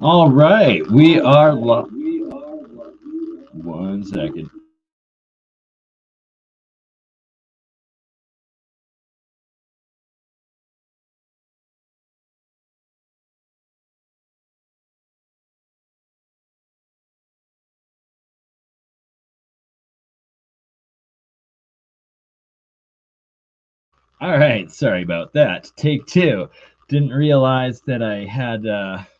All right, we are 1 second. All right, sorry about that. Take two. Didn't realize that I had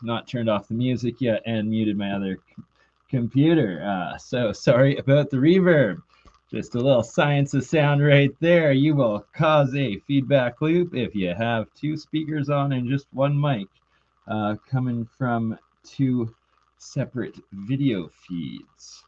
not turned off the music yet and muted my other computer. So sorry about the reverb. Just a little science of sound right there. You will cause a feedback loop if you have two speakers on and just one mic coming from two separate video feeds.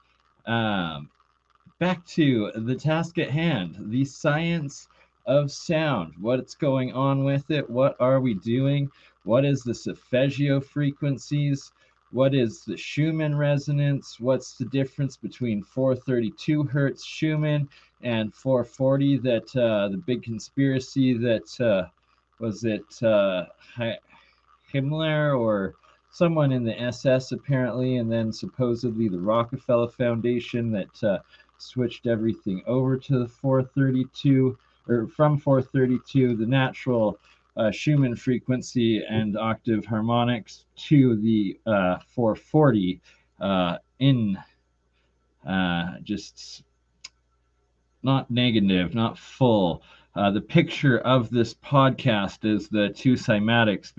Back to the task at hand, the science of sound. What's going on with it? What are we doing? What is the Solfeggio frequencies? What is the Schuman resonance? What's the difference between 432 hertz Schumann and 440? That the big conspiracy that was it Himmler or someone in the SS apparently, and then supposedly the Rockefeller Foundation that switched everything over to the 432, or from 432, the natural Schumann frequency and octave harmonics to the 440 in just not negative, not full. The picture of this podcast is the two cymatics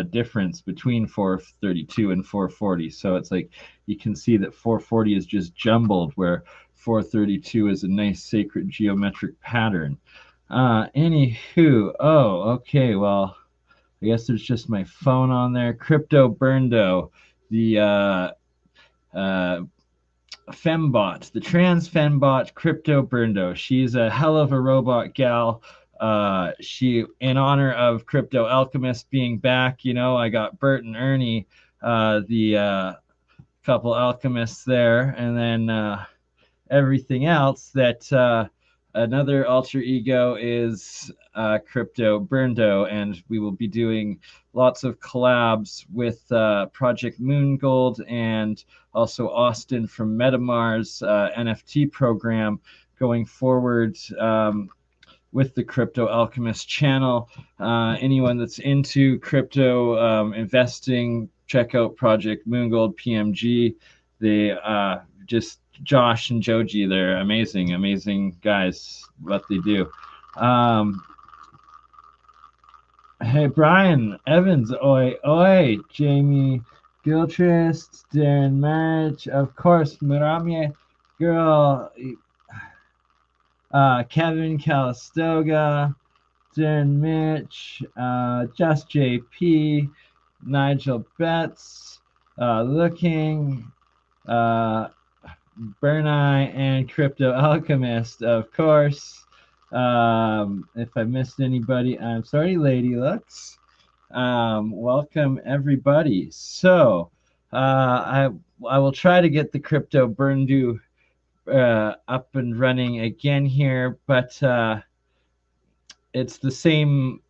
difference between 432 and 440. So it's like you can see that 440 is just jumbled, where 432 is a nice sacred geometric pattern. Anywho, oh, okay, well, I guess there's just my phone on there. Crypto BernDer, the Fembot, the trans Fembot crypto BernDer. She's a hell of a robot gal. She, in honor of Crypto Alchemist being back, you know, I got Bert and Ernie, the couple alchemists there, and then everything else that another alter ego is Crypto BernDer, and we will be doing lots of collabs with Project Moongold and also Austin from MetaMars NFT program going forward with the Crypto Alchemist channel. Anyone that's into crypto investing, check out Project Moongold PMG. They just Josh and Joji, they're amazing, amazing guys, what they do. Hey, Brian Evans, oi, oi, Jamie Gilchrist, Darren March, of course, Muramye, girl, Kevin Calistoga, Darren Mitch, Just JP, Nigel Betts, Looking, BernEye, and Crypto Alchemist, of course. If I missed anybody, I'm sorry, Lady Lux. Welcome, everybody. So, I will try to get the Crypto BernDer up and running again here, but it's the same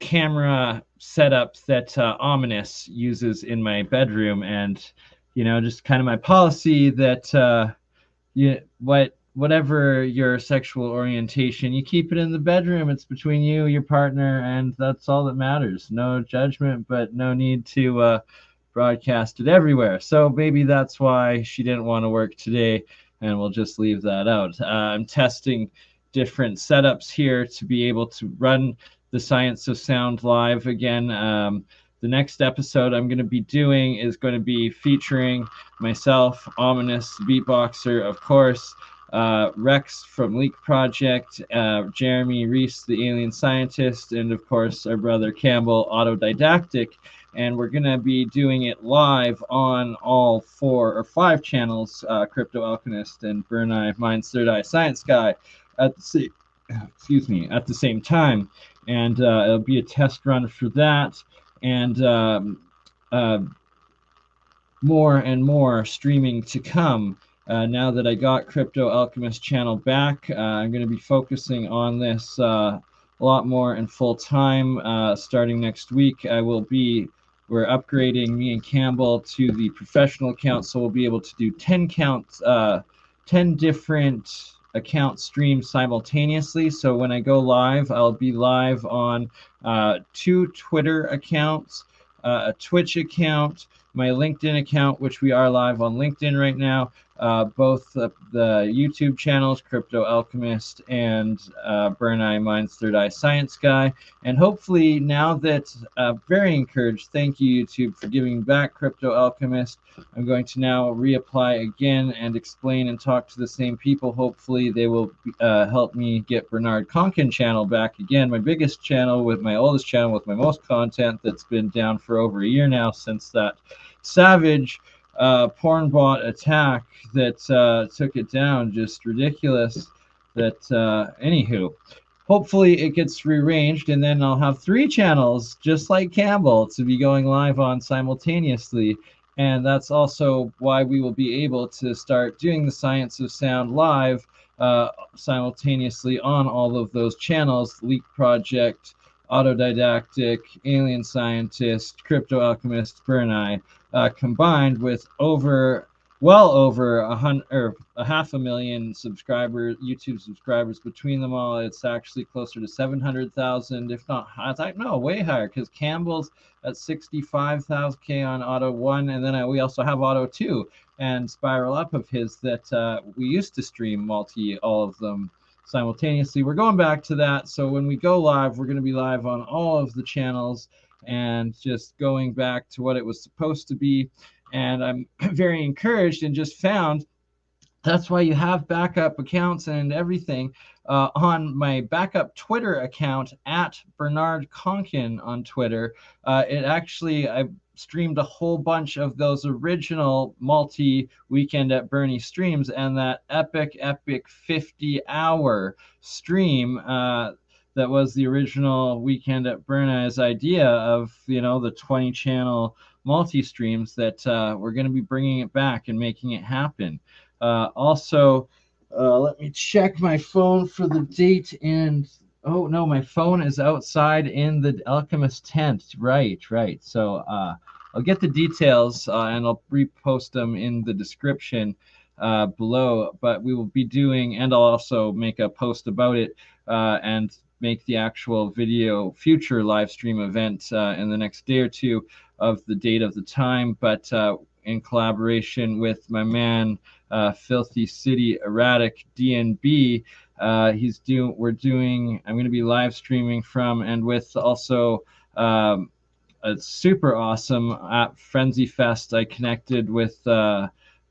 camera setup that Ominous uses in my bedroom, and you know, just kind of my policy that whatever your sexual orientation, you keep it in the bedroom. It's between you, your partner, and that's all that matters. No judgment, but no need to broadcast it everywhere. So maybe that's why she didn't want to work today, and we'll just leave that out. I'm testing different setups here to be able to run the Science of Sound live again. The next episode I'm going to be doing is going to be featuring myself, Ominous, BeatBoxer, of course, Rex from Leak Project, Jeremy Rys The AlienScientist, and of course our brother Cambell, Didactic. And we're going to be doing it live on all 4 or 5 channels, Crypto Alchemist and BernEye, Mind's Third Eye, ScienceGuy, at the same time. And it'll be a test run for that. And more and more streaming to come. Now that I got Crypto Alchemist channel back, I'm going to be focusing on this a lot more in full time. Starting next week, I will be we're upgrading me and Cambell to the professional account, so we'll be able to do 10 counts, 10 different account streams simultaneously. So when I go live, I'll be live on 2 Twitter accounts, a Twitch account, my LinkedIn account, which we are live on LinkedIn right now, both the YouTube channels, Crypto Alchemist and BernEye, Mine's Third Eye Science Guy. And hopefully now that very encouraged, thank you YouTube for giving back Crypto Alchemist. I'm going to now reapply again and explain and talk to the same people. Hopefully they will help me get Bernie Konkin channel back again, my biggest channel, with my oldest channel, with my most content, that's been down for over a year now since that savage porn bot attack that took it down. Just ridiculous. That anywho, hopefully it gets rearranged, and then I'll have 3 channels just like Cambell to be going live on simultaneously. And that's also why we will be able to start doing the Science of Sound live simultaneously on all of those channels: Leak Project, Autodidactic, Alien Scientist, Crypto Alchemist, BernEye, combined with well over 500,000 subscribers, YouTube subscribers between them all. It's actually closer to 700,000, if not, no, way higher, because Cambell's at 65,000 on Auto 1, and then we also have Auto 2 and Spiral Up of his that we used to stream all of them simultaneously. We're going back to that, so when we go live, we're going to be live on all of the channels and just going back to what it was supposed to be. And I'm very encouraged, and just found that's why you have backup accounts and everything. On my backup Twitter account at Bernie Konkin on Twitter, it actually, I streamed a whole bunch of those original multi-weekend at Bernie streams, and that epic 50-hour stream that was the original Weekend at BernEye's idea of, the 20 channel multi-streams, that we're going to be bringing it back and making it happen. Also, let me check my phone for the date, and oh no, my phone is outside in the Alchemist tent. Right. So I'll get the details and I'll repost them in the description below. But we will be doing, and I'll also make a post about it and make the actual video future live stream event in the next day or two of the date of the time. But in collaboration with my man Filthy City Erratic DNB, we're doing, I'm going to be live streaming from and with also a super awesome at Frenzy Fest. I connected with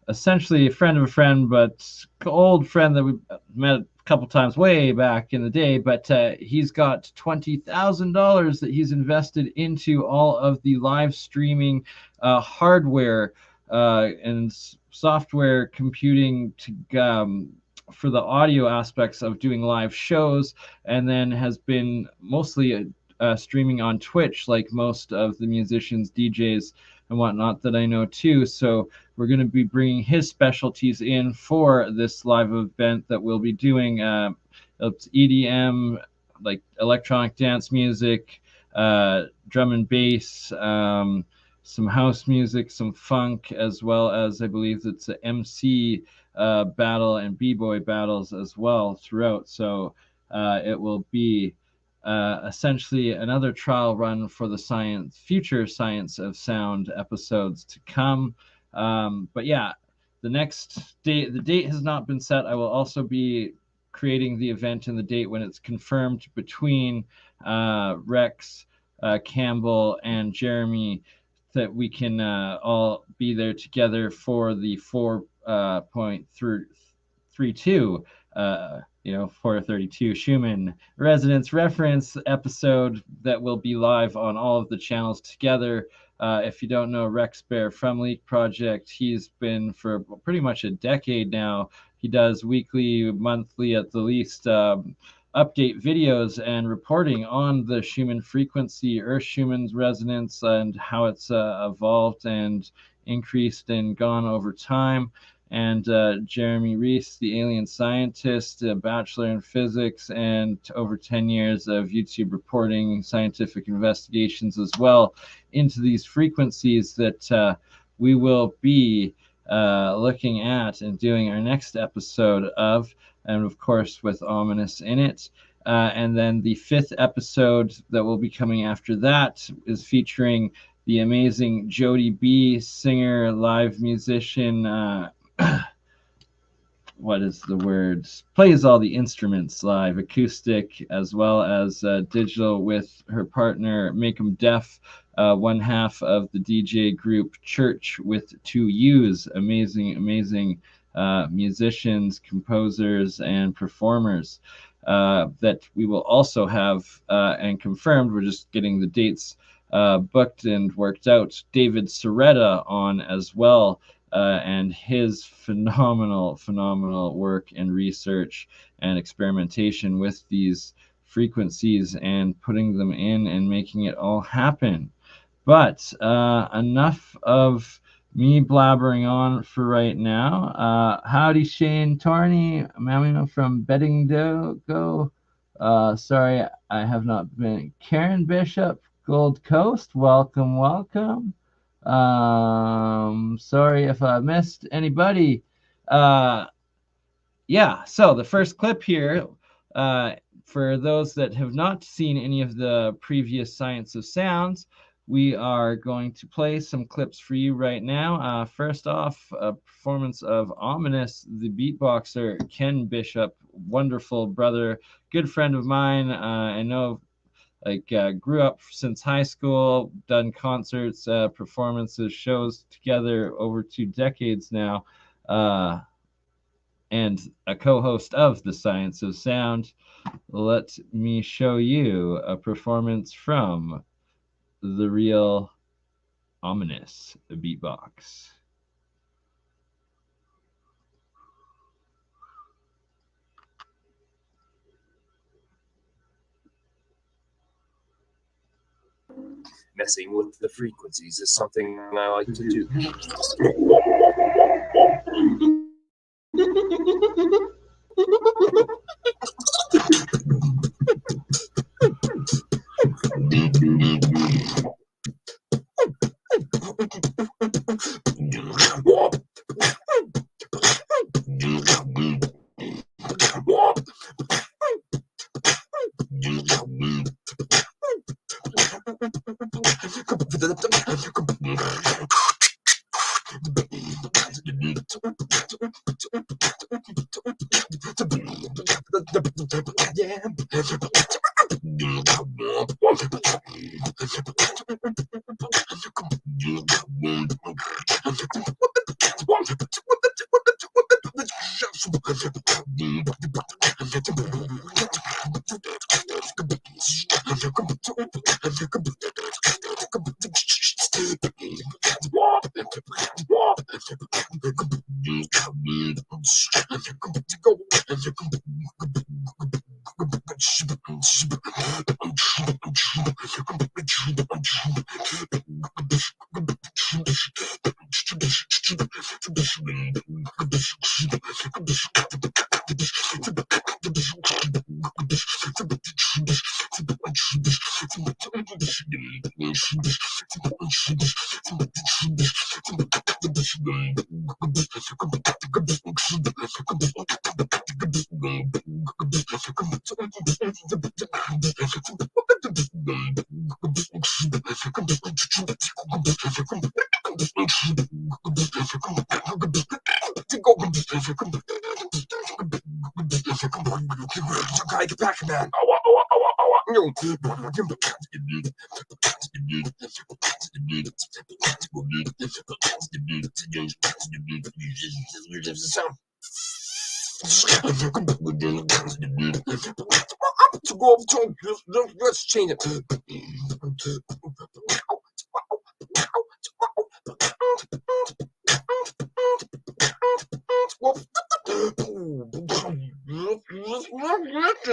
essentially a friend of a friend, but old friend that we met a couple times way back in the day, but he's got $20,000 that he's invested into all of the live streaming hardware and software computing for the audio aspects of doing live shows, and then has been mostly streaming on Twitch like most of the musicians, DJs, and whatnot that I know too. So we're going to be bringing his specialties in for this live event that we'll be doing. It's EDM, like electronic dance music, drum and bass, some house music, some funk, as well as I believe it's a MC battle and b-boy battles as well throughout. So it will be essentially another trial run for the future Science of Sound episodes to come. But yeah, the date has not been set. I will also be creating the event and the date when it's confirmed between Rex, Cambell, and Jeremy, that we can all be there together for the 4.32 432 Schuman Resonance reference episode that will be live on all of the channels together. If you don't know Rex Bear from Leak Project, he's been for pretty much a decade now. He does weekly, monthly at the least, update videos and reporting on the Schuman frequency, Earth Schuman's resonance, and how it's evolved and increased and gone over time. and Jeremy Rys The AlienScientist, a bachelor in physics, and over 10 years of YouTube reporting, scientific investigations as well into these frequencies that we will be looking at and doing our next episode of, and of course with Ominous in it. And then the 5th episode that will be coming after that is featuring the amazing Jody B, singer, live musician, what is the word? Plays all the instruments live, acoustic as well as digital, with her partner Make 'em Deaf, one half of the DJ group Church with 2 U's. Amazing musicians, composers, and performers that we will also have and confirmed. We're just getting the dates booked and worked out. David Soretta on as well. And his phenomenal work and research and experimentation with these frequencies and putting them in and making it all happen. But enough of me blabbering on for right now. Howdy, Shane Torney, Mamino from BernDer. Sorry, I have not been. Karen Bishop, Gold Coast, welcome. Sorry if I missed anybody. Yeah, so the first clip here, for those that have not seen any of the previous Science of Sounds, we are going to play some clips for you right now. First off, a performance of Ominous, the beatboxer, Ken Bishop, wonderful brother, good friend of mine. I know, grew up since high school, done concerts, performances, shows together over 2 decades now, and a co-host of the Science of Sound. Let me show you a performance from the real Ominous beatbox. Messing with the frequencies is something I like to do. Let's change it.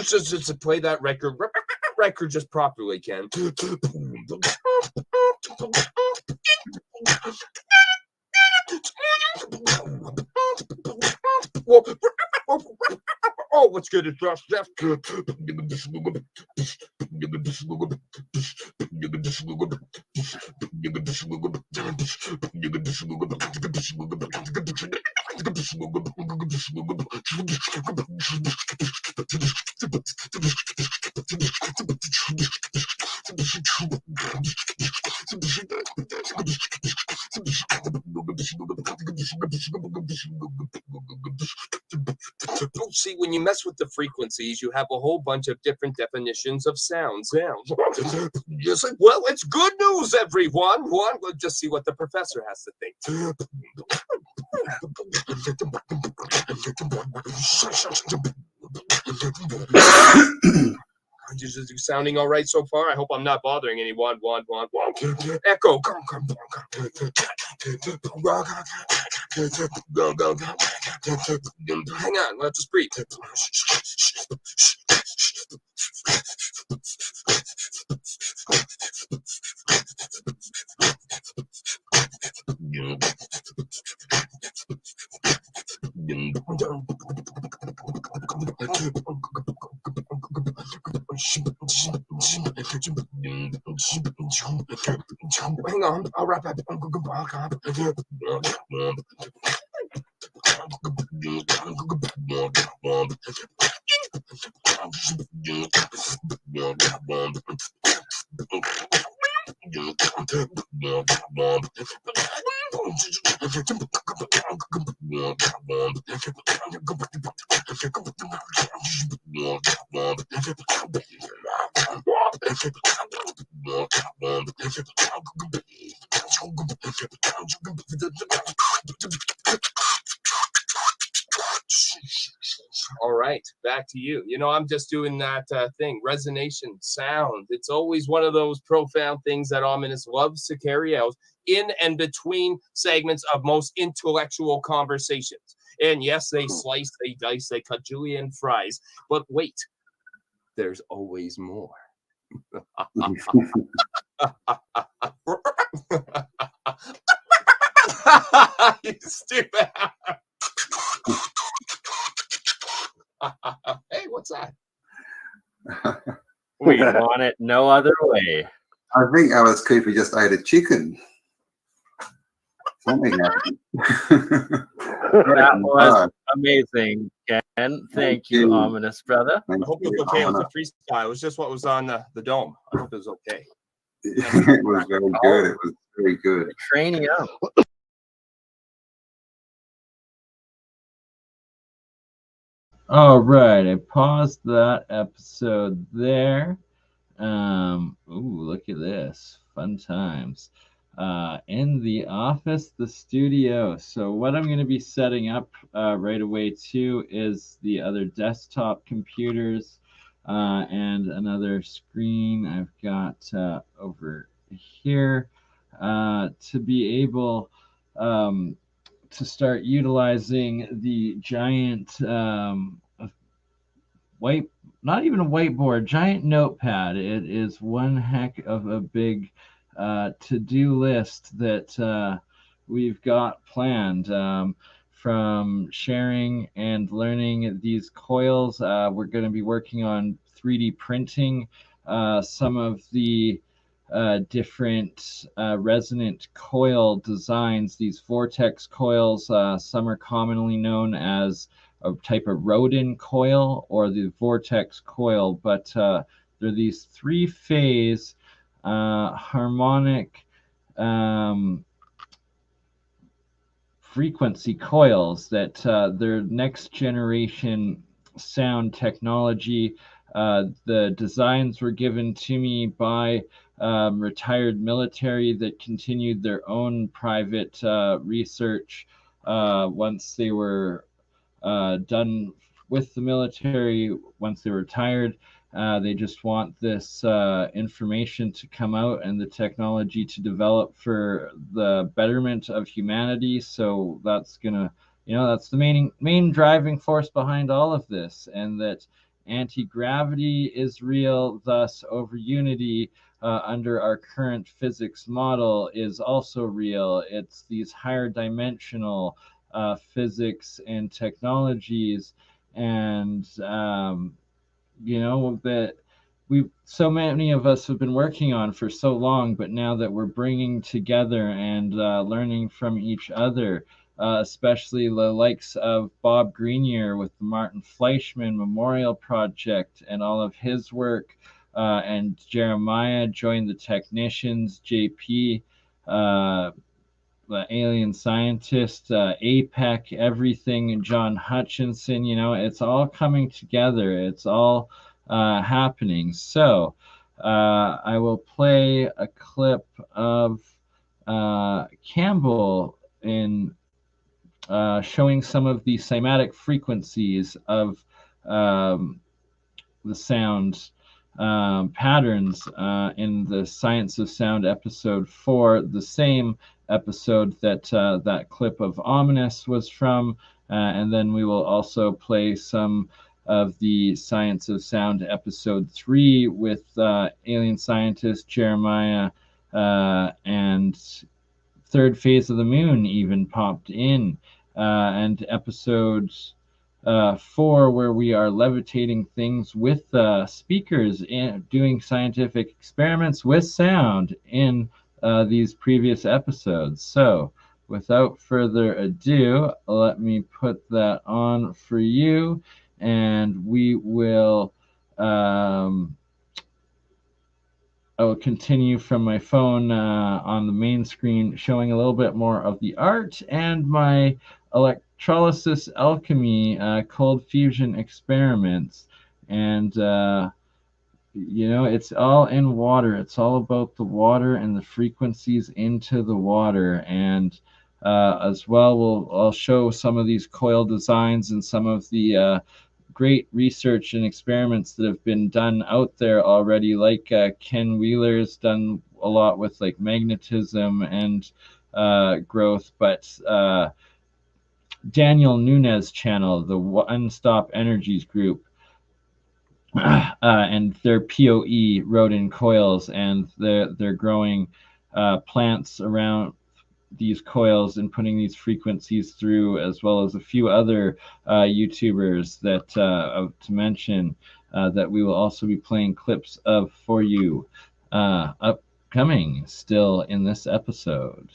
Just to play that record just properly, Ken. Oh, let's get it just. See, when you mess with the frequencies, you have a whole bunch of different definitions of sounds. Just like, well, it's good news, everyone. Let's just see what the professor has to think. Is it sounding all right so far? I hope I'm not bothering anyone. Echo. Hang on, let's just breathe. Hang on, I'll wrap up. All right, back to you. You know, I'm just doing that thing, resonation sound. It's always one of those profound things that Ominous loves to carry out in and between segments of most intellectual conversations. And yes, they slice, they dice, they cut julienne fries. But wait, there's always more. You stupid. Hey, what's that? We want it no other way. I think Alice Cooper just ate a chicken. Something happened. That was amazing, Ken. Thank you, Ominous brother. I hope it was okay. It was a freestyle. It was just what was on the dome. I hope it was okay. It was very good. It was very good. Training up. All right, I paused that episode there. Ooh, look at this. Fun times. In the office, the studio. So what I'm going to be setting up right away too is the other desktop computers and another screen I've got over here to be able to start utilizing the giant not even a whiteboard, giant notepad. It is one heck of a big to-do list that we've got planned. From sharing and learning these coils, we're going to be working on 3D printing some of the different resonant coil designs. These vortex coils, some are commonly known as a type of Rodin coil or the vortex coil, but they're these three-phase harmonic frequency coils that they're next generation sound technology. The designs were given to me by retired military that continued their own private research once they were done with the military, once they were retired. They just want this information to come out and the technology to develop for the betterment of humanity. So that's gonna, that's the main driving force behind all of this, and that anti-gravity is real. Thus, over unity under our current physics model is also real. It's these higher dimensional physics and technologies, and you know, that so many of us have been working on for so long, but now that we're bringing together and learning from each other, especially the likes of Bob Grenier with the Martin Fleischmann Memorial Project and all of his work, and Jeremiah joined the technicians, JP, the alien scientist, APEC, everything, and John Hutchinson, you know, it's all coming together. It's all happening. So I will play a clip of Cambell in showing some of the cymatic frequencies of the sound patterns in the Science of Sound episode 4, the same episode that that clip of Ominous was from, and then we will also play some of the Science of Sound episode 3 with alien scientist Jeremiah, and Third Phase of the Moon even popped in, and episodes 4, where we are levitating things with speakers and doing scientific experiments with sound in these previous episodes. So without further ado, let me put that on for you, and we will I will continue from my phone on the main screen, showing a little bit more of the art and my electrolysis alchemy cold fusion experiments. And you know, it's all in water. It's all about the water and the frequencies into the water. And as well, I'll show some of these coil designs and some of the great research and experiments that have been done out there already, like Ken Wheeler's done a lot with like magnetism and growth, but Daniel Nunes channel, the One Stop Energies group, and their PoE rodent coils, and they're growing plants around these coils and putting these frequencies through, as well as a few other YouTubers that to mention that we will also be playing clips of for you upcoming still in this episode.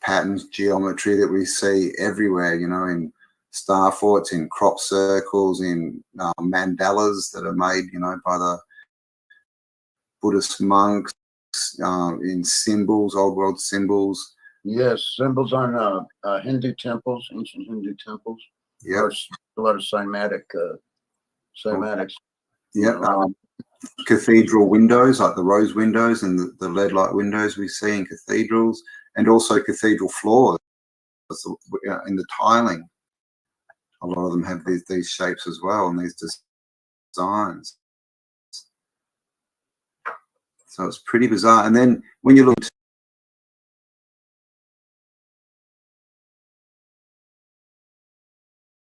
Patterns, geometry that we see everywhere, you know, in star forts, in crop circles, in mandalas that are made, you know, by the Buddhist monks, in symbols, old world symbols. Yes, symbols on Hindu temples, ancient Hindu temples. Yeah, a lot of cymatics. Yeah, cathedral windows, like the rose windows and the lead light windows we see in cathedrals, and also cathedral floors in the tiling. A lot of them have these shapes as well, and these designs. So it's pretty bizarre. And then when you look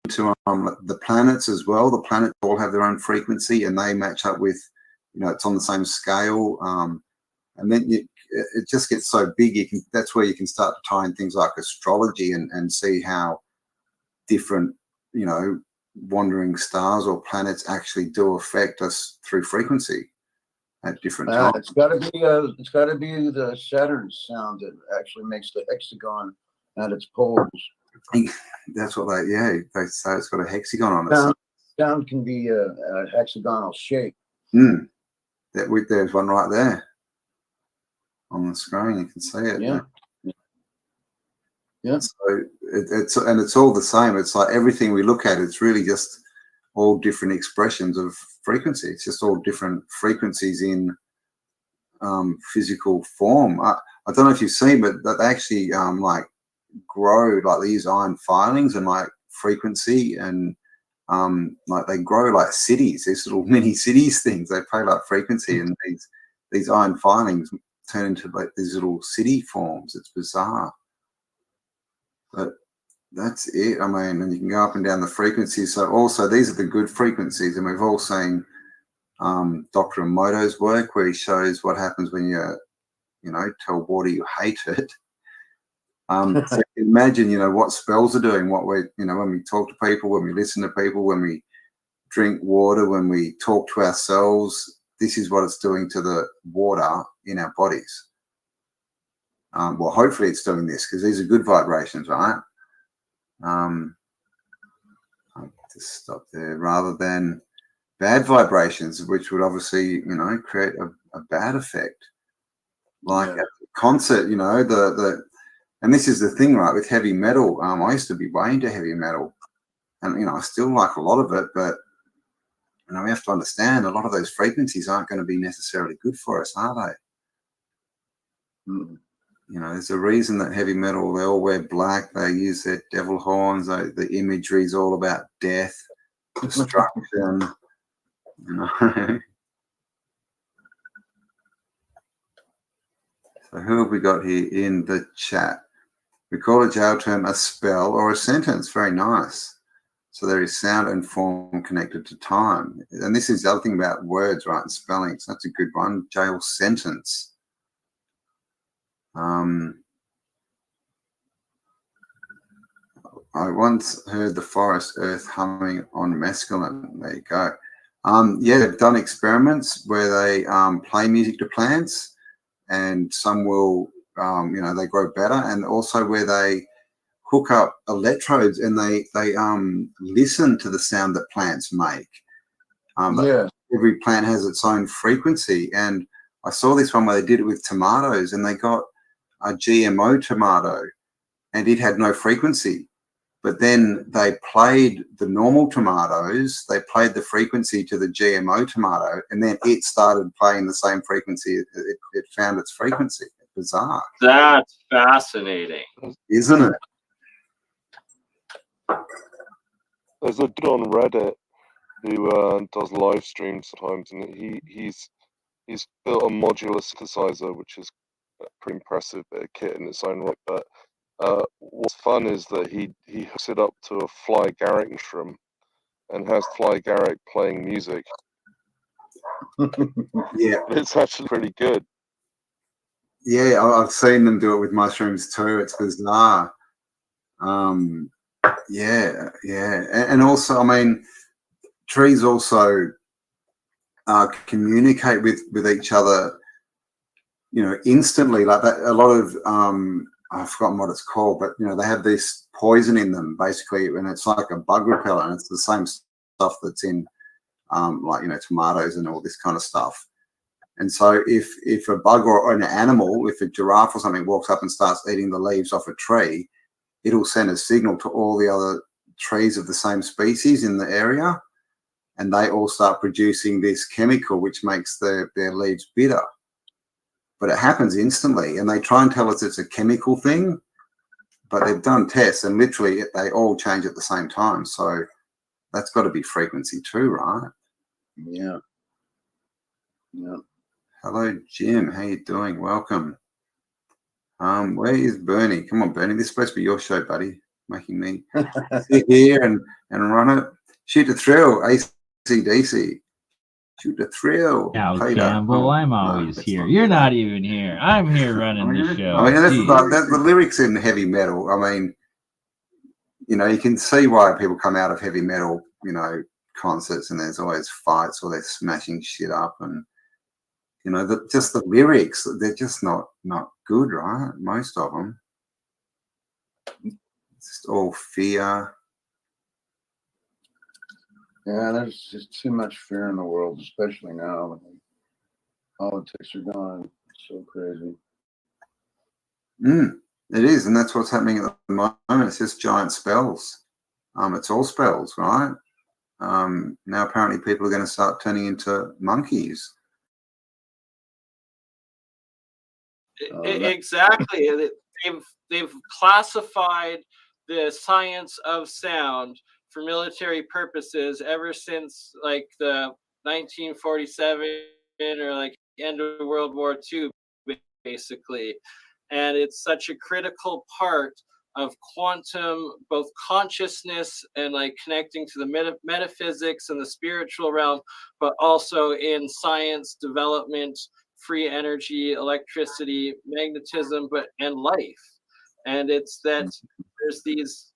to the planets as well, the planets all have their own frequency, and they match up with, you know, it's on the same scale. And then it just gets so big. That's where you can start to tie in things like astrology and see how different, you know, wandering stars or planets actually do affect us through frequency at different times. It's got to be the Saturn sound that actually makes the hexagon at its poles. That's what they say. It's got a hexagon on it. Sound can be a hexagonal shape. There's one right there on the screen. You can see it. Yeah. Yeah. So it's all the same. It's like everything we look at, it's really just all different expressions of frequency. It's just all different frequencies in physical form. I don't know if you've seen, but they actually like grow, like these iron filings and like frequency, and like they grow like cities, these little mini cities things. They play like frequency, and these iron filings turn into like these little city forms. It's bizarre. But that's it. I mean, and you can go up and down the frequencies. So also these are the good frequencies, and we've all seen Dr. Emoto's work where he shows what happens when you know, tell water you hate it. So imagine, you know, what spells are doing, what we, you know, when we talk to people, when we listen to people, when we drink water, when we talk to ourselves, this is what it's doing to the water in our bodies. Well, hopefully it's doing this because these are good vibrations, right? I'll just stop there, rather than bad vibrations, which would obviously, you know, create a bad effect. Like at the concert, you know, and this is the thing, right, with heavy metal. I used to be way into heavy metal, and you know, I still like a lot of it, but you know, we have to understand a lot of those frequencies aren't going to be necessarily good for us, are they? You know, there's a reason that heavy metal, they all wear black, they use their devil horns, the imagery is all about death, destruction, you know. So who have we got here in the chat? We call a jail term a spell or a sentence. Very nice. So there is sound and form connected to time. And this is the other thing about words, right, and spelling. So that's a good one. Jail sentence. I once heard the forest earth humming on mescaline. There you go. Yeah, they've done experiments where they play music to plants, and some will, you know, they grow better, and also where they hook up electrodes and they listen to the sound that plants make. Every plant has its own frequency, and I saw this one where they did it with tomatoes, and they got a GMO tomato, and it had no frequency. But then they played the normal tomatoes, they played the frequency to the GMO tomato, and then it started playing the same frequency. It found its frequency. Bizarre. That's fascinating. Isn't it? There's a dude on Reddit who does live streams sometimes, and he's built a modular synthesizer, which is a pretty impressive bit of kit in its own right. But what's fun is that he hooks it up to a Fly Garrick instrument and has Fly Garrick playing music. Yeah, it's actually pretty good. Yeah, I've seen them do it with mushrooms too. It's bizarre. Yeah, and also, I mean, trees also communicate with each other, you know, instantly. Like that, a lot of I've forgotten what it's called, but you know, they have this poison in them basically, and it's like a bug repellent. And it's the same stuff that's in like, you know, tomatoes and all this kind of stuff. And so if a bug or an animal, if a giraffe or something walks up and starts eating the leaves off a tree, it'll send a signal to all the other trees of the same species in the area, and they all start producing this chemical which makes their leaves bitter. But it happens instantly, and they try and tell us it's a chemical thing, but they've done tests and literally they all change at the same time. So that's got to be frequency too, right? Yeah. Hello, Jim. How you doing? Welcome. Where is Bernie? Come on, Bernie. This is supposed to be your show, buddy. Making me sit here and run it. Shoot a thrill, AC/DC. Shoot a thrill. Now, Peter. Campbell, I'm always here. You're not even here. I'm here running the show. I mean, that's the lyrics in heavy metal. I mean, you know, you can see why people come out of heavy metal, you know, concerts, and there's always fights or they're smashing shit up, and you know, just the lyrics, they're just not good, right? Most of them. It's just all fear. Yeah, there's just too much fear in the world, especially now when politics are gone. It's so crazy. It is, and that's what's happening at the moment. It's just giant spells. It's all spells, right? Now apparently people are going to start turning into monkeys. Exactly. They've classified the science of sound for military purposes ever since like the 1947 or like end of World War II, basically. And it's such a critical part of quantum, both consciousness and like connecting to the metaphysics and the spiritual realm, but also in science, development, free energy, electricity, magnetism, and life. And it's that there's these,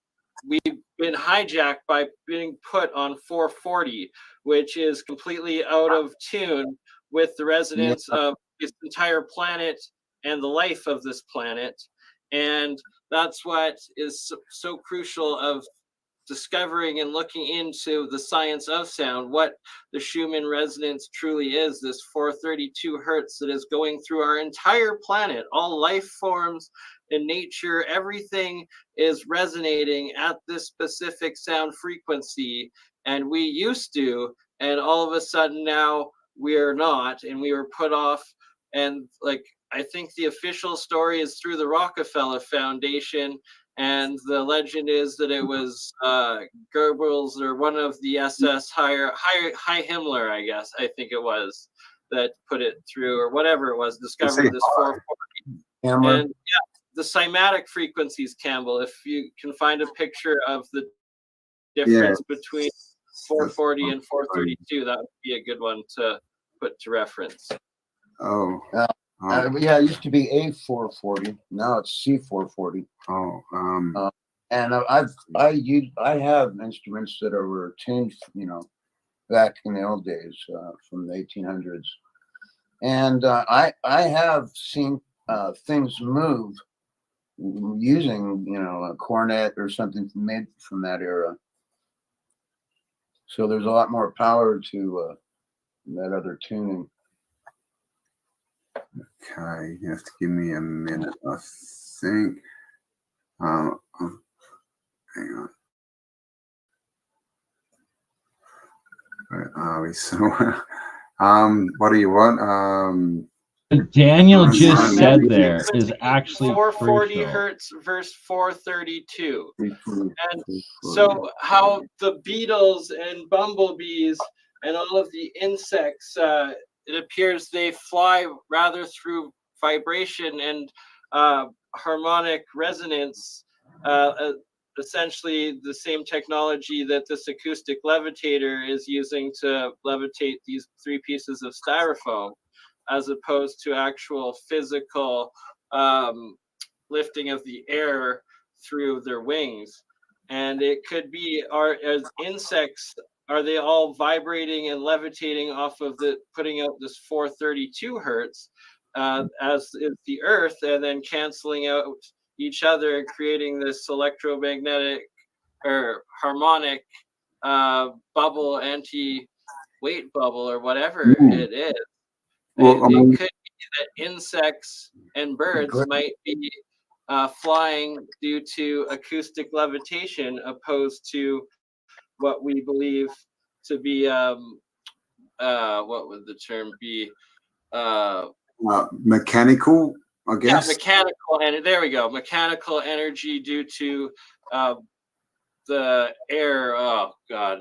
we've been hijacked by being put on 440, which is completely out of tune with the resonance of this entire planet and the life of this planet. And that's what is so crucial of discovering and looking into the science of sound, what the Schuman resonance truly is, this 432 hertz that is going through our entire planet, all life forms in nature, everything is resonating at this specific sound frequency. And we used to, and all of a sudden now we are not, and we were put off. And like, I think the official story is through the Rockefeller Foundation, and the legend is that it was Goebbels or one of the SS High Himmler, I think it was, that put it through, or whatever it was, discovered this 440. And yeah, the cymatic frequencies, Cambell, if you can find a picture of the difference between 440 and 432, that would be a good one to put to reference. Yeah, it used to be A440. Now it's C440. And I have instruments that were tuned, back in the old days, from the 1800s, and I have seen things move using a cornet or something made from that era. So there's a lot more power to that other tuning. Okay, you have to give me a minute, I think. Hang on. Where are we? So, what do you want? Daniel just said there is actually 440 crucial. hertz versus 432. And so how the beetles and bumblebees and all of the insects, it appears they fly rather through vibration and harmonic resonance, essentially the same technology that this acoustic levitator is using to levitate these 3 pieces of styrofoam, as opposed to actual physical lifting of the air through their wings. And it could be, as insects, are they all vibrating and levitating off of putting out this 432 hertz, as is the Earth, and then canceling out each other, creating this electromagnetic or harmonic bubble, anti-weight bubble, or whatever it is. Well, it could be that insects and birds might be flying due to acoustic levitation, opposed to what we believe to be, what would the term be? Mechanical, I guess. Yeah, mechanical, and there we go. Mechanical energy due to the air. Oh God.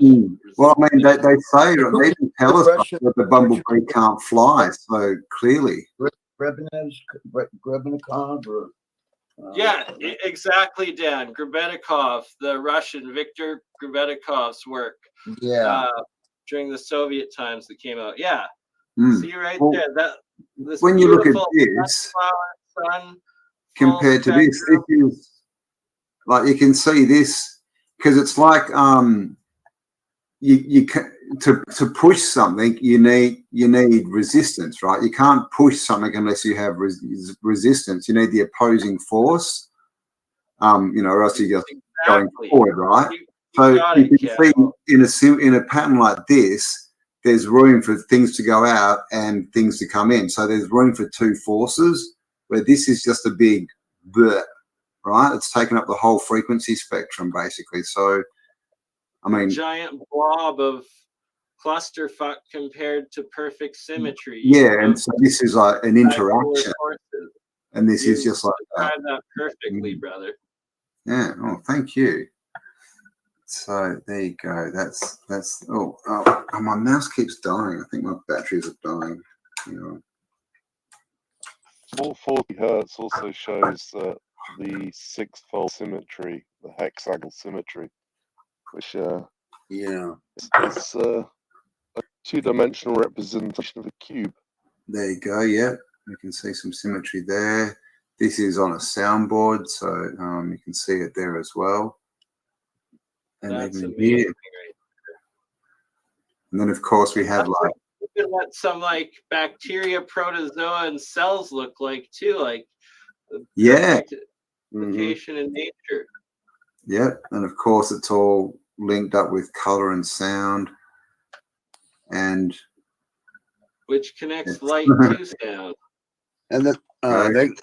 Well, I mean, they say, they even tell us that the bumblebee can't fly so clearly. Grebenikov, or yeah, exactly, Dan. Grebenikov, the Russian, Viktor Grebenikov's work. Yeah. During the Soviet times that came out. Yeah. See right there. That this when you look at this sun, compared to this, it is like, you can see this, because it's like to push something, you need resistance, right? You can't push something unless you have resistance. You need the opposing force, or else you're just going forward, right? So you can see in a pattern like this, there's room for things to go out and things to come in. So there's room for 2 forces, where this is just a big blur, right? It's taken up the whole frequency spectrum, basically. So, I mean, giant blob of clusterfuck compared to perfect symmetry. Yeah, and so this is like an interaction, and this is just like that perfectly, brother. Yeah. Oh, thank you. So there you go. That's oh, my mouse keeps dying. I think my batteries are dying. 440 hertz also shows that the sixfold symmetry, the hexagonal symmetry, which Yeah. is a two-dimensional representation of a cube. There you go. Yeah, you can see some symmetry there. This is on a soundboard, so you can see it there as well. And That's even amazing. here. And then, of course, we have like what some like bacteria, protozoa, and cells look like too, like yeah, representation in nature. Yeah, and of course, it's all linked up with color and sound, and which connects light to sound. And then and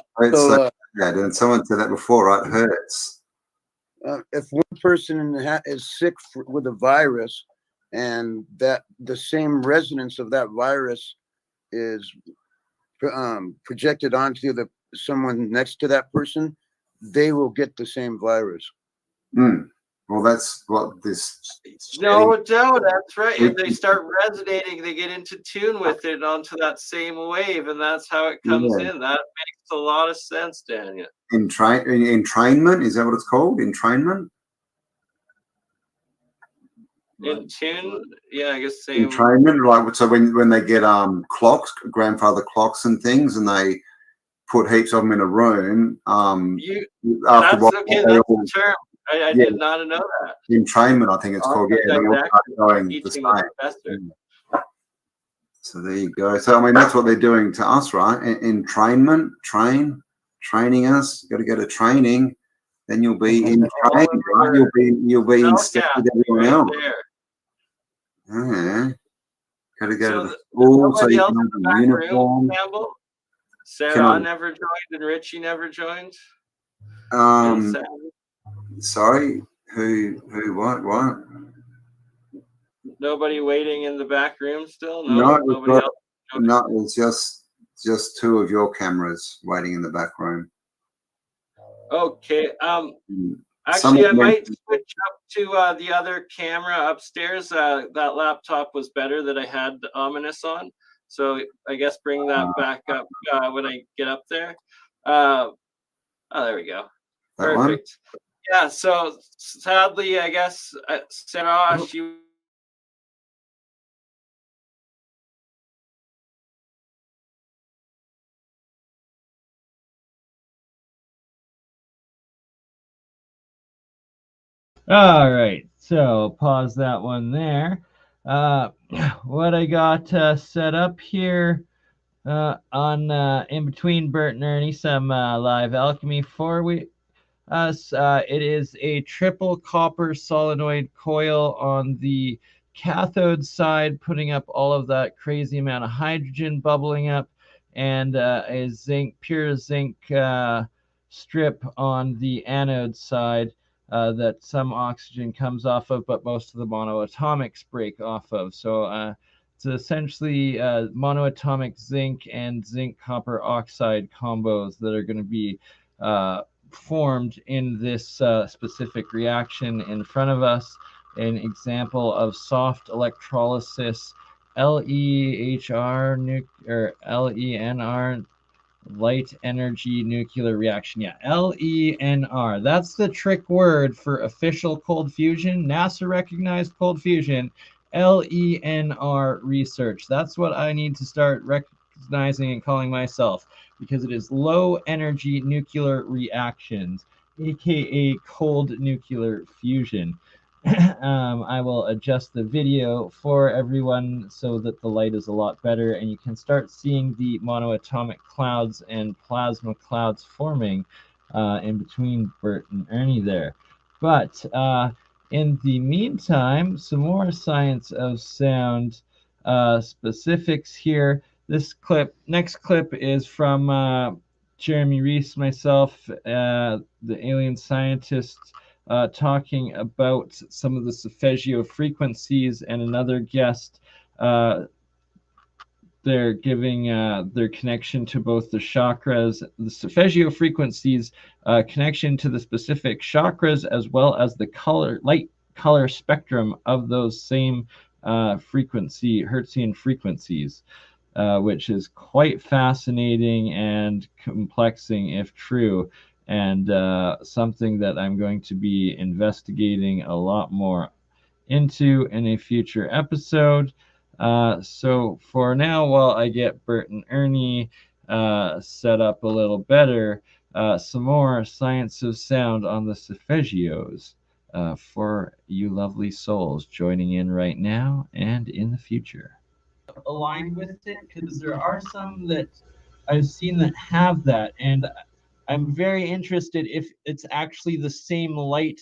someone said that before, right? Hertz. If one person is sick with a virus, and that the same resonance of that virus is projected onto someone next to that person, they will get the same virus. Well, that's what this. No, that's right. If they start resonating, they get into tune with it onto that same wave, and that's how it comes in. That makes a lot of sense, Daniel. Entrainment, is that what it's called? Entrainment? In tune, yeah, I guess same. Entrainment, like so when they get clocks, grandfather clocks and things, and they put heaps of them in a room. That's the term. I did not know that. Entrainment, I think it's called. Yeah, they all start going the same. So there you go. So I mean, that's what they're doing to us, right? Entrainment, training us. Got to go to training, then you'll be in training, right? You'll be in step with everyone else. Yeah. Got to go to the school so you can have a uniform. Sarah never joined and Richie never joined. Sorry, who, what? Nobody waiting in the back room still? No, nobody else. No, it's just two of your cameras waiting in the back room. Okay. Actually, I might switch up to the other camera upstairs. That laptop was better that I had the ominous on, so I guess bring that back up when I get up there. Oh, there we go. Perfect. Yeah. So sadly, I guess Sarah, she. All right, so pause that one there. What I got set up here on in between Bert and Ernie, some live alchemy for us. It is a triple copper solenoid coil on the cathode side, putting up all of that crazy amount of hydrogen bubbling up, and a pure zinc strip on the anode side. That some oxygen comes off of, but most of the monoatomics break off of. So it's essentially monoatomic zinc and zinc copper oxide combos that are going to be formed in this specific reaction in front of us. An example of soft electrolysis, LEHR or LENR. Light energy nuclear reaction. Yeah, LENR. That's the trick word for official cold fusion, NASA recognized cold fusion, LENR research. That's what I need to start recognizing and calling myself, because it is low energy nuclear reactions, aka cold nuclear fusion. I will adjust the video for everyone so that the light is a lot better and you can start seeing the monoatomic clouds and plasma clouds forming in between Bert and Ernie there. But in the meantime, some more science of sound specifics here. Next clip is from Jeremy Rys, myself, the alien scientist, talking about some of the Solfeggio frequencies, and another guest, they're giving their connection to both the chakras, the Solfeggio frequencies, connection to the specific chakras, as well as the light color spectrum of those same Hertzian frequencies, which is quite fascinating and complexing if true. and something that I'm going to be investigating a lot more into in a future episode. So for now, while I get Bert and Ernie set up a little better, some more Science of Sound on the Solfeggios for you lovely souls joining in right now and in the future. Aligned with it, because there are some that I've seen that have that, and I'm very interested if it's actually the same light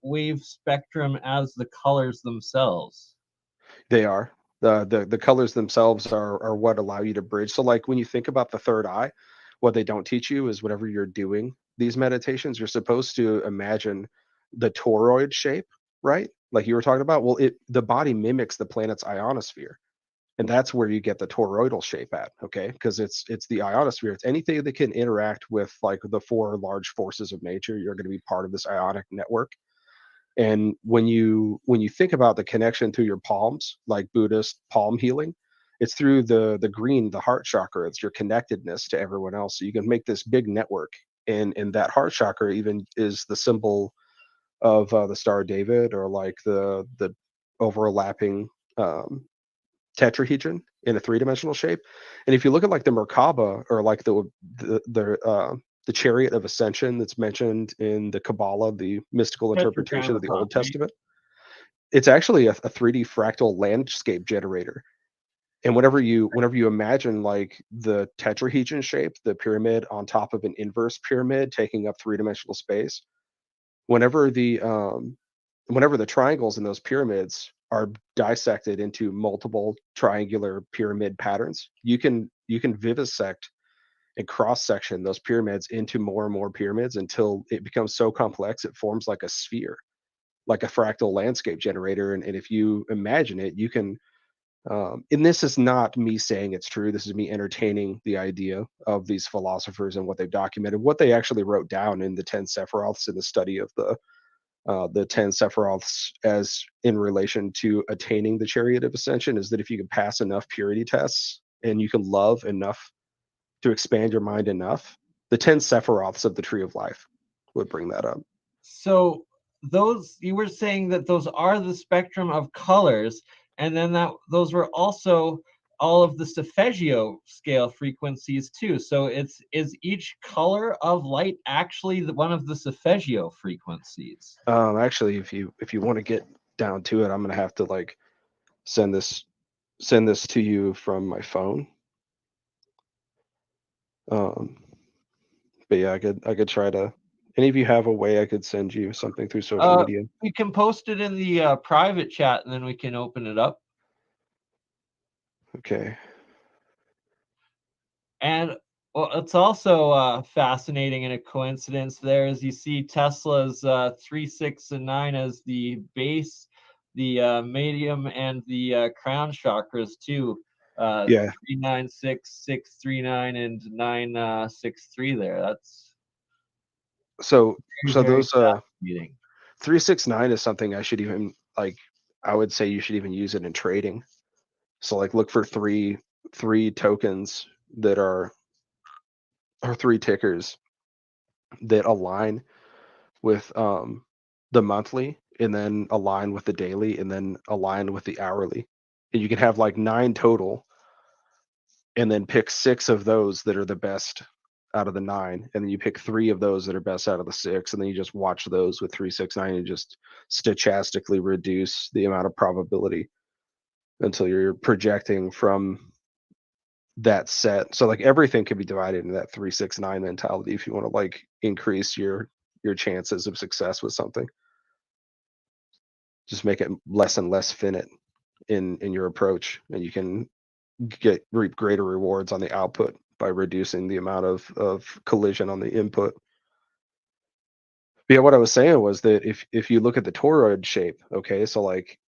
wave spectrum as the colors themselves. They are. The colors themselves are what allow you to bridge. So like when you think about the third eye, what they don't teach you is whenever you're doing these meditations, you're supposed to imagine the toroid shape, right? Like you were talking about. Well, the body mimics the planet's ionosphere. And that's where you get the toroidal shape at, okay? Because it's the ionosphere. It's anything that can interact with like the four large forces of nature. You're going to be part of this ionic network. And when you think about the connection through your palms, like Buddhist palm healing, it's through the green, the heart chakra. It's your connectedness to everyone else. So you can make this big network. And that heart chakra even is the symbol of the Star of David, or like the overlapping tetrahedron in a three-dimensional shape. And if you look at like the Merkaba, or like the chariot of ascension that's mentioned in the Kabbalah, the mystical interpretation of the Old Testament, it's actually a 3D fractal landscape generator. And whenever you imagine like the tetrahedron shape, the pyramid on top of an inverse pyramid taking up three-dimensional space, whenever the triangles in those pyramids are dissected into multiple triangular pyramid patterns, you can vivisect and cross section those pyramids into more and more pyramids until it becomes so complex it forms like a sphere, like a fractal landscape generator. And if you imagine it, you can and this is not me saying it's true, this is me entertaining the idea of these philosophers and what they've documented, what they actually wrote down in the 10 Sephiroths in the study of the 10 Sephiroths as in relation to attaining the chariot of ascension, is that if you can pass enough purity tests and you can love enough to expand your mind enough, the 10 Sephiroths of the tree of life would bring that up. So those, you were saying that those are the spectrum of colors, and then that those were also all of the Solfeggio scale frequencies too. So is each color of light actually one of the Solfeggio frequencies? Actually, if you want to get down to it, I'm gonna have to like send this to you from my phone. But yeah, I could try to. Any of you have a way I could send you something through social media? We can post it in the private chat, and then we can open it up. Okay. And well, it's also fascinating and a coincidence there, as you see Tesla's 3, 6, and 9 as the base, the medium, and the crown chakras too. Yeah. 3, 9, 6, 6, 3, 9, and 9, 6, 3 there. That's so very those fascinating. 369 is something I should even like. I would say you should even use it in trading. So like look for three tokens that are, or three tickers that align with the monthly, and then align with the daily, and then align with the hourly. And you can have like 9 total, and then pick 6 of those that are the best out of the 9, and then you pick 3 of those that are best out of the 6, and then you just watch those with 369 and just stochastically reduce the amount of probability until you're projecting from that set. So like everything can be divided into that 369 mentality if you want to like increase your chances of success with something. Just make it less and less finite in your approach, and you can reap greater rewards on the output by reducing the amount of collision on the input. But yeah, what I was saying was that if you look at the toroid shape, okay, so like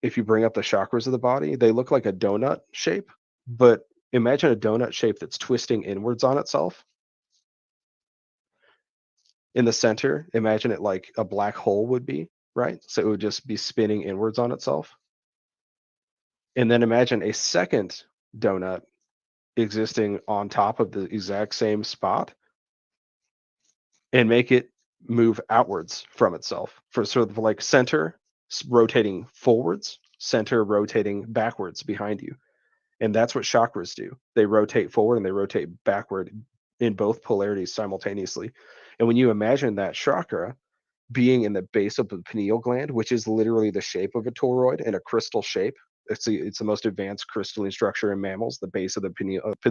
if you bring up the chakras of the body, they look like a donut shape, but imagine a donut shape that's twisting inwards on itself. In the center, imagine it like a black hole would be, right? So it would just be spinning inwards on itself. And then imagine a second donut existing on top of the exact same spot, and make it move outwards from itself, for sort of like center rotating forwards, center rotating backwards behind you. And that's what chakras do. They rotate forward and they rotate backward in both polarities simultaneously. And when you imagine that chakra being in the base of the pineal gland, which is literally the shape of a toroid in a crystal shape, it's the most advanced crystalline structure in mammals. The base of the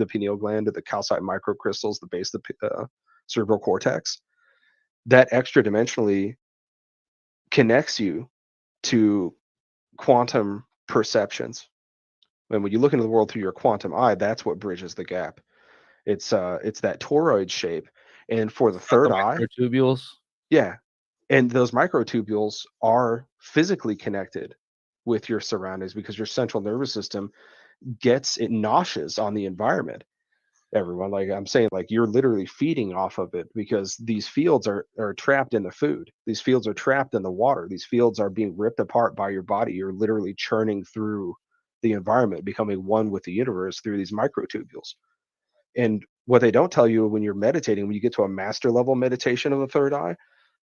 pineal gland, the calcite microcrystals, the base of the cerebral cortex. That extra dimensionally connects you to quantum perceptions. And when you look into the world through your quantum eye, that's what bridges the gap. It's that toroid shape. And for the third eye, microtubules. yeah. And those microtubules are physically connected with your surroundings because your central nervous system it nauseous on the environment. Everyone, like I'm saying, like you're literally feeding off of it because these fields are trapped in the food. These fields are trapped in the water. These fields are being ripped apart by your body. You're literally churning through the environment, becoming one with the universe through these microtubules. And what they don't tell you when you're meditating, when you get to a master level meditation of the third eye,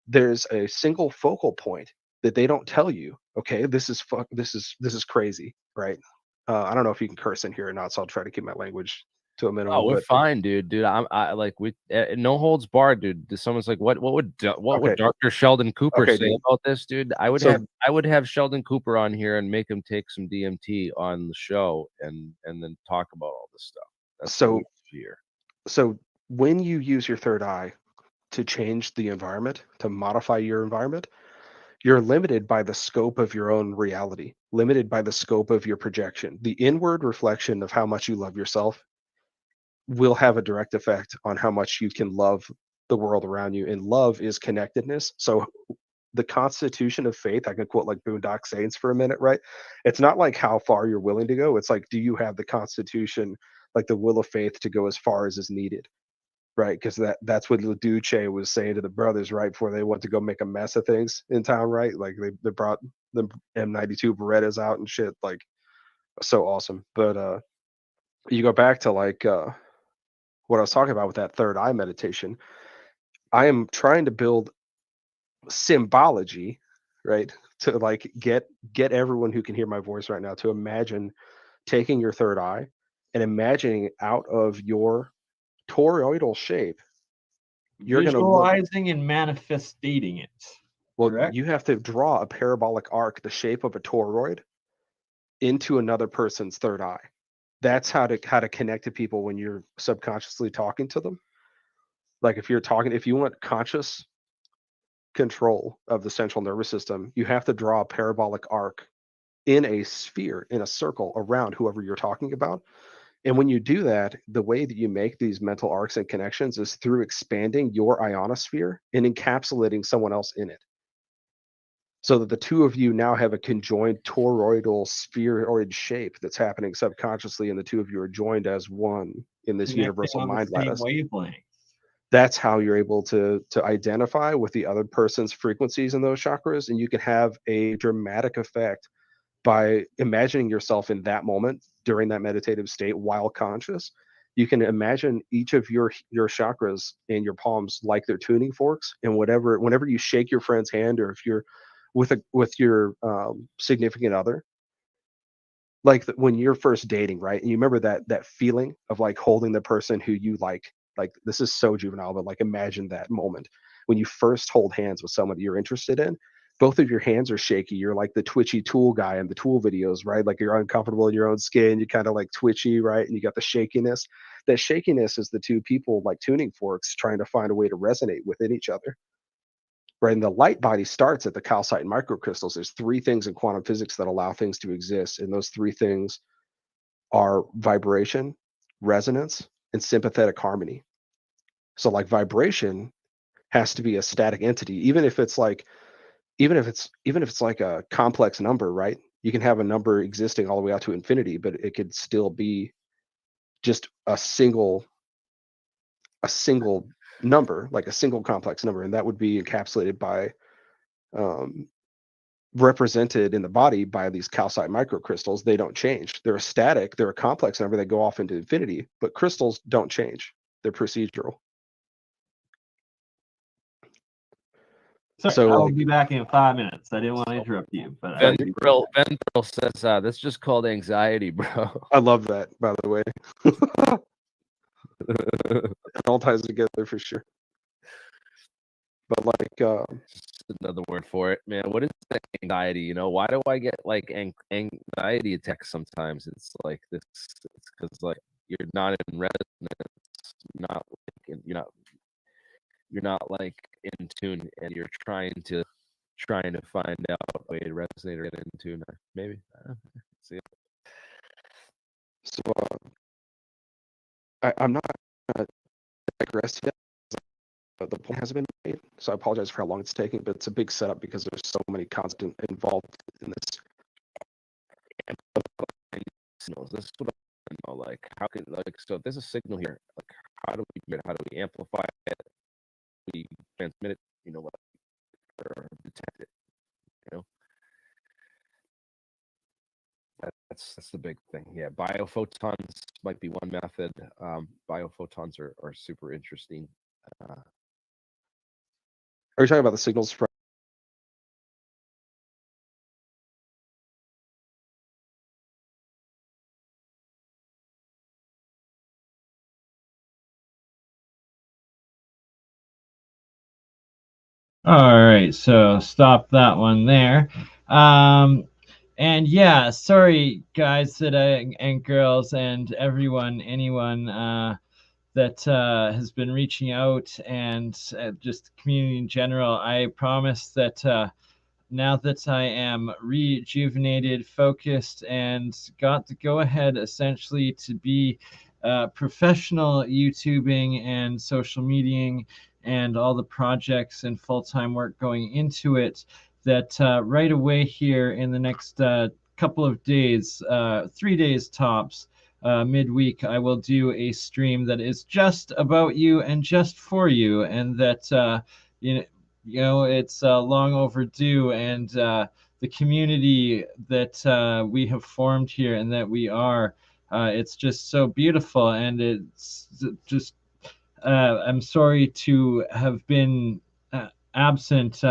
there's a single focal point that they don't tell you. Okay, this is crazy, right? I don't know if you can curse in here or not, so I'll try to keep my language to a minimum. Oh, we're fine, dude. I like no holds barred, dude. Someone's like, what would Dr. Sheldon Cooper say about this, dude? I would have Sheldon Cooper on here and make him take some DMT on the show and then talk about all this stuff. That's so when you use your third eye to change the environment, to modify your environment, you're limited by the scope of your own reality, limited by the scope of your projection. The inward reflection of how much you love yourself will have a direct effect on how much you can love the world around you. And love is connectedness. So the constitution of faith, I can quote like Boondock Saints for a minute, right? It's not like how far you're willing to go. It's like, do you have the constitution, like the will of faith to go as far as is needed? Right, because that's what LaDuce was saying to the brothers right before they went to go make a mess of things in town, right? Like they brought the M92 Berettas out and shit, like so awesome. But you go back to like what I was talking about with that third eye meditation. I am trying to build symbology, right, to like get everyone who can hear my voice right now to imagine taking your third eye and imagining out of your toroidal shape, you're visualizing and manifesting it. Well, correct? You have to draw a parabolic arc, the shape of a toroid, into another person's third eye. That's how to connect to people when you're subconsciously talking to them. Like if you want conscious control of the central nervous system, you have to draw a parabolic arc in a sphere, in a circle around whoever you're talking about. And when you do that, the way that you make these mental arcs and connections is through expanding your ionosphere and encapsulating someone else in it. So that the two of you now have a conjoined toroidal spheroid shape that's happening subconsciously, and the two of you are joined as one in this universal mind lattice. Wavelength. That's how you're able to identify with the other person's frequencies in those chakras, and you can have a dramatic effect by imagining yourself in that moment during that meditative state while conscious. You can imagine each of your chakras in your palms like they're tuning forks, and whenever you shake your friend's hand, or if you're with your significant other, like when you're first dating, right? And you remember that feeling of like holding the person who you like this is so juvenile, but like imagine that moment when you first hold hands with someone you're interested in. Both of your hands are shaky. You're like the twitchy Tool guy in the Tool videos, right? Like you're uncomfortable in your own skin. You kind of like twitchy, right? And you got the shakiness. That shakiness is the two people like tuning forks trying to find a way to resonate within each other. Right, and the light body starts at the calcite microcrystals. There's three things in quantum physics that allow things to exist, and those three things are vibration, resonance, and sympathetic harmony. So, like vibration has to be a static entity, even if it's like a complex number, right? You can have a number existing all the way out to infinity, but it could still be just a single number, like a single complex number, and that would be encapsulated by represented in the body by these calcite microcrystals. They don't change. They're a static, they're a complex number that go off into infinity, but crystals don't change. They're procedural. Sorry, So, I will like, be back in 5 minutes. I didn't want to interrupt you, but Ben Brill says that's just called anxiety, bro. I love that, by the way. It all ties together for sure. But like, Just another word for it, man. What is anxiety? You know, why do I get like anxiety attacks sometimes? It's like this. It's because like you're not in resonance, not like you're not like in tune, and you're trying to find out a way to resonate or get in tune. Maybe. I don't know. See. So I'm not gonna digress yet. The point hasn't been made, so I apologize for how long it's taking, but it's a big setup because there's so many constant involved in this. Signals. This is what I know. Like, how can so there's a signal here. Like, how do we amplify it? We transmit it. You know what? Or detect it. You know. That's the big thing. Yeah, biophotons might be one method. Biophotons are super interesting. Are you talking about the signals from? all right, so stop that one there. And yeah, sorry guys and girls and everyone, anyone that has been reaching out and just community in general. I promise that now that I am rejuvenated, focused, and got the go-ahead essentially to be professional YouTubing and social mediaing and all the projects and full-time work going into it, that right away here in the next couple of days, 3 days tops, midweek, I will do a stream that is just about you and just for you, and that you know it's long overdue, and the community that we have formed here and that we are, it's just so beautiful, and it's just I'm sorry to have been absent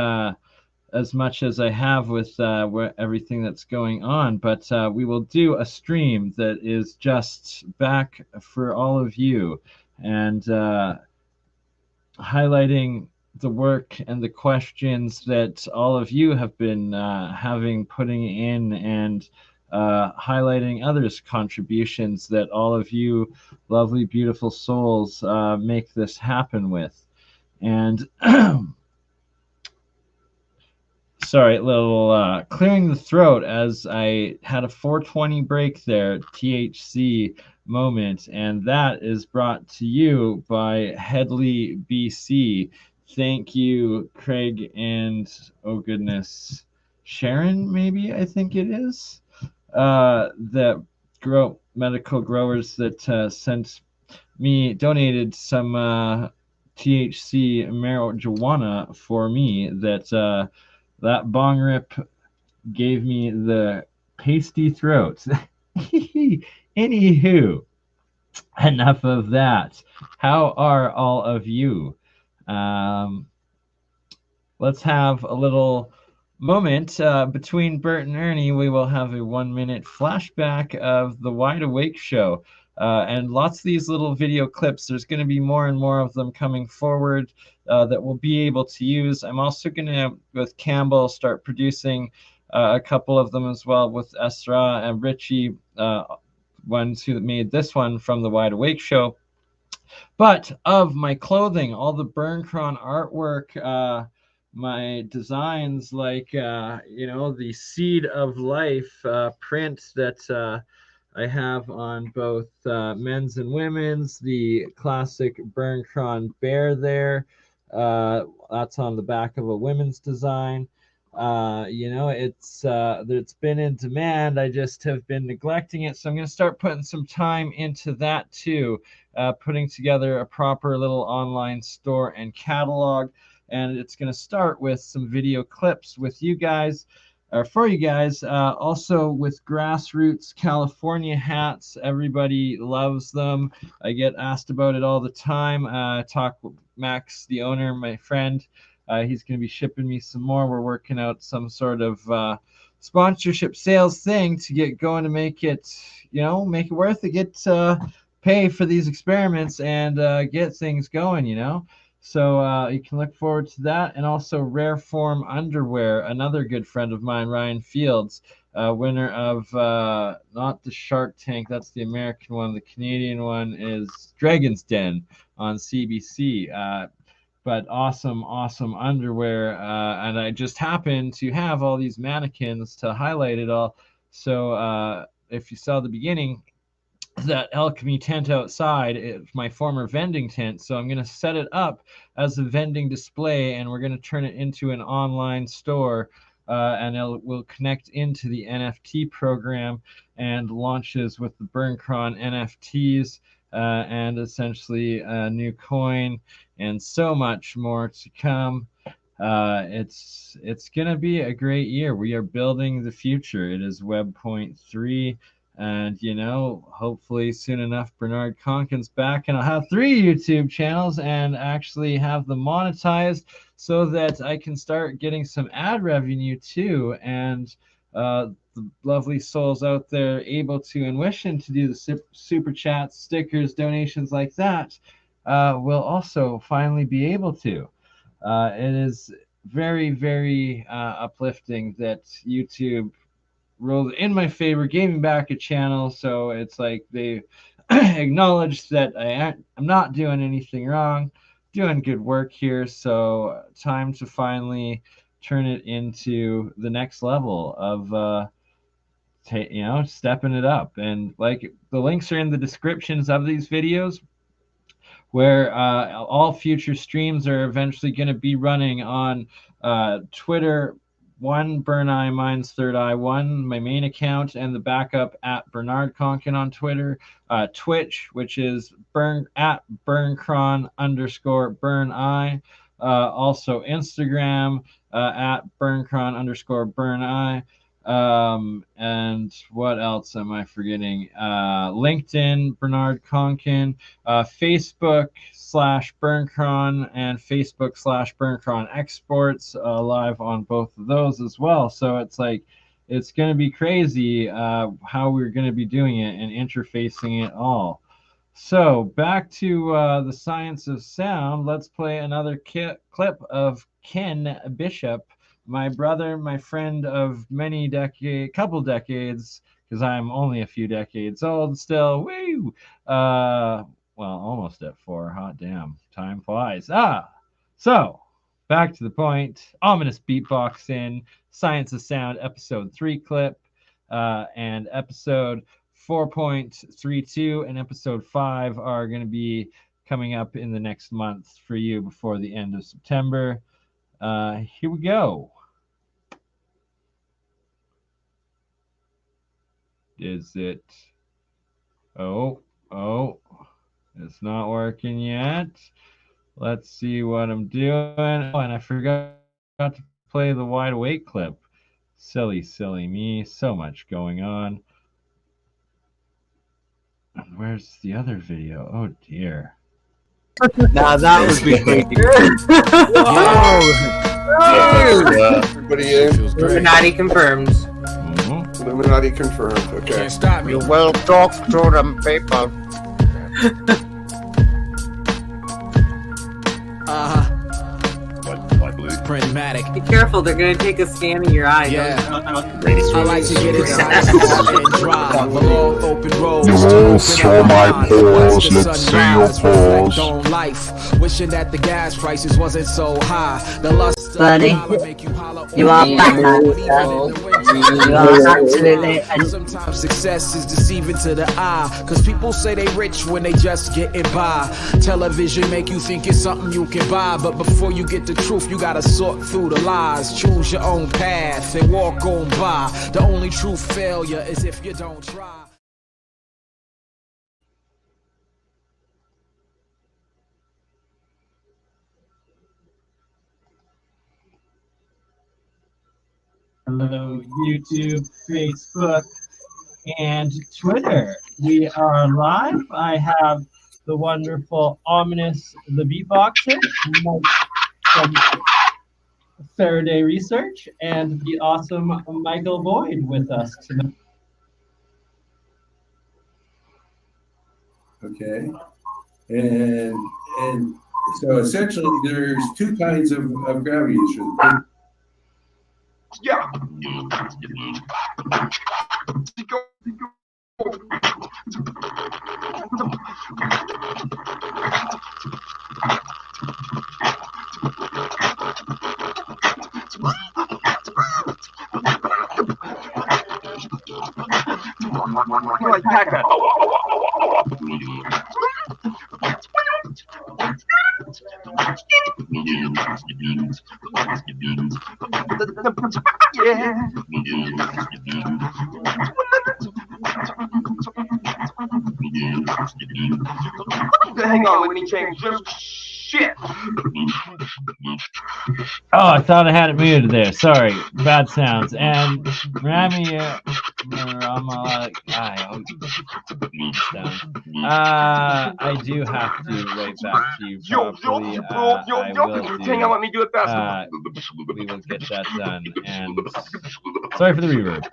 as much as I have with everything that's going on, but we will do a stream that is just back for all of you, and highlighting the work and the questions that all of you have been putting in, and highlighting others' contributions that all of you lovely, beautiful souls make this happen with. And sorry, little clearing the throat as I had a 420 break there, THC moment, and that is brought to you by Headley, BC. Thank you, Craig, and oh goodness, Sharon, maybe I think it is, the medical growers that donated some THC marijuana for me, that bong rip gave me the pasty throat. Anywho, enough of that. How are all of you? Let's have a little moment between Bert and Ernie. We will have a 1 minute flashback of the Wide Awake show. And lots of these little video clips. There's going to be more and more of them coming forward that we'll be able to use. I'm also going to, with Cambell, start producing a couple of them as well with Esra and Richie, ones who made this one from the Wide Awake show. But of my clothing, all the BurnCron artwork, my designs, like you know, the Seed of Life print that I have on both men's and women's, the classic BurnCron bear there. That's on the back of a women's design. You know, it's been in demand. I just have been neglecting it, so I'm going to start putting some time into that too, putting together a proper little online store and catalog. And it's going to start with some video clips with you guys, or for you guys, also with Grassroots California hats. Everybody loves them. I get asked about it all the time. Talk with Max, the owner, my friend, He's going to be shipping me some more. We're working out some sort of sponsorship sales thing to get going to make it, make it worth it, get pay for these experiments and get things going. So you can look forward to that. And also Rare Form Underwear, another good friend of mine, Ryan Fields, winner of not the Shark Tank, that's the American one. The Canadian one is Dragon's Den on CBC. But awesome underwear. And I just happen to have all these mannequins to highlight it all. So if you saw the beginning, that alchemy tent outside, it's my former vending tent. So I'm going to set it up as a vending display, and we're going to turn it into an online store. And will connect into the NFT program and launches with the BurnCron NFTs. And essentially a new coin and so much more to come. It's going to be a great year. We are building the future. It is Web.3, and hopefully soon enough Bernie Konkin's back, and I'll have 3 YouTube channels and actually have them monetized so that I can start getting some ad revenue too. And the lovely souls out there able to and wishing to do the super chats, stickers, donations like that will also finally be able to. It is very, very uplifting that YouTube rolled in my favor, gave me back a channel. So it's like they acknowledged that I'm not doing anything wrong, doing good work here. So time to finally turn it into the next level of stepping it up. And like the links are in the descriptions of these videos, where all future streams are eventually going to be running on Twitter, BernEye, mine's Third Eye 1, my main account, and the backup at Bernie Konkin on Twitter, Twitch, which is at BernCron_BernEye, also Instagram at BernCron_BernEye. And what else am I forgetting? LinkedIn, Bernie Konkin, Facebook /BurnCron and Facebook /BurnCron Exports, live on both of those as well. So it's like, it's going to be crazy how we're going to be doing it and interfacing it all. So back to the science of sound. Let's play another clip of Ken Bishop, my brother, my friend of couple decades, because I'm only a few decades old still. Woo! Well, almost at 4. Hot damn, time flies. So back to the point. Ominous beatboxing, Science of Sound, episode 3 clip, and episode 4.32 and episode 5 are going to be coming up in the next month for you before the end of September. Here we go. Is it? Oh, it's not working yet. Let's see what I'm doing. Oh, and I forgot to play the Wide Awake clip. Silly me. So much going on. Where's the other video? Oh, dear. Now that would be creepy. Everybody in? Illuminati confirmed. Illuminati confirmed. Okay. Can't stop me. You will talk to them people. Pragmatic. Be careful, they're gonna take a scan of your eye. Yeah. I like to get inside and drive along open roads. You all saw my pause, let's see your pause. On life, wishing that the gas prices wasn't so high. The lust Buddy, you are absolutely. Sometimes success is deceiving to the eye, cause people say they rich when they just getting by. Television make you think it's something you can buy, but before you get the truth, you gotta sort through the lies. Choose your own path and walk on by. The only true failure is if you don't try. Hello, YouTube, Facebook, and Twitter. We are live. I have the wonderful Ominous the BeatBoxer, Faraday Research and the awesome Michael Boyd with us tonight. Okay, and so essentially there's two kinds of gravities. Yeah. Like Pac-Man. Yeah. Hang on, let me change just shit. Oh, I thought I had it muted there. Sorry, bad sounds. And Rami, I do have to write back to you properly. Hang on, let me do it fast. We will get that done. And sorry for the reverb.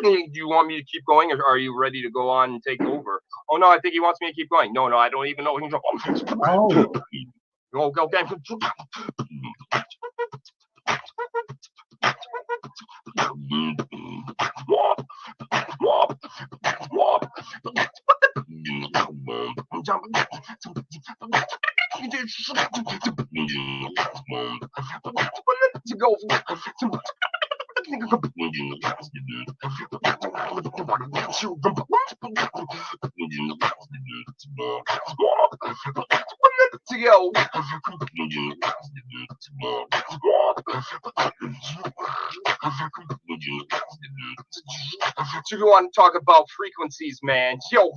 Do you want me to keep going, or are you ready to go on and take over? Oh no, I think he wants me to keep going. No, I don't even know. Oh, okay. So you want to talk about frequencies, man? Yo.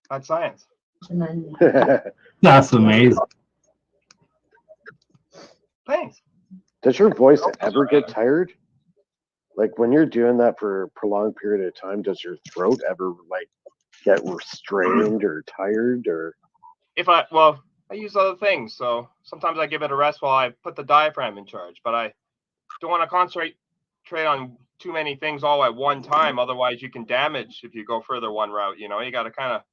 That's science. That's amazing. Thanks. Does your voice ever get tired? Like when you're doing that for a prolonged period of time, does your throat ever like get strained or tired or? I use other things, so sometimes I give it a rest while I put the diaphragm in charge, but I don't want to concentrate on too many things all at one time. Otherwise you can damage if you go further one route, you got to kind of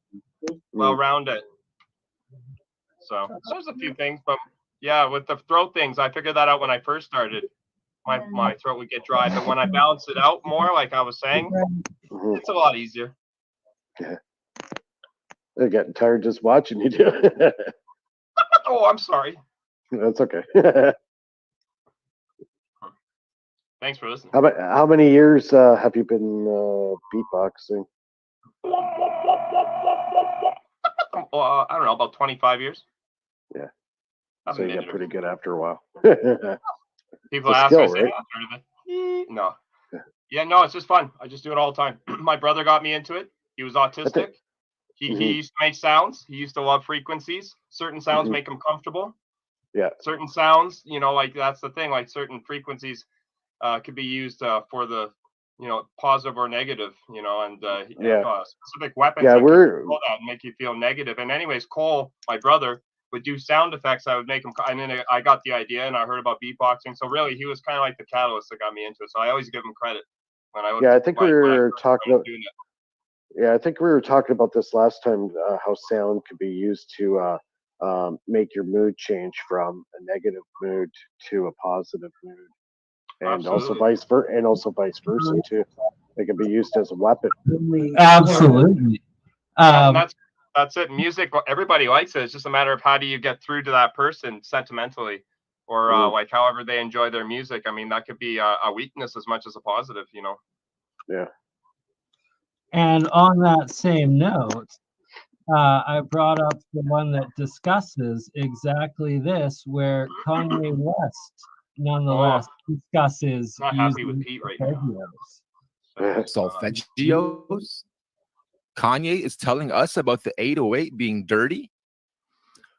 well-round it. So there's a few things, but yeah, with the throat things, I figured that out when I first started. My throat would get dry, but when I balance it out more, like I was saying, it's a lot easier. Yeah. They're getting tired just watching you do it. Oh, I'm sorry. That's okay. Thanks for listening. How many years have you been beatboxing? I don't know, about 25 years. Yeah. So you get pretty good after a while. People ask me, right? No. Yeah, no, it's just fun. I just do it all the time. My brother got me into it. He was autistic. He used to make sounds. He used to love frequencies. Certain sounds make him comfortable. Yeah. Certain sounds, like that's the thing. Like certain frequencies could be used for the, positive or negative. And specific weapons that can control that and make you feel negative. And anyways, Cole, my brother, would do sound effects. I would make him, and then I got the idea, and I heard about beatboxing. So really, he was kind of like the catalyst that got me into it. So I always give him credit when I. I think we were talking about. Yeah, I think we were talking about this last time. How sound could be used to make your mood change from a negative mood to a positive mood, and also vice versa too. It can be used as a weapon. Absolutely. That's That's it. Music, everybody likes it. It's just a matter of how do you get through to that person sentimentally, or like however they enjoy their music. I mean, that could be a weakness as much as a positive, you know. Yeah. And on that same note, I brought up the one that discusses exactly this, where Kanye West nonetheless discusses not happy with using Pete right now. Solfeggios. Kanye is telling us about the 808 being dirty.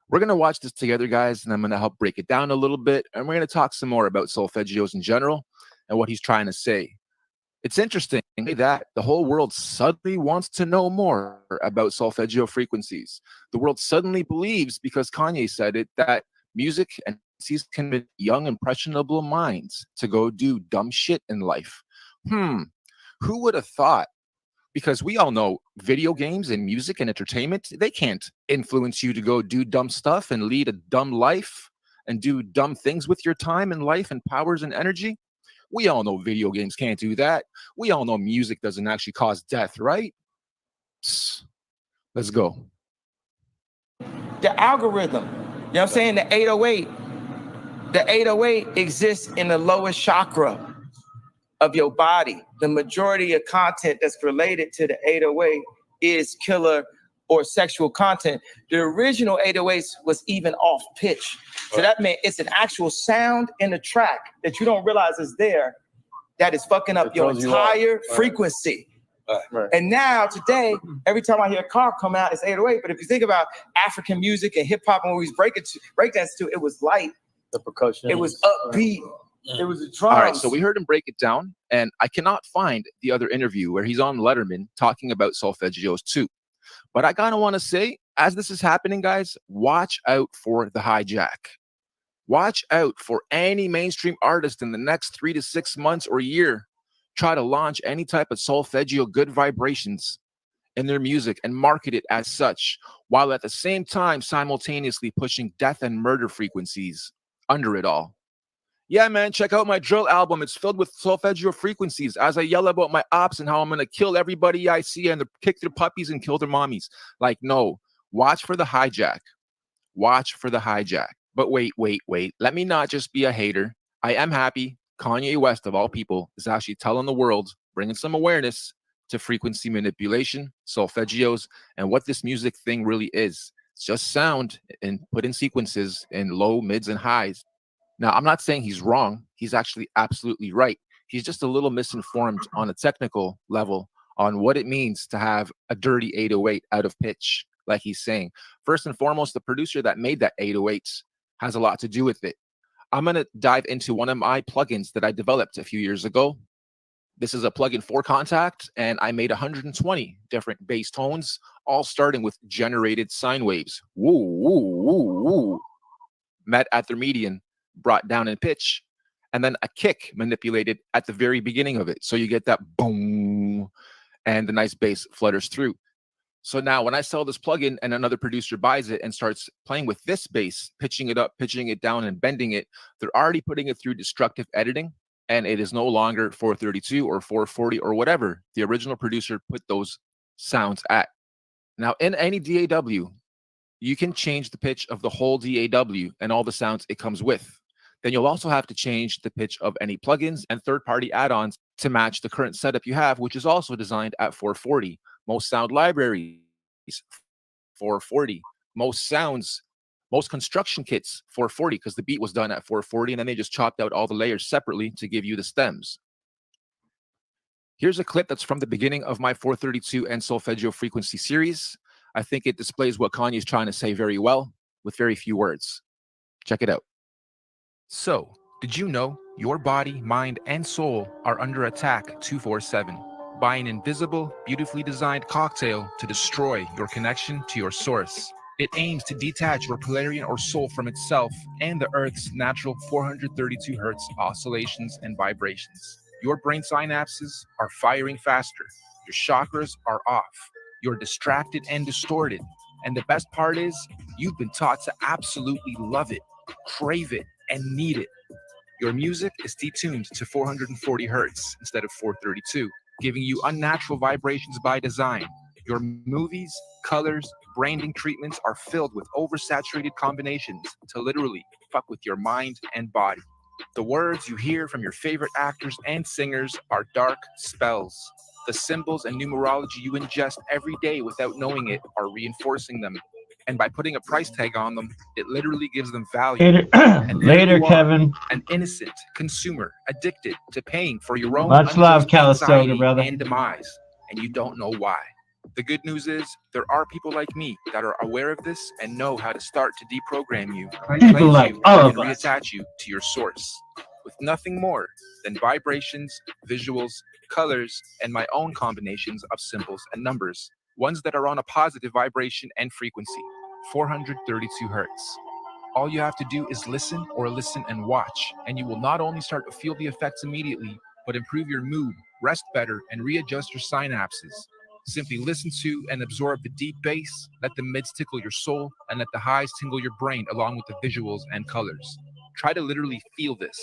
We're going to watch this together, guys, and I'm going to help break it down a little bit, and we're going to talk some more about solfeggios in general and what he's trying to say. It's interesting that the whole world suddenly wants to know more about solfeggio frequencies. The world suddenly believes, because Kanye said it, that music and frequencies can convince young, impressionable minds to go do dumb shit in life. Who would have thought? Because we all know video games and music and entertainment, they can't influence you to go do dumb stuff and lead a dumb life and do dumb things with your time and life and powers and energy. We all know video games can't do that. We all know music doesn't actually cause death, right? Let's go. The algorithm, you know what I'm saying? The 808 exists in the lowest chakra of your body. The majority of content that's related to the 808 is killer or sexual content. The original 808s was even off pitch. So that meant it's an actual sound in the track that you don't realize is there that is fucking up your entire frequency. And now today, every time I hear a car come out, it's 808. But if you think about African music and hip hop and what we breakdance to, it was light. The percussion. It was upbeat. It was a drums. All right, so we heard him break it down, and I cannot find the other interview where he's on Letterman talking about solfeggios too. But I kind of want to say, as this is happening, guys, watch out for the hijack. Watch out for any mainstream artist in the next 3 to 6 months or year try to launch any type of solfeggio good vibrations in their music and market it as such, while at the same time simultaneously pushing death and murder frequencies under it all. Yeah, man, check out my drill album. It's filled with solfeggio frequencies as I yell about my ops and how I'm going to kill everybody I see and kick their puppies and kill their mommies. Like, no, watch for the hijack. Watch for the hijack. But wait. Let me not just be a hater. I am happy Kanye West, of all people, is actually telling the world, bringing some awareness to frequency manipulation, solfeggios, and what this music thing really is. It's just sound and put in sequences in low, mids, and highs. Now, I'm not saying he's wrong. He's actually absolutely right. He's just a little misinformed on a technical level on what it means to have a dirty 808 out of pitch, like he's saying. First and foremost, the producer that made that 808 has a lot to do with it. I'm going to dive into one of my plugins that I developed a few years ago. This is a plugin for Contact, and I made 120 different bass tones, all starting with generated sine waves. Woo, woo, woo, woo. Met at their median, brought down in pitch, and then a kick manipulated at the very beginning of it. So you get that boom, and the nice bass flutters through. So now when I sell this plugin and another producer buys it and starts playing with this bass, pitching it up, pitching it down, and bending it, they're already putting it through destructive editing, and it is no longer 432 or 440 or whatever the original producer put those sounds at. Now, in any DAW, you can change the pitch of the whole DAW and all the sounds it comes with. Then you'll also have to change the pitch of any plugins and third-party add-ons to match the current setup you have, which is also designed at 440. Most sound libraries, 440. Most construction kits, 440, because the beat was done at 440, and then they just chopped out all the layers separately to give you the stems. Here's a clip that's from the beginning of my 432 and solfeggio frequency series. I think it displays what Kanye's trying to say very well with very few words. Check it out. So, did you know your body, mind, and soul are under attack 24/7 by an invisible, beautifully designed cocktail to destroy your connection to your source? It aims to detach your Polarian or soul from itself and the Earth's natural 432 Hertz oscillations and vibrations. Your brain synapses are firing faster. Your chakras are off. You're distracted and distorted. And the best part is, you've been taught to absolutely love it, crave it, and need it. Your music is detuned to 440 Hertz instead of 432, giving you unnatural vibrations by design. Your movies, colors, branding treatments are filled with oversaturated combinations to literally fuck with your mind and body. The words you hear from your favorite actors and singers are dark spells. The symbols and numerology you ingest every day without knowing it are reinforcing them. And by putting a price tag on them, it literally gives them value. Later, And there later you are, Kevin. an innocent consumer addicted to paying for your own Much love, unjust Calistoga, anxiety brother. and demise, and you don't know why. The good news is there are people like me that are aware of this and know how to start to deprogram you, People like all and of us. reattach you to your source with nothing more than vibrations, visuals, colors, and my own combinations of symbols and numbers, ones that are on a positive vibration and frequency, 432 hertz. All you have to do is listen and watch, and you will not only start to feel the effects immediately, but improve your mood, rest better, and readjust your synapses. Simply listen to and absorb the deep bass, let the mids tickle your soul, and let the highs tingle your brain along with the visuals and colors. Try to literally feel this.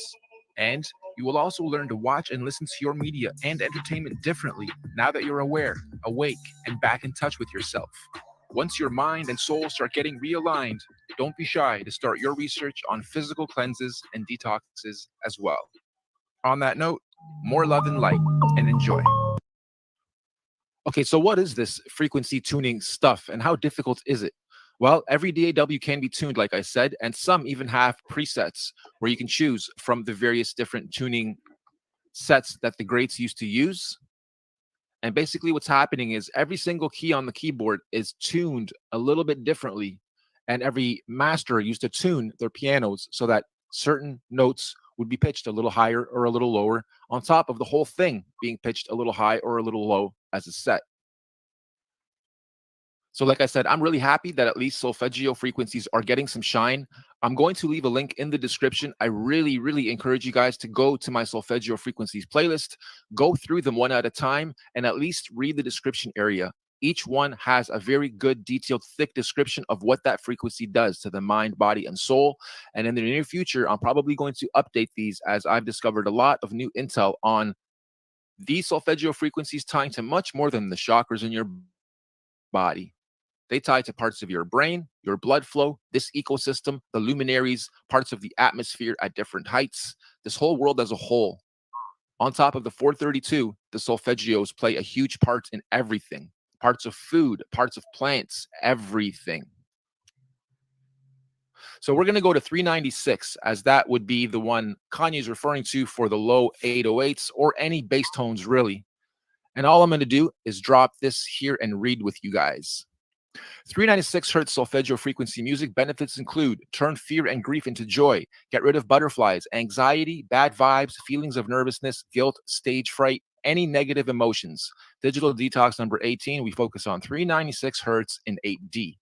And you will also learn to watch and listen to your media and entertainment differently now that you're aware, awake, and back in touch with yourself. Once your mind and soul start getting realigned, don't be shy to start your research on physical cleanses and detoxes as well. On that note, more love and light, and enjoy. Okay, so what is this frequency tuning stuff, and how difficult is it? Well, every DAW can be tuned, like I said, and some even have presets where you can choose from the various different tuning sets that the greats used to use. And basically what's happening is every single key on the keyboard is tuned a little bit differently, and every master used to tune their pianos so that certain notes would be pitched a little higher or a little lower, on top of the whole thing being pitched a little high or a little low as a set. So like I said, I'm really happy that at least Solfeggio Frequencies are getting some shine. I'm going to leave a link in the description. I really, really encourage you guys to go to my Solfeggio Frequencies playlist, go through them one at a time, and at least read the description area. Each one has a very good, detailed, thick description of what that frequency does to the mind, body, and soul. And in the near future, I'm probably going to update these as I've discovered a lot of new intel on these Solfeggio frequencies tying to much more than the chakras in your body. They tie to parts of your brain, your blood flow, this ecosystem, the luminaries, parts of the atmosphere at different heights, this whole world as a whole. On top of the 432, the solfeggios play a huge part in everything. Parts of food, parts of plants, everything. So we're going to go to 396, as that would be the one Kanye's referring to for the low 808s or any bass tones, really. And all I'm going to do is drop this here and read with you guys. 396 hertz solfeggio frequency music benefits include turn fear and grief into joy, get rid of butterflies, anxiety, bad vibes, feelings of nervousness, guilt, stage fright, any negative emotions. Digital detox number 18, we focus on 396 hertz in 8D.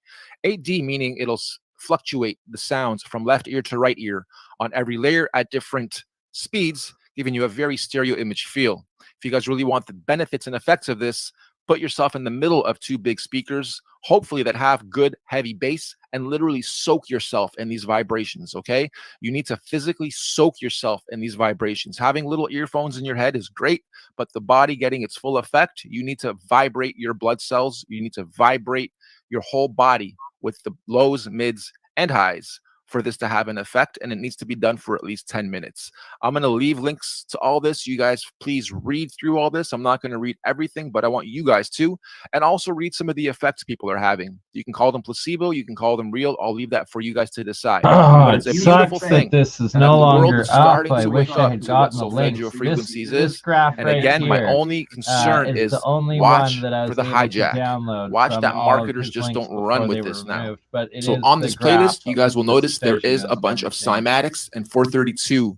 8D meaning it'll fluctuate the sounds from left ear to right ear on every layer at different speeds, giving you a very stereo image feel. If you guys really want the benefits and effects of this, put yourself in the middle of two big speakers, hopefully that have good heavy bass, and literally soak yourself in these vibrations, okay? You need to physically soak yourself in these vibrations. Having little earphones in your head is great, but the body getting its full effect, you need to vibrate your blood cells. You need to vibrate your whole body with the lows, mids, and highs for this to have an effect, and it needs to be done for at least 10 minutes. I'm going to leave links to all this. You guys, please read through all this. I'm not going to read everything, but I want you guys to, and also read some of the effects people are having. You can call them placebo, you can call them real. I'll leave that for you guys to decide. Oh, but it's it a beautiful sucks thing. that this is And no the world longer is up. starting I to wish wake I up had to what gotten the links. solfeggio frequencies This is. graph And right again, my here, only concern is is the only watch one that I was for the able to hijack. download Watch from that all of marketers his just links don't run before with they were this now. removed. But it So is on the this graph playlist, you guys will with the notice there is vision a bunch of cymatics and 432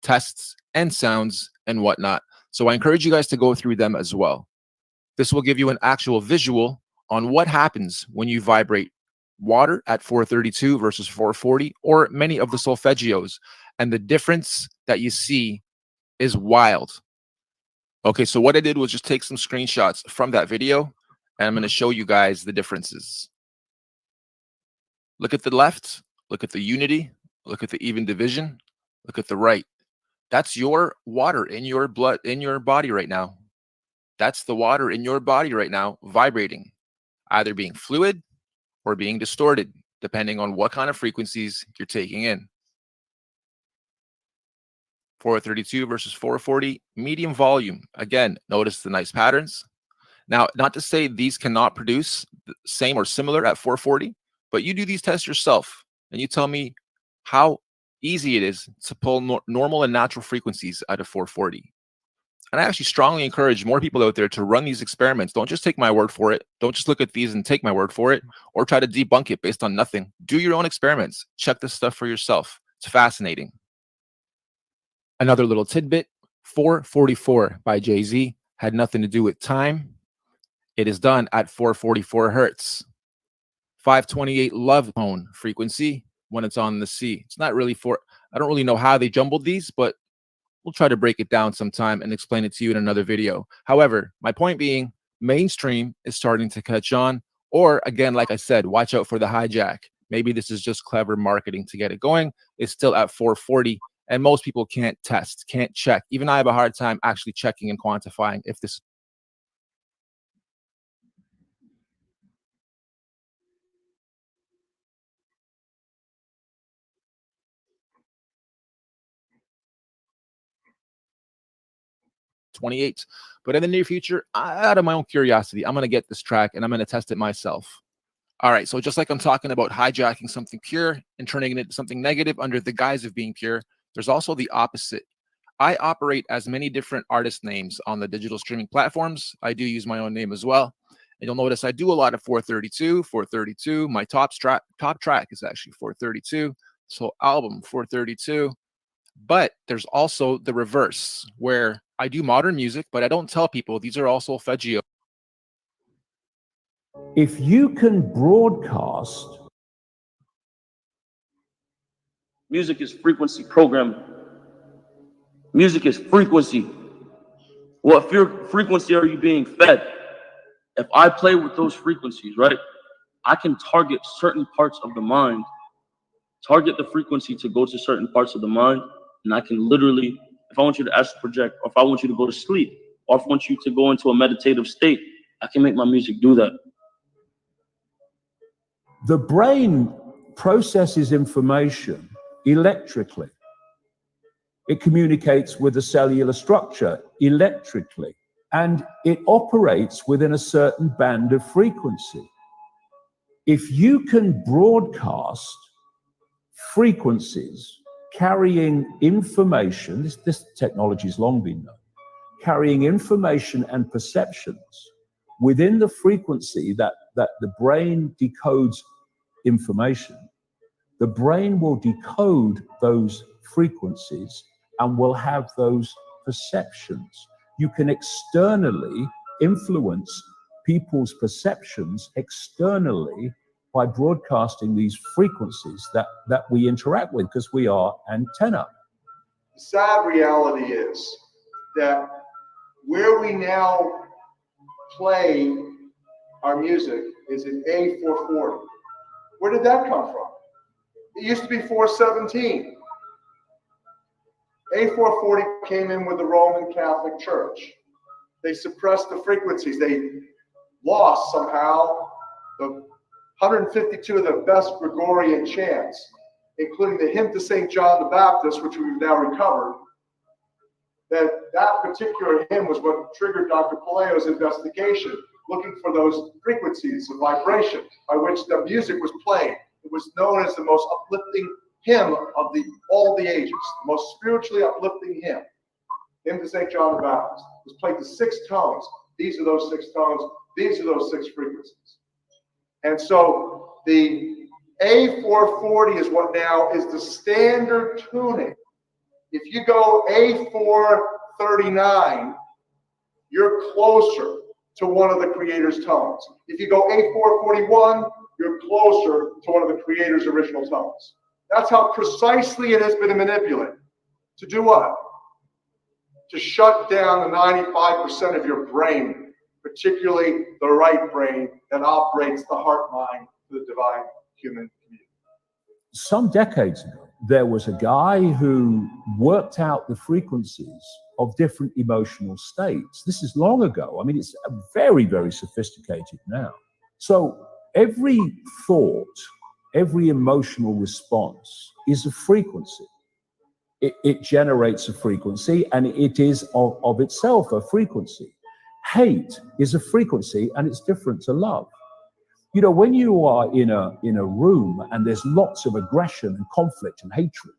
tests and sounds and whatnot. So I encourage you guys to go through them as well. This will give you an actual visual on what happens when you vibrate water at 432 versus 440 or many of the solfeggios. And the difference that you see is wild. Okay, so what I did was just take some screenshots from that video, and I'm going to show you guys the differences. Look at the left, look at the unity, look at the even division, look at the right. That's your water in your blood, in your body right now. That's the water in your body right now vibrating, either being fluid or being distorted, depending on what kind of frequencies you're taking in. 432 versus 440, medium volume. Again, notice the nice patterns. Now, not to say these cannot produce the same or similar at 440, but you do these tests yourself and you tell me how easy it is to pull normal and natural frequencies out of 440. And I actually strongly encourage more people out there to run these experiments. Don't just take my word for it. Don't just look at these and take my word for it, or try to debunk it based on nothing. Do your own experiments. Check this stuff for yourself. It's fascinating. Another little tidbit, 444 by Jay-Z had nothing to do with time. It is done at 444 hertz. 528 love tone frequency when it's on the C. It's not really I don't really know how they jumbled these, but we'll try to break it down sometime and explain it to you in another video. However, my point being, mainstream is starting to catch on, or again, like I said, watch out for the hijack. Maybe this is just clever marketing to get it going. It's still at 440, and most people can't test, can't check. Even I have a hard time actually checking and quantifying if this. But in the near future, out of my own curiosity, I'm going to get this track and I'm going to test it myself. All right, so just like I'm talking about hijacking something pure and turning it into something negative under the guise of being pure, there's also the opposite. I operate as many different artist names on the digital streaming platforms. I do use my own name as well. And you'll notice I do a lot of 432. My top track is actually 432. So album 432. But there's also the reverse, where I do modern music, but I don't tell people these are all Solfeggio. If you can broadcast, music is frequency programming. Music is frequency. What frequency are you being fed? If I play with those frequencies, right, I can target certain parts of the mind, target the frequency to go to certain parts of the mind, and I can literally, if I want you to astral project, or if I want you to go to sleep, or if I want you to go into a meditative state, I can make my music do that. the brain processes information electrically. It communicates with the cellular structure electrically, and it operates within a certain band of frequency. If you can broadcast frequencies carrying information, this technology has long been known, carrying information and perceptions within the frequency that the brain decodes information, the brain will decode those frequencies and will have those perceptions. You can externally influence people's perceptions externally by broadcasting these frequencies that we interact with, because we are antenna. The sad reality is that where we now play our music is in A440. Where did that come from? It used to be 417. A440 came in with the Roman Catholic Church. They suppressed the frequencies. They lost somehow the 152 of the best Gregorian chants, including the hymn to St. John the Baptist, which we've now recovered. That particular hymn was what triggered Dr. Palaio's investigation, looking for those frequencies of vibration by which the music was played. It was known as the most uplifting hymn of all the ages, the most spiritually uplifting hymn. Hymn to St. John the Baptist. It was played to 6 tones. These are those 6 tones. These are those 6 frequencies. And so the A440 is what now is the standard tuning. If you go A439, you're closer to one of the creator's tones. If you go A441, you're closer to one of the creator's original tones. That's how precisely it has been manipulated. To do what? To shut down the 95% of your brain, particularly the right brain that operates the heart mind of the divine human community. Some decades ago, there was a guy who worked out the frequencies of different emotional states. This is long ago. I mean, it's very, very sophisticated now. So every thought, every emotional response is a frequency. It generates a frequency, and it is of itself a frequency. Hate is a frequency, and it's different to love. You know, when you are in a room and there's lots of aggression and conflict and hatred,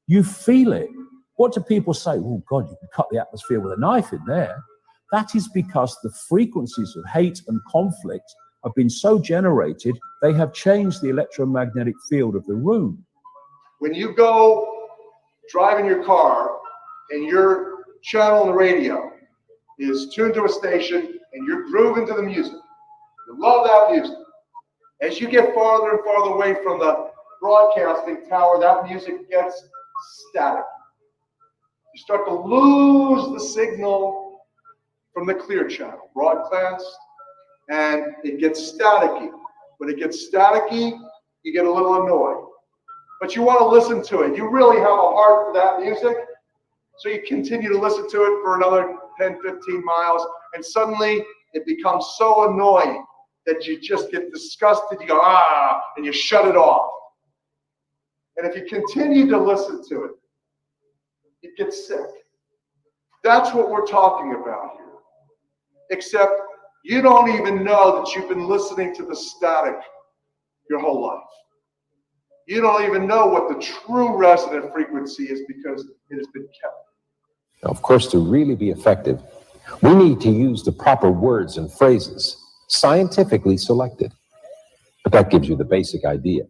you feel it. What do people say? Oh God, you can cut the atmosphere with a knife in there. That is because the frequencies of hate and conflict have been so generated, they have changed the electromagnetic field of the room. When you go driving your car and your channel on the radio is tuned to a station and you're grooving to the music, you love that music. As you get farther and farther away from the broadcasting tower, that music gets static. You start to lose the signal from the clear channel, broadcast, and it gets staticky. When it gets staticky, you get a little annoyed. But you want to listen to it. You really have a heart for that music, so you continue to listen to it for another 10, 15 miles, and suddenly it becomes so annoying that you just get disgusted. You go, ah, and you shut it off. And if you continue to listen to it, you get sick. That's what we're talking about here. Except you don't even know that you've been listening to the static your whole life. You don't even know what the true resonant frequency is because it has been kept. Of course, to really be effective, we need to use the proper words and phrases, scientifically selected. But that gives you the basic idea.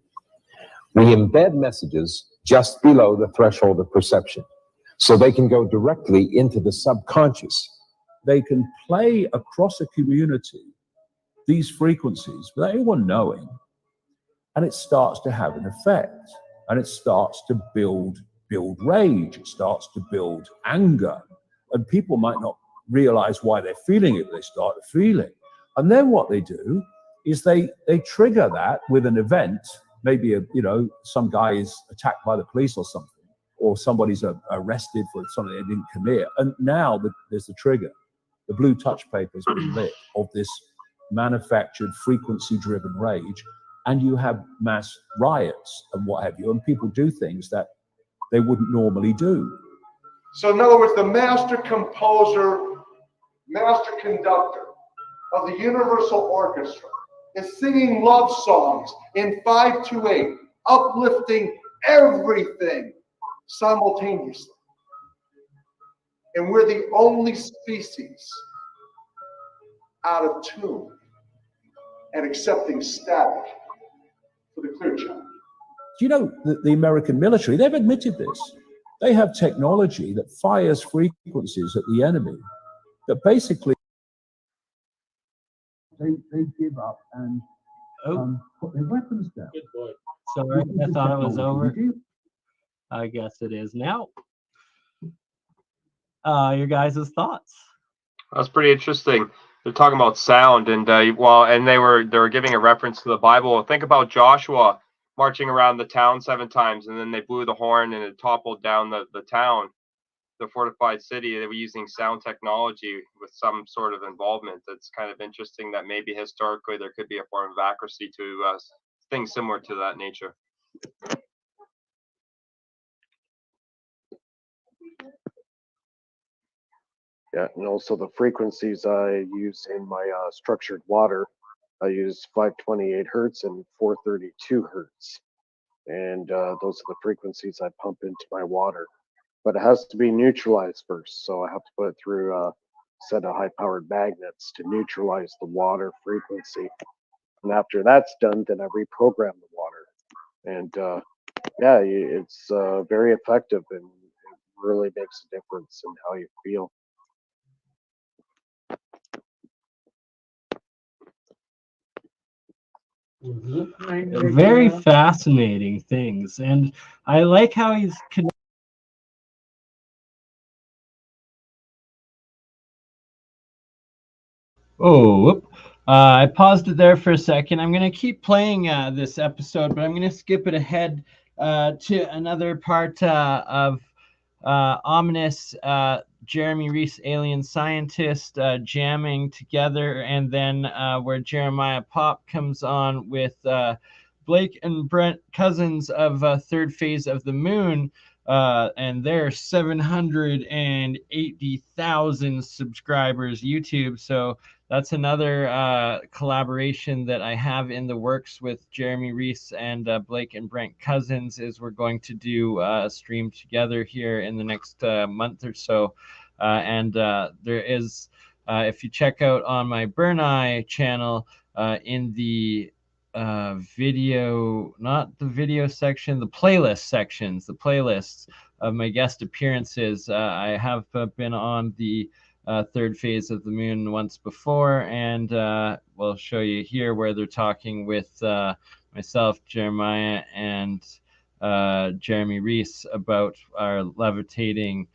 We embed messages just below the threshold of perception, so they can go directly into the subconscious. They can play across a community these frequencies without anyone knowing, and it starts to have an effect, and it starts to build rage, it starts to build anger, and people might not realize why they're feeling it, but they start to feel it. And then what they do is they trigger that with an event, maybe some guy is attacked by the police or something, or somebody's arrested for something they didn't commit, and now there's the trigger. The blue touch paper has been lit of this manufactured frequency-driven rage, and you have mass riots and what have you, and people do things that they wouldn't normally do. So in other words, the master composer, master conductor of the Universal Orchestra is singing love songs in 5/8, uplifting everything simultaneously. And we're the only species out of tune and accepting static for the clear channel. Do you know the American military, they've admitted this. They have technology that fires frequencies at the enemy that basically they give up and put their weapons down. Good boy. Sorry, I thought it was over. I guess it is now. Your guys' thoughts? That's pretty interesting. They're talking about sound, and and they were giving a reference to the Bible. Think about Joshua marching around the town 7 times, and then they blew the horn and it toppled down the town, the fortified city. They were using sound technology with some sort of involvement. That's kind of interesting that maybe historically there could be a form of accuracy to things similar to that nature. Yeah, and also the frequencies I use in my structured water, I use 528 hertz and 432 hertz. And those are the frequencies I pump into my water. But it has to be neutralized first. So I have to put it through a set of high-powered magnets to neutralize the water frequency. And after that's done, then I reprogram the water. And yeah, it's very effective, and it really makes a difference in how you feel. Very fascinating things, and I like how he's I paused it there for a second. I'm going to keep playing this episode, but I'm going to skip it ahead to another part of ominous Jeremy Rys AlienScientist jamming together, and then where Jeremiah Pop comes on with Blake and Brent Cousins of Third Phase of the Moon, and their 780,000 subscribers YouTube. So that's another collaboration that I have in the works with Jeremy Rys and Blake and Brent Cousins, is we're going to do a stream together here in the next month or so. And there is, if you check out on my BernEye channel, in the video, not the video section, the playlist sections, the playlists of my guest appearances, I have been on the Third Phase of the Moon once before, and we'll show you here where they're talking with myself, Jeremiah, and Jeremy Rys about our levitating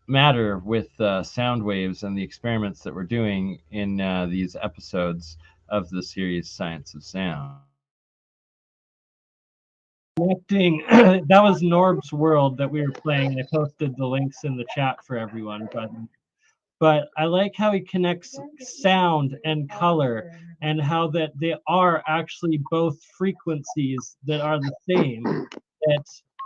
matter with sound waves and the experiments that we're doing in these episodes of the series Science of Sound. Connecting, that was Norb's World that we were playing. I posted the links in the chat for everyone, but I like how he connects sound and color, and how that they are actually both frequencies that are the same.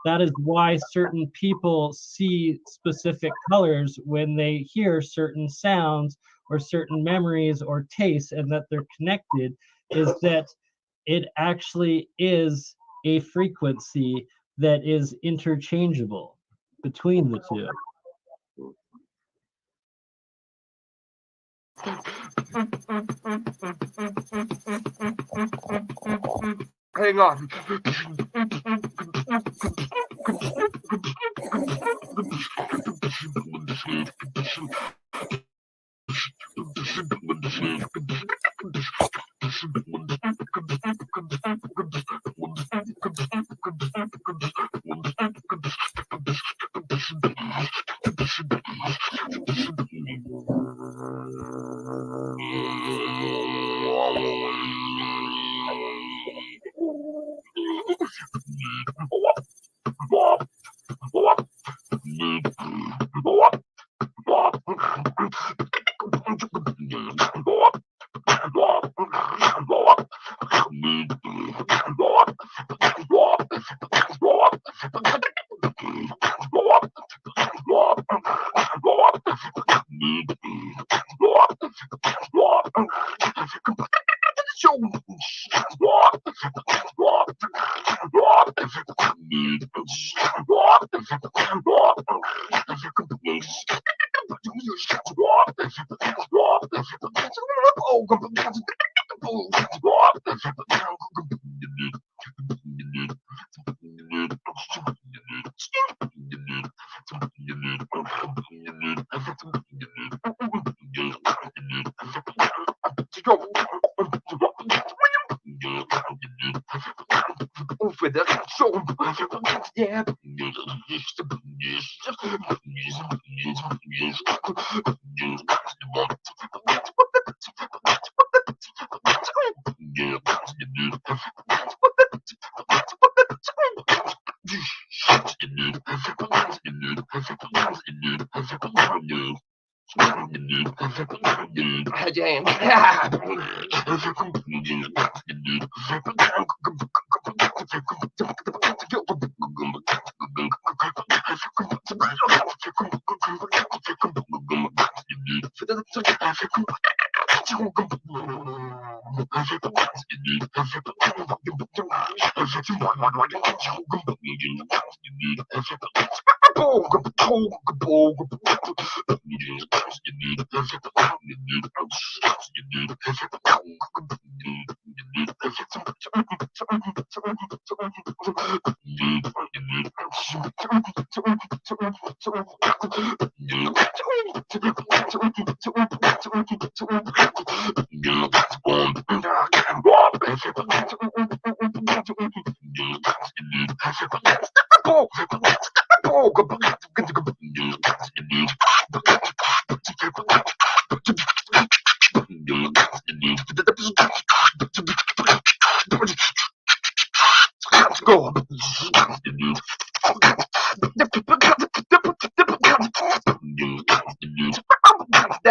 That is why certain people see specific colors when they hear certain sounds or certain memories or tastes, and that they're connected, is that it actually is a frequency that is interchangeable between the two. Hang on.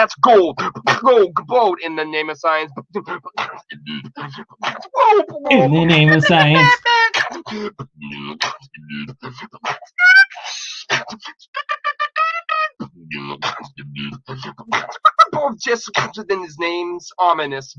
That's gold. Gold in the name of science. In the name of science. Both just in his name's ominous.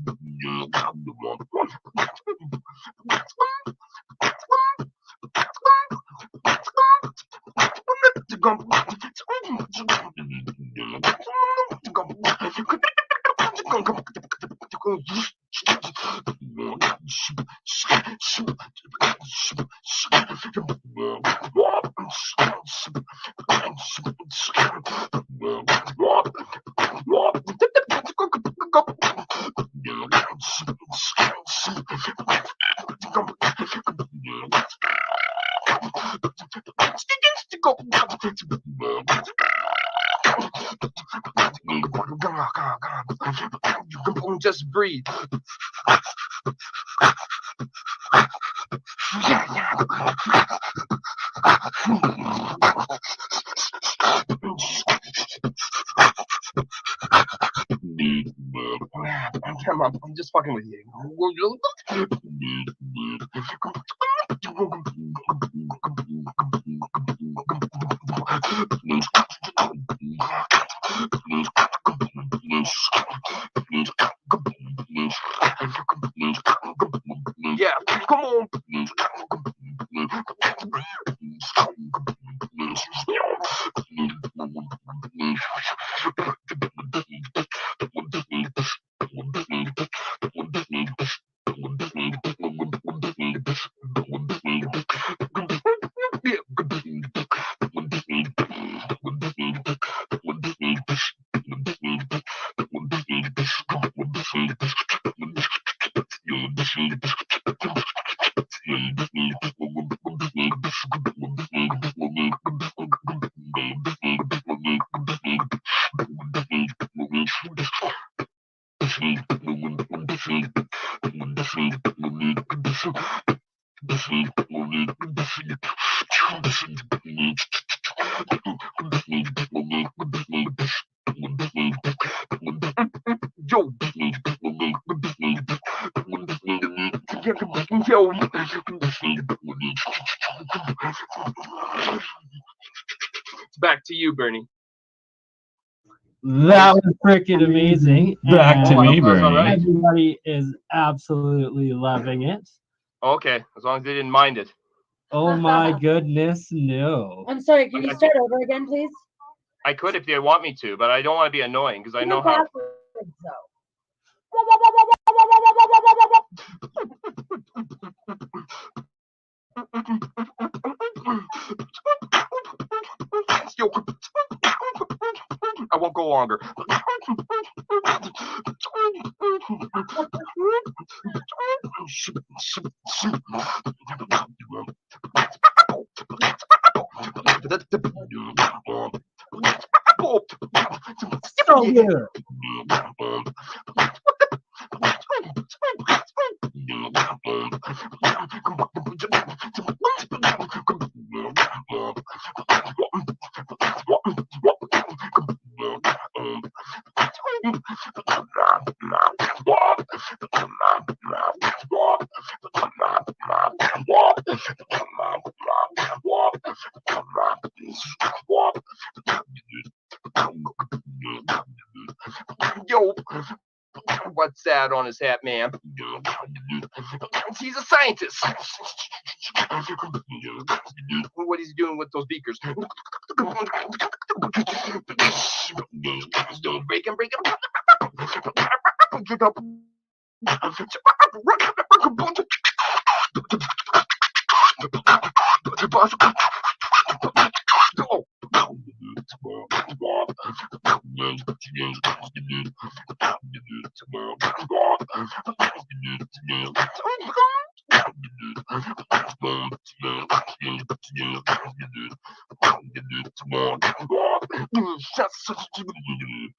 Just breathe. Come on, I'm just fucking with you. Yeah, come on. Yo. Back to you, Bernie. That was freaking amazing. Back to me, Bernie. Right. Everybody is absolutely loving it. Okay, as long as they didn't mind it. Oh my goodness, no. I'm sorry, can you start over again, please? I could if they want me to, but I don't want to be annoying because I know how. I won't go longer. So good. Yo, what's that on his hat, man? He's a scientist. What is he doing with those beakers? Break him.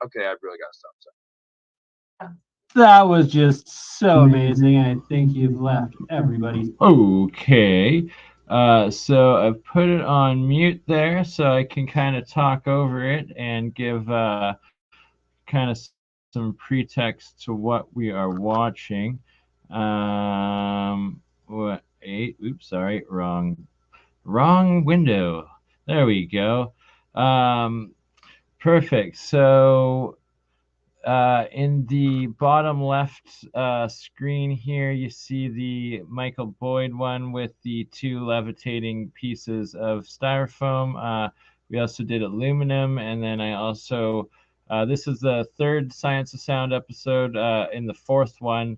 Okay, I've really got to stop. So. That was just so amazing. I think you've left everybody. Okay. So I've put it on mute there so I can kind of talk over it and give kind of some pretext to what we are watching. Oops, sorry, wrong window. There we go. Perfect. So in the bottom left screen here, you see the Michael Boyd one with the 2 levitating pieces of styrofoam. We also did aluminum, and then I also, this is the 3rd Science of Sound episode. In the 4th one,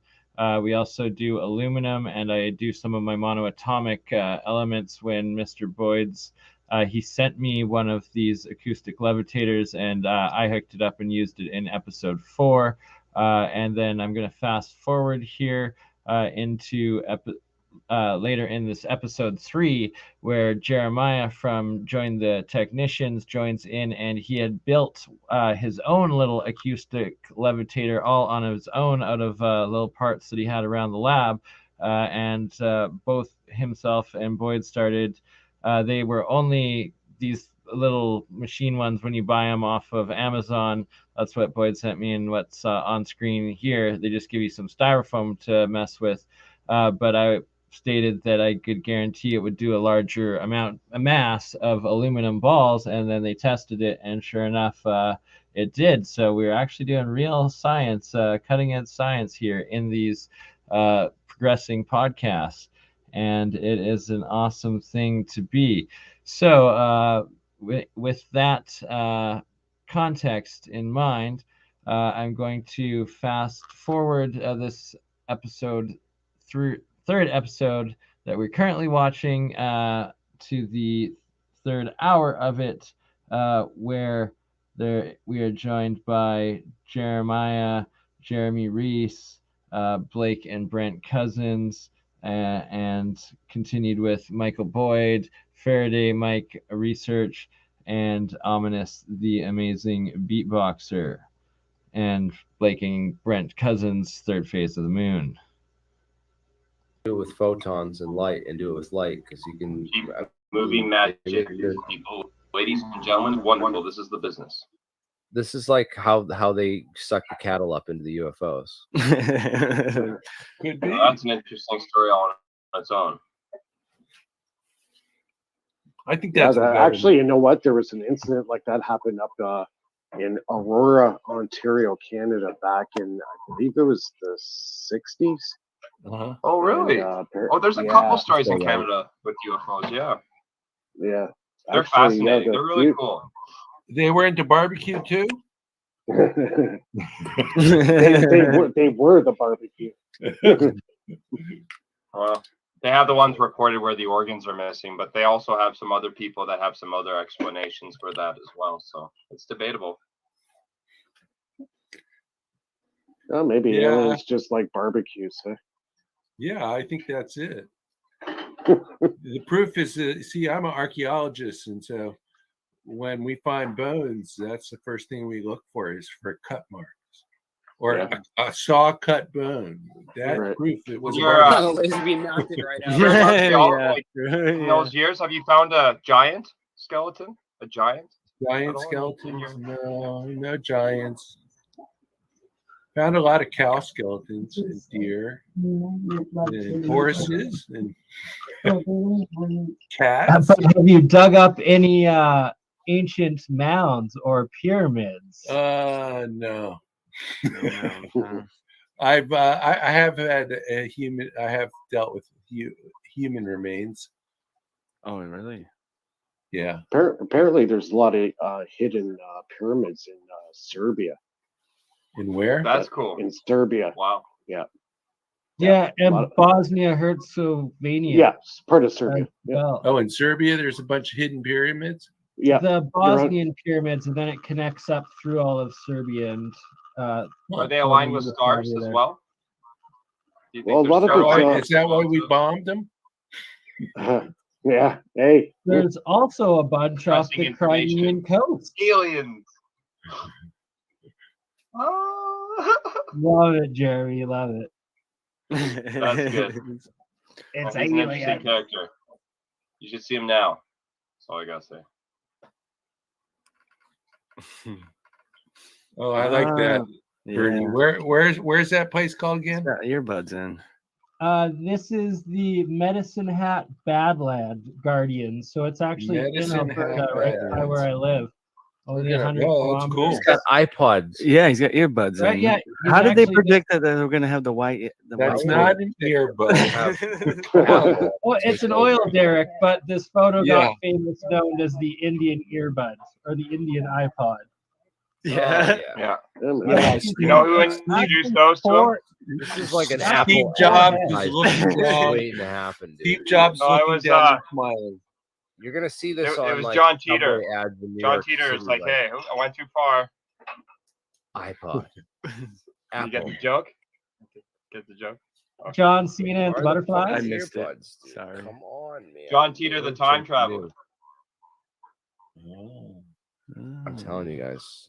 we also do aluminum, and I do some of my monoatomic elements when Mr. Boyd's he sent me one of these acoustic levitators, and I hooked it up and used it in episode 4. And then I'm going to fast forward here into later in this episode 3, where Jeremiah from Join the Technicians joins in, and he had built his own little acoustic levitator all on his own out of little parts that he had around the lab. And both himself and Boyd started. They were only these little machine ones when you buy them off of Amazon. That's what Boyd sent me, and what's on screen here. They just give you some styrofoam to mess with. But I stated that I could guarantee it would do a larger a mass of aluminum balls, and then they tested it, and sure enough, it did. So we were actually doing real science, cutting edge science here in these progressing podcasts. And it is an awesome thing to be. So with that context in mind, I'm going to fast forward this episode through 3rd episode that we're currently watching to the 3rd hour of it, where we are joined by Jeremiah, Jeremy Rys, Blake and Brent Cousins, and continued with Michael Boyd, Faraday Mike Research, and Ominous the Amazing Beatboxer, and Blake and Brent Cousins' 3rd Phase of the Moon. Do it with photons and light, and do it with light, because you can movie magic, people, ladies and gentlemen. Wonderful. This is the business. This is like how they suck the cattle up into the UFOs. Could be. That's an interesting story on its own. I think that's actually, you know what? There was an incident like that happened up in Aurora, Ontario, Canada, back in, I believe it was the 60s. Oh, really? And, there's a couple stories in Canada with UFOs. Yeah. Yeah. They're fascinating. They're really cool. They were into barbecue too. they were the barbecue. Well, they have the ones reported where the organs are missing, but they also have some other people that have some other explanations for that as well. So it's debatable. Oh, maybe aliens just like barbecues, huh? Yeah, I think that's it. The proof is, see, I'm an archaeologist, and so when we find bones, that's the first thing we look for is for cut marks or a saw cut bone. That's proof it was a lesbian mounted right now. In those years, have you found a giant skeleton? A giant skeleton? No giants. Found a lot of cow skeletons and deer and horses and cats. But have you dug up any ancient mounds or pyramids? No. I have had I have dealt with human remains. Oh, really? Yeah. Apparently, there's a lot of hidden pyramids in Serbia. In where? That's cool. In Serbia. Wow. Yeah. Yeah, and Bosnia Herzegovina. Yeah, part of Serbia. Well. Oh, in Serbia, there's a bunch of hidden pyramids. Yeah, the Bosnian pyramids, and then it connects up through all of Serbia. And are they aligned with stars as well? Well, a lot of is that why we bombed them? Yeah. Hey. There's also a bunch off the Crimean coast. Aliens. Love it, Jeremy. Love it. That's good. It's an interesting character. You should see him now. That's all I gotta say. Oh, I like that, Bernie. Where's that place called again? Earbuds in. This is the Medicine Hat Badland Guardian. So it's actually Medicine in Alberta, Hat right by where I live. Only 100 kilometers. Cool. He's got iPods. Yeah, he's got earbuds Right, in. yeah, How did they actually- predict that they were going to have the white? That's not an earbud. Well, it's an oil derrick, but this photo Yeah. got famous known as the Indian earbuds or the Indian iPod. Yeah. Yeah. Yeah. You know who introduced those to him? This is like an Steve Apple Jobs advertisement. is looking down. waiting to happen, dude. Steve Jobs No, it looking was, down and smiling. You're gonna see this It on was like John Teeter. subway ads in New John York Teeter is City, like, hey, I went too far. iPod. You get the joke? Get the joke? Okay. John Cena and the Where the fuck Butterflies. I is missed it. earbuds, dude? Sorry. Come on, man. John Teeter, the time traveler. I'm telling you guys.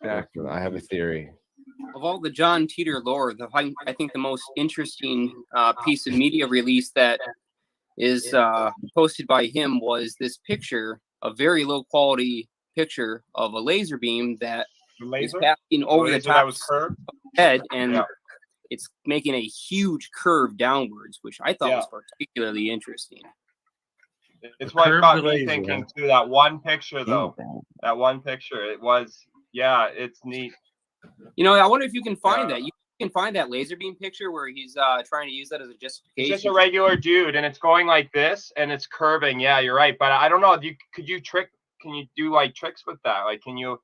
I have a theory. Of all the John Teeter lore, I think the most interesting piece of media release that is posted by him was this picture, a very low quality picture of a laser beam that is passing over the top that was curved? of the head, and Yeah. it's making a huge curve downwards, which I thought was particularly interesting. It's what curved got me laser, thinking too. That one picture, though. That one picture. It was, yeah, it's neat. You know, I wonder if you can find that. You can find that laser beam picture where he's trying to use that as a It's justification. just a regular dude, and it's going like this, and it's curving. Yeah, you're right. But I don't know. Can you do like tricks with that? Like, can you,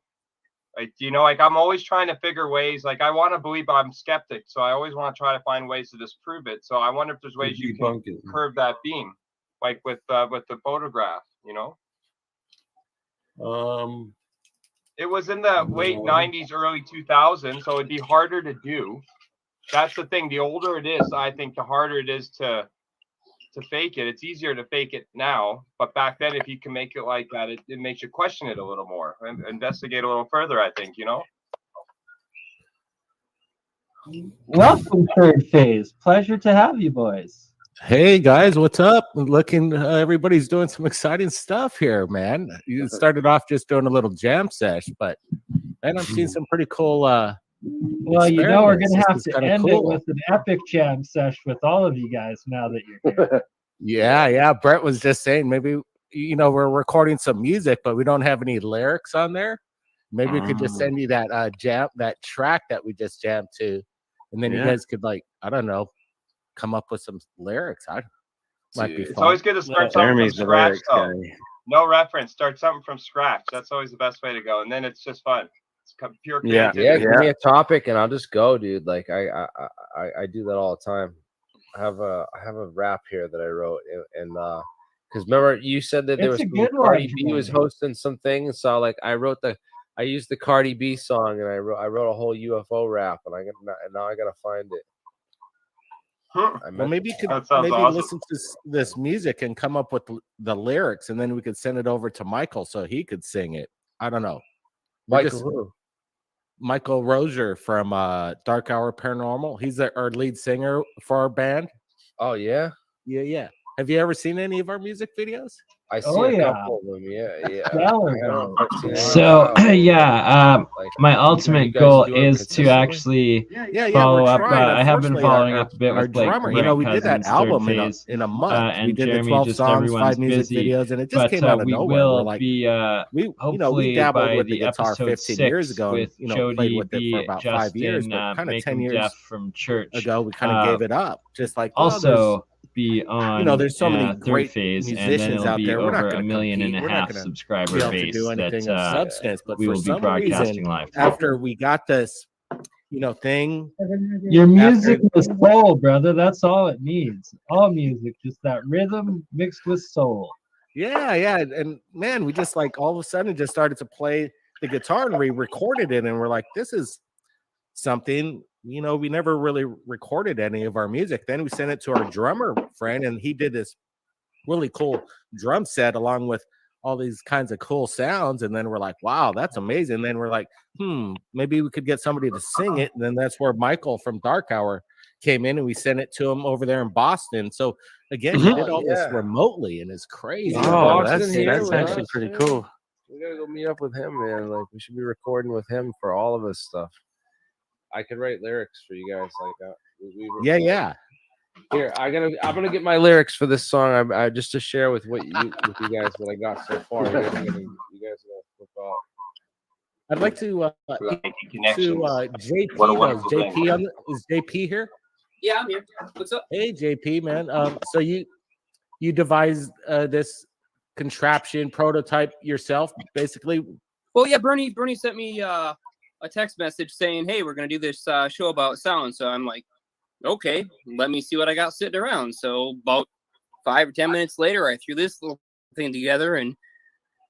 like, you know, like I'm always trying to figure ways. Like, I want to believe, but I'm skeptic, so I always want to try to find ways to disprove it. So I wonder if there's ways you can curve that beam, like with the photograph. You know. It was in the late 90s, early 2000s, so it'd be harder to do. That's the thing. The older it is, I think, the harder it is to fake it. It's easier to fake it now, but back then, if you can make it like that, it makes you question it a little more and investigate a little further, I think, you know? Welcome, Third Phase. Pleasure to have you, boys. Hey guys, what's up? Looking, everybody's doing some exciting stuff here, man. You started off just doing a little jam sesh, but man, I'm seeing some pretty cool. Well, you know, we're gonna have This is to kinda end it cool. with an epic jam sesh with all of you guys now that you're here. Yeah. Brett was just saying maybe we're recording some music, but we don't have any lyrics on there. Maybe we could just send you that that track that we just jammed to, and then you guys could I don't know, come up with some lyrics. Might be fun. It's always good to start something from scratch, though. No reference. Start something from scratch. That's always the best way to go, and then it's just fun. It's pure creativity. Yeah. Give me a topic and I'll just go, dude. Like I do that all the time. I have a rap here that I wrote, and because remember you said that there was Cardi B was hosting some things, so I used the Cardi B song, and I wrote a whole UFO rap, and now I gotta find it. Well, maybe you could awesome. listen to this music and come up with the lyrics, and then we could send it over to Michael so he could sing it. I don't know. Michael Rozier from Dark Hour Paranormal. He's our lead singer for our band. Oh yeah, yeah. Have you ever seen any of our music videos? I see a couple of them. Yeah. So my ultimate goal is to actually follow up. I have been following up a bit with drummer. We did that album in a month. And we did Jeremy, the 12 just songs, everyone's 5 music busy. videos, and it just came out of we nowhere. will We're be we hopefully dabbled by with the the guitar episode 15 years 6 ago, with and played Jody with it for about 5 years, but kind of 10 years Deaf from church ago, we kind of gave it up. Just like also be on there's so many Third great Phase, and then musicians it'll out be there. We're not over gonna 1.5 million subscriber be able to base do anything that of substance, but we for will be some broadcasting reason, live. after we got this thing, Your music is soul, brother. That's all it needs. All music, just that rhythm mixed with soul. Yeah, and man, we just all of a sudden just started to play the guitar, and we recorded it, and we're like, this is something. We never really recorded any of our music. Then we sent it to our drummer friend, and he did this really cool drum set along with all these kinds of cool sounds. And then we're like, wow, that's amazing. And then we're like, maybe we could get somebody to sing it. And then that's where Michael from Dark Hour came in, and we sent it to him over there in Boston. So again, we did all this remotely, and it's crazy. Oh, that's actually pretty cool. We gotta go meet up with him, man. Like we should be recording with him for all of this stuff. I could write lyrics for you guys. Like, yeah. Here, I'm gonna get my lyrics for this song. I just to share with you guys what I got so far. You guys are gonna flip out. I'd like to JP. Is JP here? Yeah, I'm here. What's up? Hey, JP, man. So you devised this contraption prototype yourself, basically? Well, yeah, Bernie sent me a text message saying, "Hey, we're gonna do this show about sound." So I'm like, "Okay, let me see what I got sitting around." So about 5 or 10 minutes later, I threw this little thing together and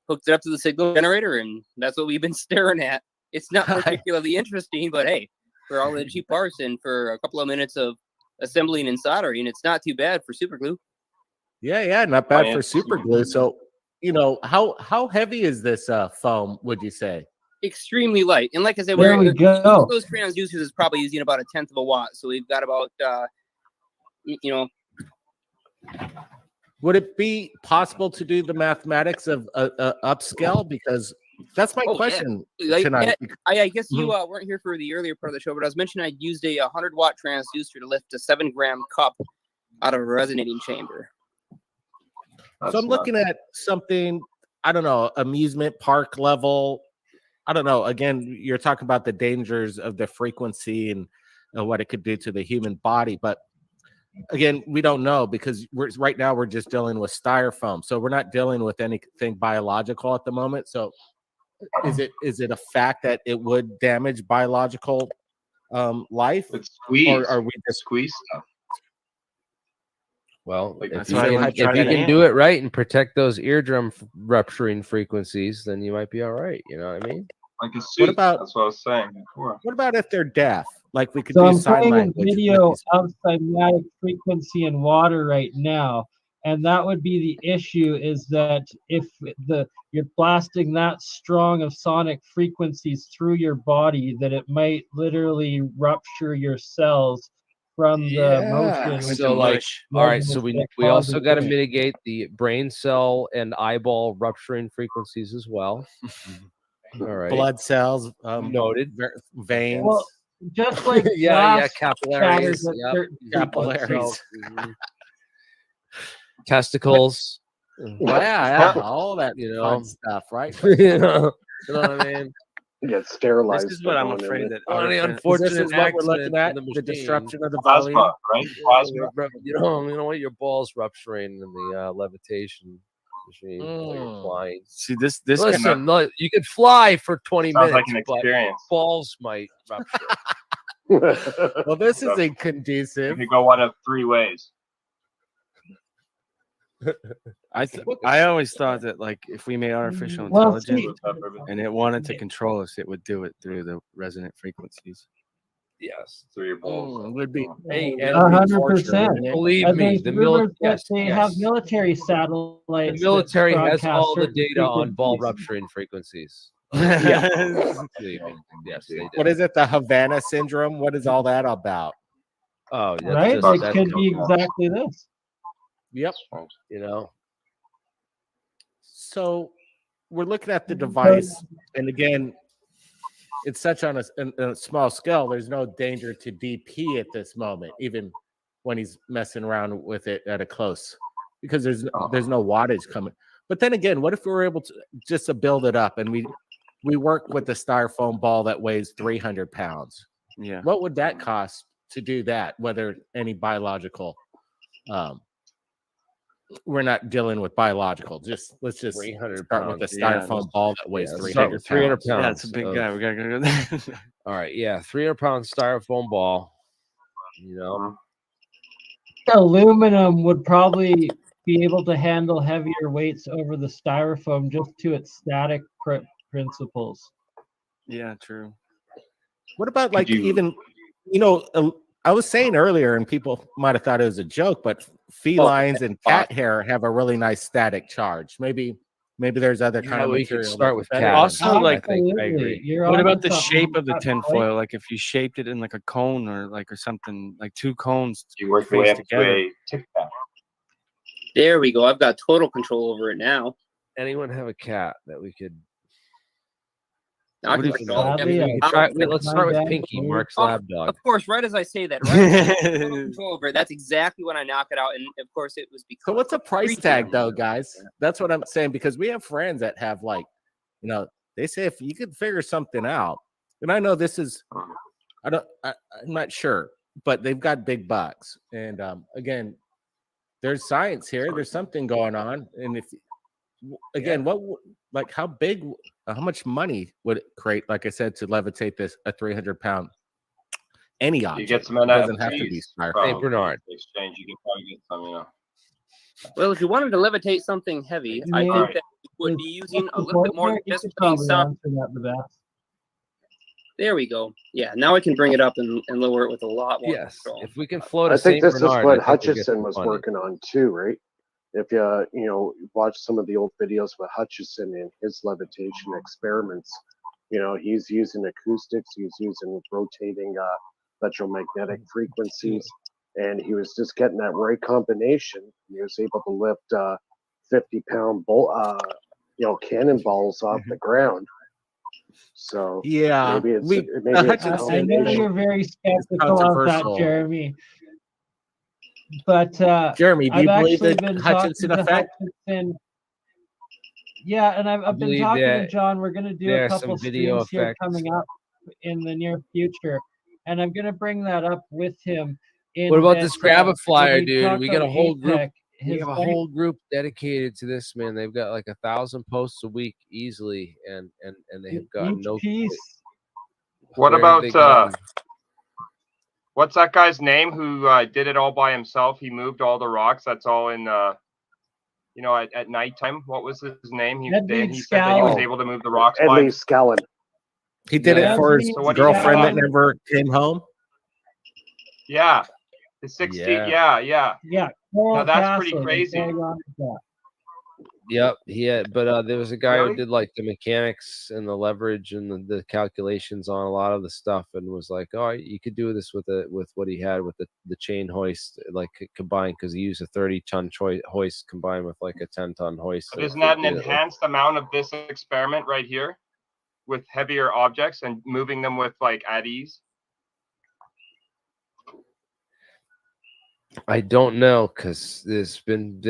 hooked it up to the signal generator, and that's what we've been staring at. It's not particularly interesting, but hey, for all the cheap parts and for a couple of minutes of assembling and soldering, it's not too bad for super glue. Yeah, not bad for super glue. So, how heavy is this foam, would you say? Extremely light. And like I said, there we go. Those transducers is probably using about 1/10 of a watt. So we've got about, Would it be possible to do the mathematics of upscale? Because that's my question tonight. I guess you weren't here for the earlier part of the show, but I was mentioning I used a 100-watt transducer to lift a 7-gram cup out of a resonating chamber. So I'm looking at something, I don't know, amusement park level. I don't know. Again, you're talking about the dangers of the frequency and what it could do to the human body. But again, we don't know because right now we're just dealing with styrofoam. So we're not dealing with anything biological at the moment. So is it a fact that it would damage biological life? It's squeeze. Or are we just squeeze stuff? Well, That's if why you I can do it right and protect those eardrum rupturing frequencies, then you might be all right. You know what I mean? Like a suit. What about, that's what I was saying before. What about if they're deaf? Like we could So do I'm sign playing a language. video of cymatic frequency in water right now, and that would be the issue: is that if you're blasting that strong of sonic frequencies through your body, that it might literally rupture your cells from the motion. So like, all right, so we also got to mitigate the brain cell and eyeball rupturing frequencies as well. All right, blood cells, noted, veins. Well, just like capillaries, capillaries, testicles. Yeah, all that fun stuff, right? You know what I mean? Get sterilized. This is what I'm afraid that. Unfortunate This is what we're looking at: the disruption of the volume. Right? Plasma. You know what? Your balls rupturing in the levitation machine while you're flying. See this. Listen, you could fly for 20 Sounds minutes, like an but experience. balls might rupture. Well, this is inconducive. You could go one of 3 ways. I always thought that like if we made artificial intelligence and it wanted to control us, it would do it through the resonant frequencies. Yes, through your balls. Would be 100%. Believe me, the military. They have military satellites. The military that has all the broadcast data on ball frequencies. rupturing frequencies. Believe me. Yes, they do. What is it? The Havana syndrome? What is all that about? Oh, that's Right? just, It could be exactly this. Yep. You know. So we're looking at the device, and again, it's such on a small scale. There's no danger to DP at this moment, even when he's messing around with it at a close, because there's no wattage coming. But then again, what if we were able to just to build it up and we work with the styrofoam ball that weighs 300 pounds? Yeah. What would that cost to do that? Whether any biological, we're not dealing with biological. Let's just 300 start with the styrofoam ball that weighs 300 300 pounds. pounds. Yeah, it's a big guy. We gotta go there. All right, yeah, 300-pound styrofoam ball. You know, Aluminum would probably be able to handle heavier weights over the styrofoam just to its static principles. Yeah, true. What about like even, I was saying earlier, and people might have thought it was a joke, but felines and cat hair have a really nice static charge. Maybe there's other kind of we material. could start with that's cat. better. Also, like, I agree. what about the shape of the tinfoil? Like, if you shaped it in like a cone or something, like 2 cones, You work your way faced up to together. a tic tac. There we go. I've got total control over it now. anyone have a cat that we could? I What can if bring we it up. could try, let's start with Pinky, Mark's lab dog. Of course, right as I say that, right as I have total control over it, that's exactly when I knock it out. And of course, it was because. So what's a price tag though, guys? That's what I'm saying, because we have friends that have like, you know, they say if you could figure something out, and I know this is, I'm not sure, but they've got big bucks, and again, there's science here. There's something going on, and if again, what like how much money would it create? Like I said, to levitate this a 300-pound any object? You get some It doesn't have to NFTs be from St. Bernard. exchange. You can probably get some, you know. Well, if you wanted to levitate something heavy, I think that you would be using a little bit more discipline sound. There we go. Yeah, now I can bring it up and lower it with a lot more control. If we can float I a think St. this Bernard, is what I think we'll get Hutchison was funny. working on too, right? If you watch some of the old videos with Hutchison and his levitation experiments, he's using acoustics, he's using rotating electromagnetic frequencies, and he was just getting that right combination. He was able to lift 50-pound cannonballs off the ground. So yeah, maybe it's I know you're very skeptical of that, Jeremy. But Jeremy, do I've you believe actually the been Hutchinson talking to effect? Hutchinson. Yeah, and I've been believe talking to that John. We're going to do there a are some couple video streams here effects. coming up in the near future, and I'm going to bring that up with him. What about this grab a flyer, when we dude? talk We got a about whole group. APEC, We his have a wife- whole group dedicated to this, man. They've got like 1,000 posts a week easily, and they have got each no piece. What Where about they got- what's that guy's name who did it all by himself? He moved all the rocks. That's all in at nighttime. What was his name? He said that he was Scallon. able to move the rocks. At by least Scallon. He did it for his So what do you think girlfriend that about- never came home. Yeah, the 60. Yeah. Yeah. Now that's pretty crazy. Yep, he had, but there was a guy Really? who did like the mechanics and the leverage and the calculations on a lot of the stuff, and was like, oh, you could do this with what he had with the chain hoist, like combined, because he used a 30-ton hoist combined with like a 10-ton hoist. But so isn't it that an did it, like- enhanced amount of this experiment right here, with heavier objects and moving them with like at ease? I don't know, because there's been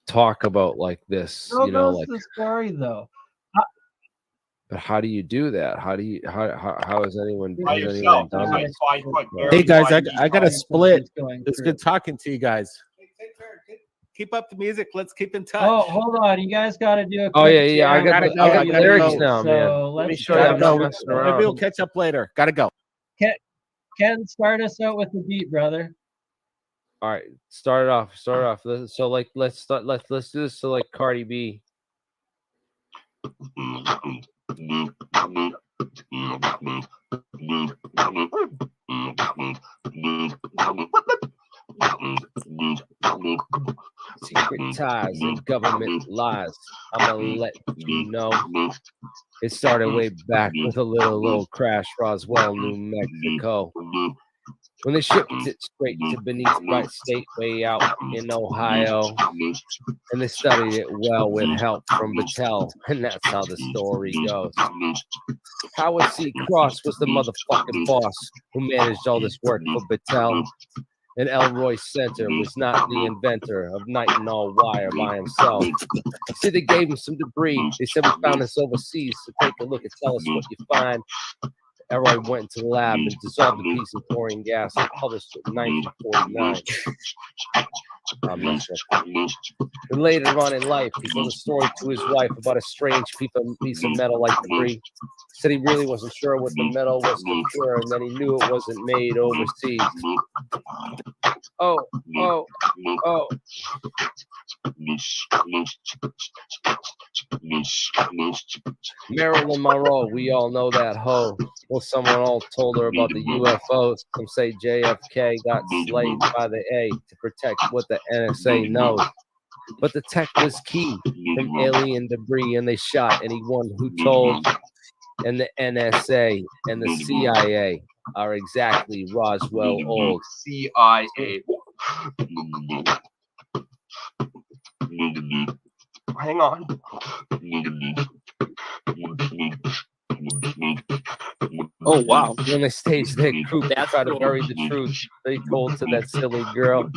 talk about like this, So goes like, the story, though. but how do you do that? How has anyone By has yourself, anyone just done like this? 5 foot. Hey guys, Barely I got to 5 feet. split. going It's through. good talking to you guys. Keep up the music. Let's keep in touch. Oh, hold on. You guys got to do a Oh, quick yeah, I got gotta the, I got the gotta lyrics go. now, So man. Let me let's show you. Gotta I'm not go. messing Maybe around. we'll catch up later. Gotta go. Ken, start us out with the beat, brother. All right, start it off. So like, let's do this. So like Cardi B. Secret ties and government lies. I'ma let you know. It started way back with a little old crash, Roswell, New Mexico. When they shipped it straight to Beneath Bright State way out in Ohio. And they studied it well with help from Battelle. And that's how the story goes. Howard C. Cross was the motherfucking boss who managed all this work for Battelle. And Elroy Center was not the inventor of nitinol wire by himself. See, they gave him some debris. They said, we found this overseas, so take a look and tell us what you find. Elroy went into the lab and dissolved the piece in chlorine gas and published it in 1949. And later on in life, he told a story to his wife about a strange piece of metal like debris. Said he really wasn't sure what the metal was for sure, and then he knew it wasn't made overseas. Oh. Marilyn Monroe, we all know that hoe. Well, someone all told her about the UFOs. Some say JFK got slayed by the A to protect what the NSA knows. But the tech was key from alien debris, and they shot anyone who told. And the NSA and the CIA are exactly Roswell old. CIA. hang on. Oh wow! When they stage their group, they try to bury the truth they told to that silly girl.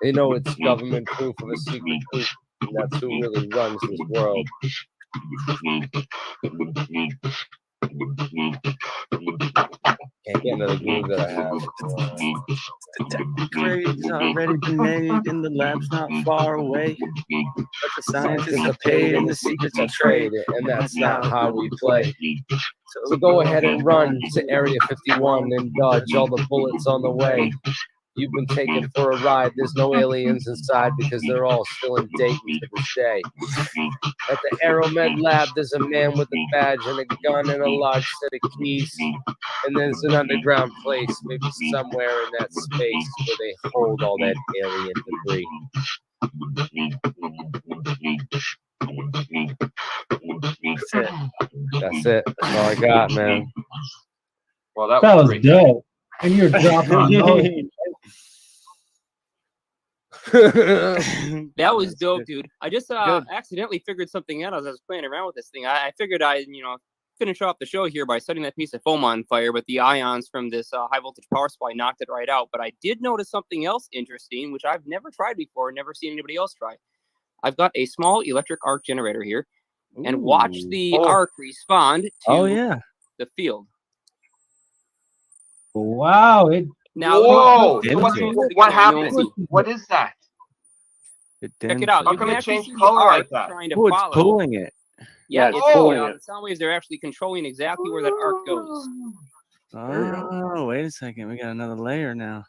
They know it's government proof of a secret truth, and that's who really runs this world. Can't get into the groove that I have. The grade's already been made, and the lab's not far away. But the scientists are paid, and the secrets are trade, and that's not how we play. So go ahead and run to Area 51 and dodge all the bullets on the way. You've been taken for a ride. There's no aliens inside because they're all still in Dayton to this day. At the Aeromed lab, there's a man with a badge and a gun and a large set of keys. And there's an underground place, maybe somewhere in that space where they hold all that alien debris. That's it. That's it. That's all I got, man. Well, that was great. dope. And you're dropping That was dope, dude. I just accidentally figured something out as I was playing around with this thing. I figured I'd, finish off the show here by setting that piece of foam on fire, but the ions from this high voltage power supply knocked it right out. But I did notice something else interesting, which I've never tried before, never seen anybody else try. I've got a small electric arc generator here, and watch the arc respond to the field. Wow! Now, whoa! What happened? What is that? Check it out. How come it changed color like that? Oh, it's pulling it. Yeah, it's pulling it. The sound waves, they're actually controlling exactly where that arc goes. Oh, wait a second. We got another layer now.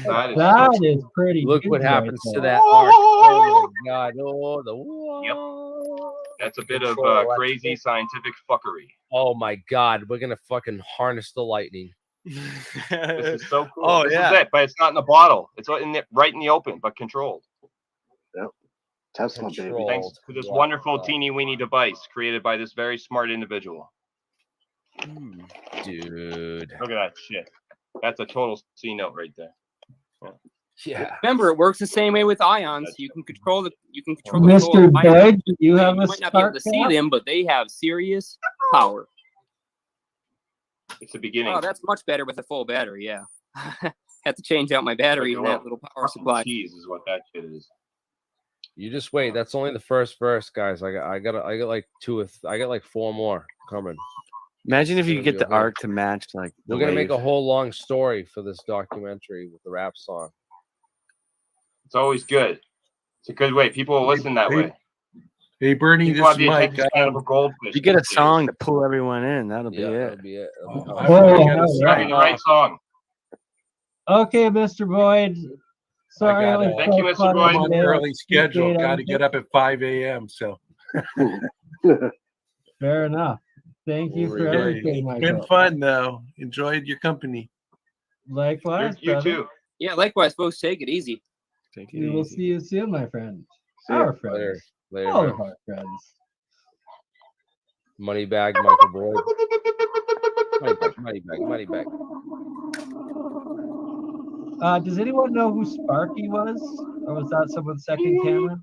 That is pretty. Look what happens to that arc. Oh my God! That's a bit of crazy scientific fuckery. Oh my God! We're gonna fucking harness the lightning. This is so cool. This is it, but it's not in a bottle. It's right in the open, but controlled. Yep. Tesla, baby. Thanks to this wonderful teeny weeny device created by this very smart individual. Dude. Look at that shit. That's a total C note right there. Yeah. Remember, it works the same way with ions. You can control the. Mr. Bud, you have you a might not be able to see them, but they have serious power. It's the beginning. Oh, that's much better with a full battery. Yeah. Had to change out my battery in that little power supply. Cheese is what that shit is. You just wait. That's only the first verse, guys. I got like 4 more coming. Imagine if you could get the arc to match like. We're gonna make a whole long story for this documentary with the rap song. It's always good. It's a good way. People will listen that way. Hey, Bernie, this is Mike. You get a song to pull everyone in. That'll be it. That'll be it. The right song. Okay, Mr. Boyd. Sorry, thank you, Mr. Boyd. I'm on an early schedule. Got to get up at 5 a.m. So. Fair enough. Thank you for everything, Michael. It's been fun, though. Enjoyed your company. Likewise, you too. Yeah, likewise, folks. Take it easy. We will see you soon, my friend. See our you friends. Later, all of our friends. Money bag, Michael Boyd. Money bag. Does anyone know who Sparky was? Or was that someone's second camera?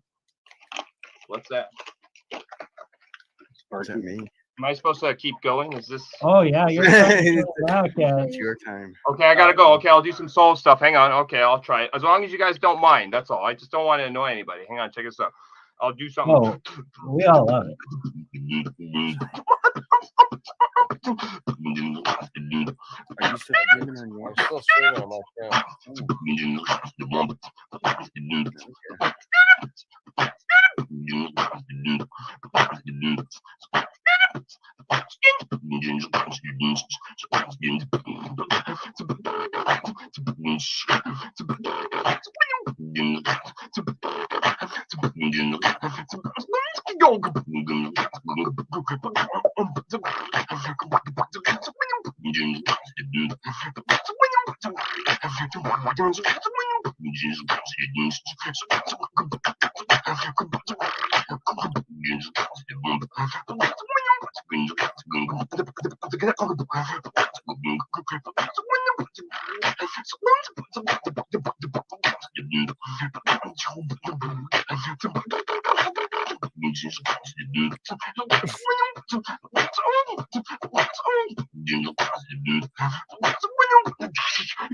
What's that? Sparky. Me. Am I supposed to keep going? Is this? Oh yeah, you're it's your time. Okay, I gotta go. Okay, I'll do some soul stuff. Hang on. Okay, I'll try it. As long as you guys don't mind, that's all. I just don't want to annoy anybody. Hang on, check this out. I'll do something. Oh, we all love it. Are you still streaming on yours? I'm still streaming on my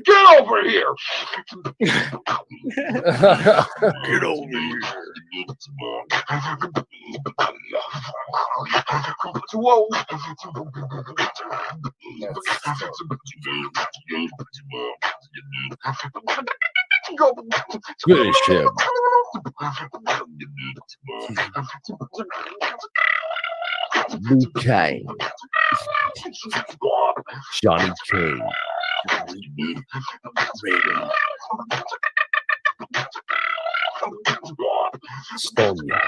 Get over here. Get over here. Whoa. Good as shit. Wu-Tang. Johnny King. Stonia.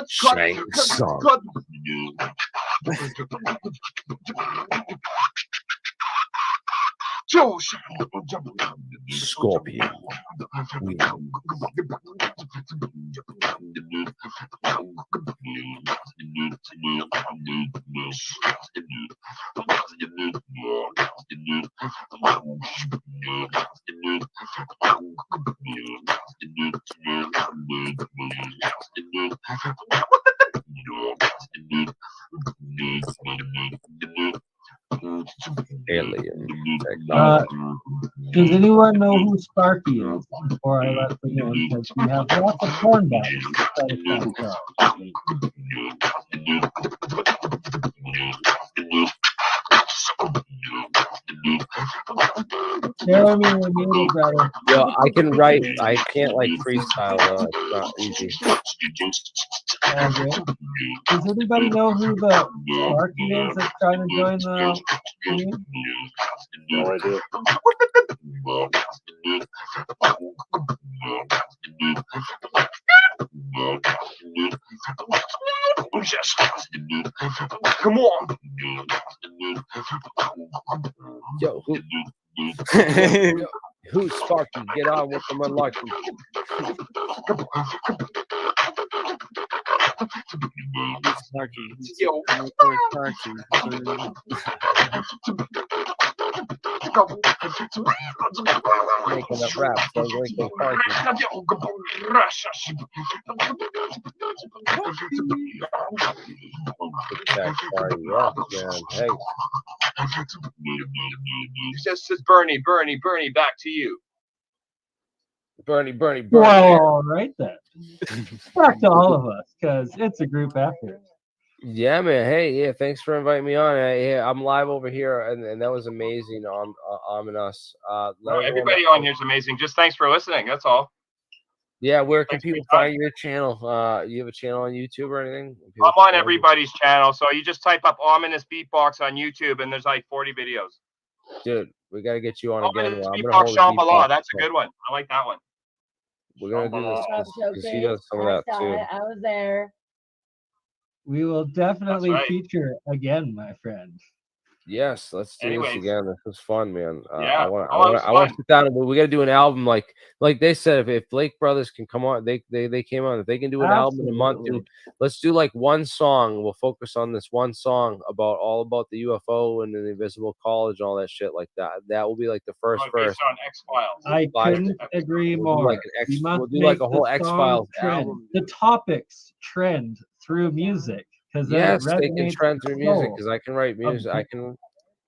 Shang Tsung. Scorpion. Alien technology. Does anyone know who Sparky is before I let them in? Because we have lots of porn bags. Jeremy, we're muted, brother. Yo, I can write. I can't like freestyle though. It's not easy. Okay. Does anybody know who the Sparky is that's trying to join the team? No idea. Come on. Yo, who's Sparky? Get on with them unlucky. Sparky. Making up rap for Linkin Park. Hey. This is Bernie, back to you. Bernie. Well, all right then. Back to all of us, because it's a group effort. Yeah, man. Hey, yeah. Thanks for inviting me on. I'm live over here, and that was amazing. Ominous. Everybody on here is amazing. Just thanks for listening. That's all. Yeah, where can people find your channel? You have a channel on YouTube or anything? I'm on everybody's channel, so you just type up Ominous Beatbox on YouTube, and there's like 40 videos. Dude, we got to get you on again. Beatbox Cambell. That's a good one. I like that one. We're gonna do this because he does some of that too. I was there. We will definitely feature again, my friend. Yes, let's do this again. This was fun, man. Yeah, I want to sit down and we got to do an album like they said. If Blake Brothers can come on, they came on. If they can do an album in a month, dude, let's do like one song. We'll focus on this one song all about the UFO and the Invisible College and all that shit like that. That will be like the first verse. On X-Files. I couldn't agree more. We'll do like a whole X-Files album. The topics trend through music. Yes, they can trend through music because I can write music.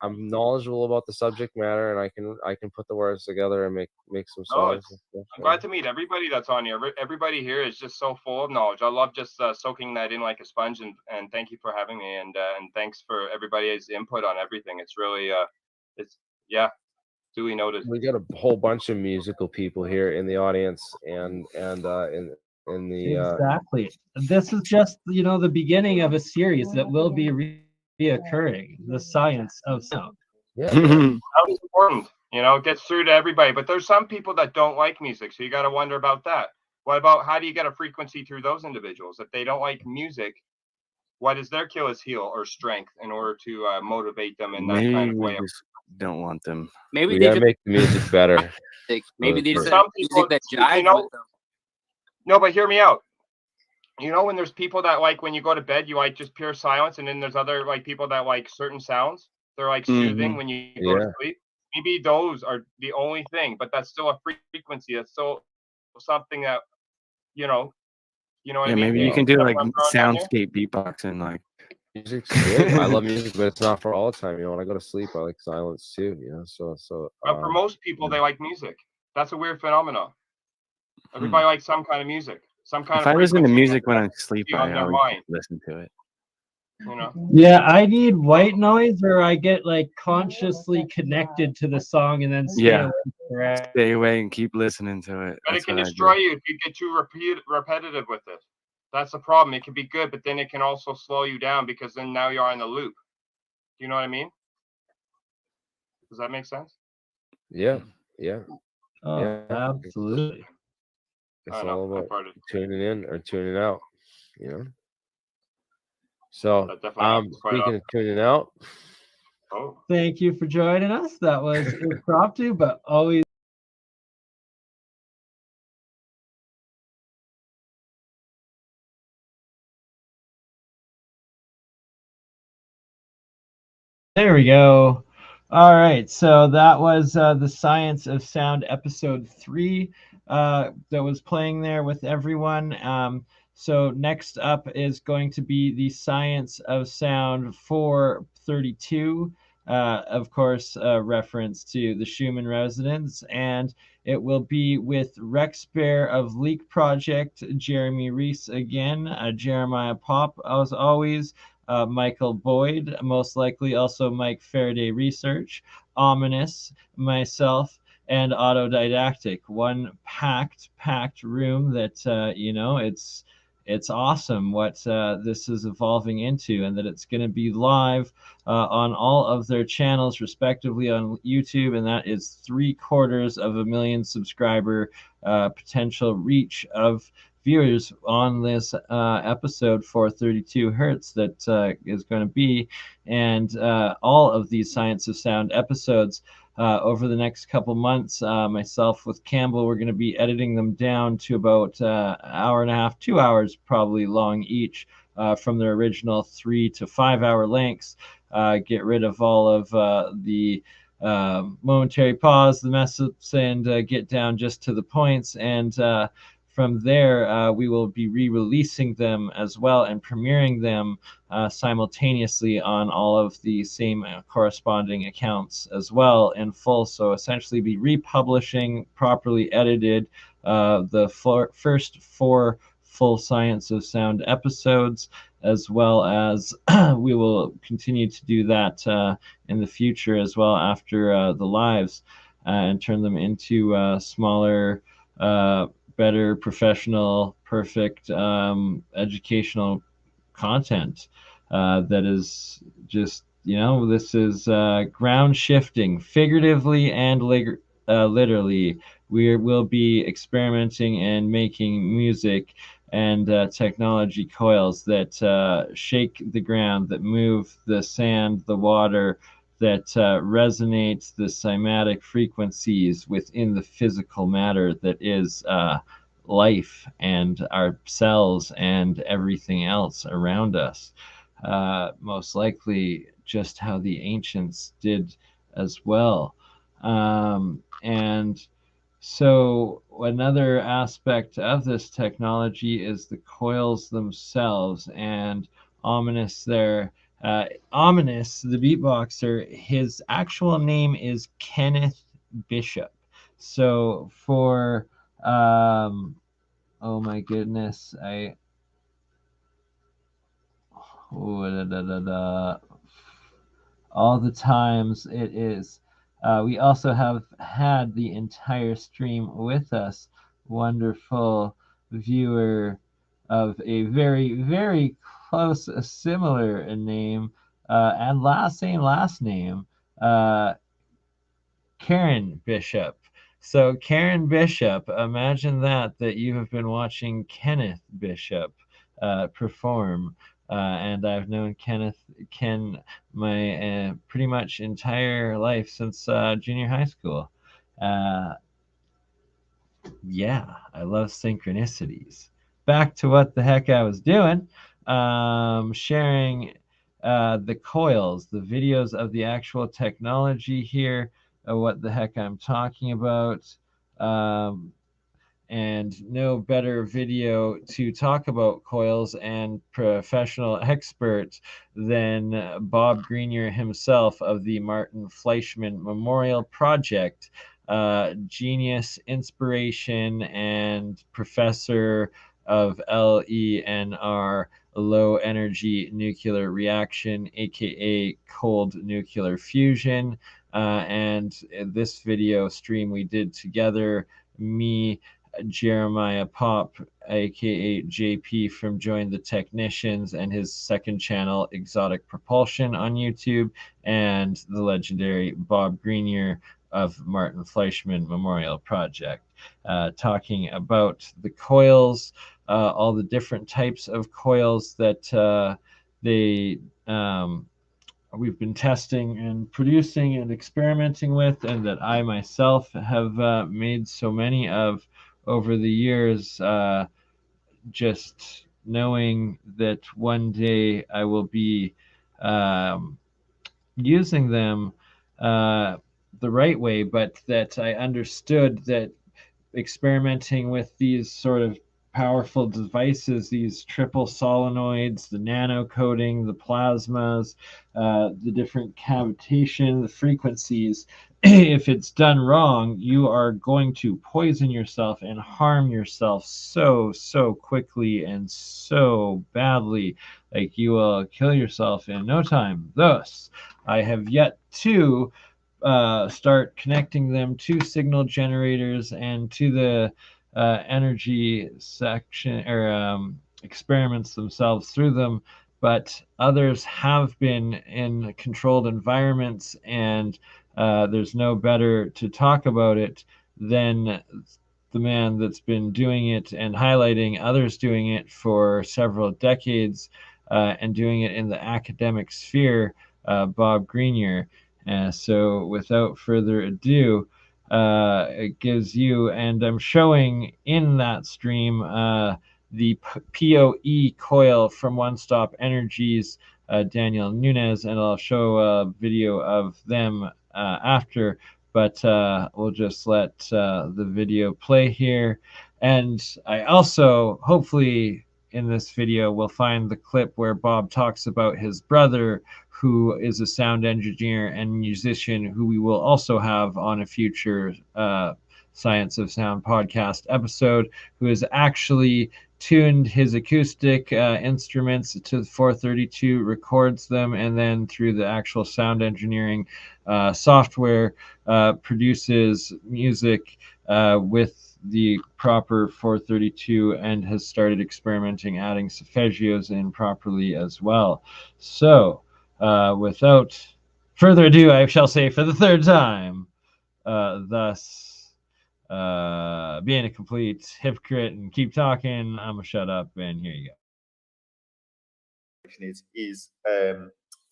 I'm knowledgeable about the subject matter, and I can put the words together and make some songs. I'm glad to meet everybody that's on here. Everybody here is just so full of knowledge. I love just soaking that in like a sponge. And thank you for having me. And thanks for everybody's input on everything. It's really duly noted. We got a whole bunch of musical people here in the audience and in the exactly. This is just the beginning of a series that will be reoccurring. The science of sound. Yeah, that was important. It gets through to everybody. But there's some people that don't like music, so you got to wonder about that. What about how do you get a frequency through those individuals? If they don't like music, what is their Achilles heel or strength in order to motivate them in that kind of way? Don't want them. Maybe they just make the music better. Maybe they just some people that jive with them. No, but hear me out. When there's people that like when you go to bed, you like just pure silence, and then there's other like people that like certain sounds. They're like soothing when you go to sleep. Maybe those are the only thing, but that's still a frequency. That's still something that, you know what I Yeah, mean? maybe you can do That's like what I'm throwing down there. soundscape beatboxing, like. Music's good. I love music, but it's not for all the time. You know, when I go to sleep, I like silence too. You know, But for most people, they like music. That's a weird phenomenon. Everybody likes some kind of music, some kind If of I listen to frequency music when I sleep, on I their always mind. listen to it. You know. Yeah, I need white noise, or I get like consciously connected to the song and then stay Yeah. away forever. Stay away and keep listening to it. But it That's can what I destroy do. you if you get too repetitive with it. That's the problem. It can be good, but then it can also slow you down because then now you're in the loop. Do you know what I mean? Does that make sense? Yeah. Oh, Yeah. absolutely. It's I know, all I about farted. tuning in or tuning out. You know. So, That definitely happens quite speaking often. of tuning out, Oh. Thank you for joining us. That was impromptu, but always. There we go. All right, so that was the Science of Sound episode 3 that was playing there with everyone. So next up is going to be the Science of Sound 432, of course, reference to the Schuman Resonance, and it will be with Rex Bear of Leak Project, Jeremy Rys again, Jeremiah Pop as always, Michael Boyd, most likely also Mike Faraday Research, Ominous, myself, and Autodidactic. One packed room that it's awesome what this is evolving into, and that it's going to be live on all of their channels respectively on YouTube, and that is 750,000 subscriber potential reach of viewers on this episode 432 hertz that is going to be, and all of these Science of Sound episodes over the next couple months. Myself with Cambell, we're going to be editing them down to about hour and a half, 2 hours probably long each, from their original 3 to 5 hour lengths. Get rid of all of the momentary pause, the mess ups, and get down just to the points. And from there, we will be re-releasing them as well and premiering them simultaneously on all of the same corresponding accounts as well in full. So essentially be republishing properly edited the first 4 full Science of Sound episodes, as well as we will continue to do that in the future as well after the lives, and turn them into smaller, better, professional, perfect educational content that is just, this is ground shifting, figuratively and literally. We will be experimenting and making music and technology coils that shake the ground, that move the sand, the water, that resonates the cymatic frequencies within the physical matter that is life and our cells and everything else around us. Most likely just how the ancients did as well. And so another aspect of this technology is the coils themselves, and Ominous there. Ominous, the beatboxer, his actual name is Kenneth Bishop. So for oh my goodness, all the times it is. We also have had the entire stream with us, wonderful viewer of a very, very close, similar name, and same last name, Karen Bishop. So Karen Bishop, imagine that you have been watching Kenneth Bishop perform. And I've known Ken my pretty much entire life since junior high school. Yeah, I love synchronicities. Back to what the heck I was doing. Sharing the coils, the videos of the actual technology here. what the heck I'm talking about. And no better video to talk about coils and professional expert than Bob Greenier himself of the Martin Fleischmann Memorial Project. Genius, inspiration, and professor of LENR, low energy nuclear reaction, aka cold nuclear fusion. And this video stream we did together, me, Jeremiah Pop, aka JP from Join the Technicians, and his second channel, Exotic Propulsion, on YouTube, and the legendary Bob Greenier of Martin Fleischmann Memorial Project, talking about the coils, all the different types of coils that we've been testing and producing and experimenting with, and that I myself have made so many of over the years, just knowing that one day I will be using them the right way, but that I understood that experimenting with these sort of powerful devices, these triple solenoids, the nano coating, the plasmas, the different cavitation, the frequencies, if it's done wrong, you are going to poison yourself and harm yourself so quickly and so badly, like you will kill yourself in no time. Thus, I have yet to start connecting them to signal generators and to the energy section or experiments themselves through them, but others have been in controlled environments, and there's no better to talk about it than the man that's been doing it and highlighting others doing it for several decades, and doing it in the academic sphere, Bob Greenier. So without further ado, it gives you, and I'm showing in that stream the PoE coil from One Stop Energies, Daniel Nunes, and I'll show a video of them after, but we'll just let the video play here. And I also, hopefully in this video, will find the clip where Bob talks about his brother, who is a sound engineer and musician, who we will also have on a future Science of Sound podcast episode, who has actually tuned his acoustic instruments to 432, records them, and then through the actual sound engineering software produces music with the proper 432, and has started experimenting adding solfeggios in properly as well. So without further ado, I shall say for the third time, thus being a complete hypocrite and keep talking, I'm gonna shut up, and here you go. Is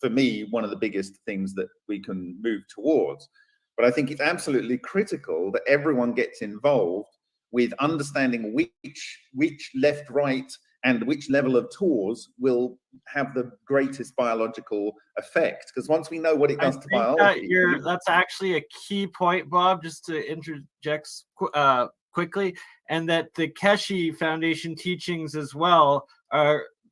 for me one of the biggest things that we can move towards. But I think it's absolutely critical that everyone gets involved with understanding which left, right, and which level of TORs will have the greatest biological effect. Because once we know what it does to biology, that's actually a key point, Bob, just to interject quickly, and that the Keshe Foundation teachings as well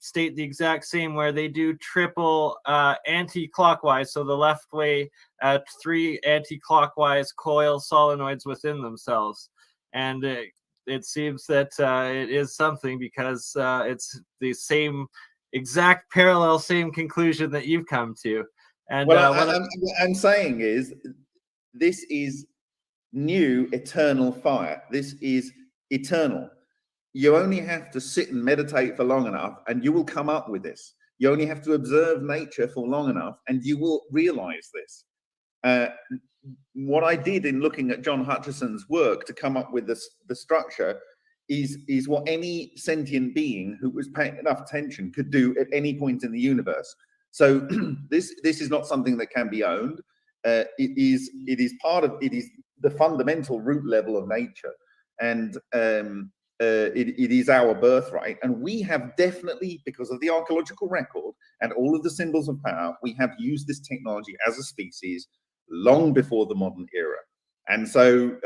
state the exact same, where they do triple anti-clockwise, so the left way at 3 anti-clockwise coil solenoids within themselves. And it seems that it is something, because it's the same exact parallel, same conclusion that you've come to. And what I'm saying is, this is new eternal fire. This is eternal. You only have to sit and meditate for long enough, and you will come up with this. You only have to observe nature for long enough, and you will realize this. What I did in looking at John Hutchison's work to come up with the structure is what any sentient being who was paying enough attention could do at any point in the universe. So this is not something that can be owned. It is the fundamental root level of nature, and it is our birthright. And we have definitely, because of the archaeological record and all of the symbols of power, we have used this technology as a species long before the modern era. And so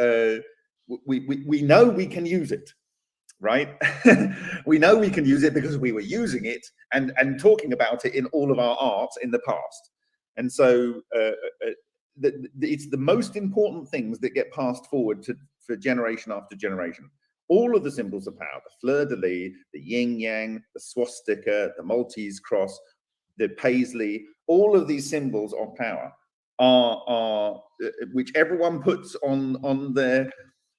we know we can use it, right? We know we can use it because we were using it and talking about it in all of our art in the past. And so it's the most important things that get passed forward for generation after generation. All of the symbols of power, the fleur-de-lis, the yin-yang, the swastika, the Maltese cross, the paisley, all of these symbols of power are which everyone puts on their,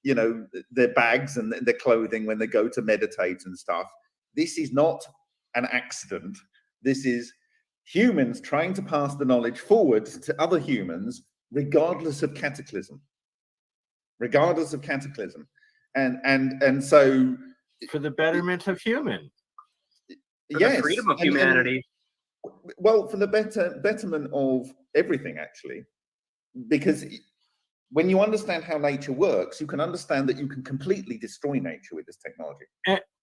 you know, their bags and their clothing when they go to meditate and stuff. This is not an accident. This is humans trying to pass the knowledge forward to other humans, regardless of cataclysm. Regardless of cataclysm. And so for the betterment of human. For yes, the freedom of humanity. Well, for the betterment of everything, actually, because when you understand how nature works, you can understand that you can completely destroy nature with this technology.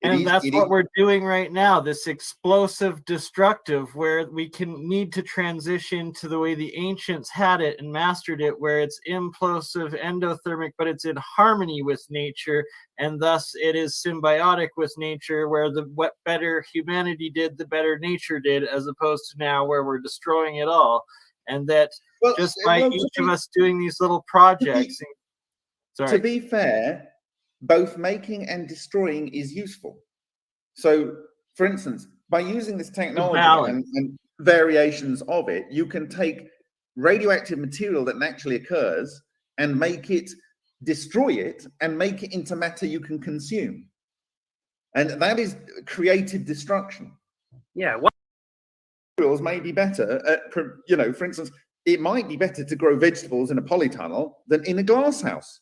And that's what we're doing right now, this explosive destructive, where we need to transition to the way the ancients had it and mastered it, where it's implosive, endothermic, but it's in harmony with nature, and thus it is symbiotic with nature, where what better humanity did, the better nature did, as opposed to now where we're destroying it all. And that just by each of us doing these little projects. To be fair, both making and destroying is useful. So, for instance, by using this technology and variations of it, you can take radioactive material that naturally occurs and make it, destroy it, and make it into matter you can consume. And that is creative destruction. Yeah. Materials may be better at, you know, for instance, it might be better to grow vegetables in a polytunnel than in a glass house.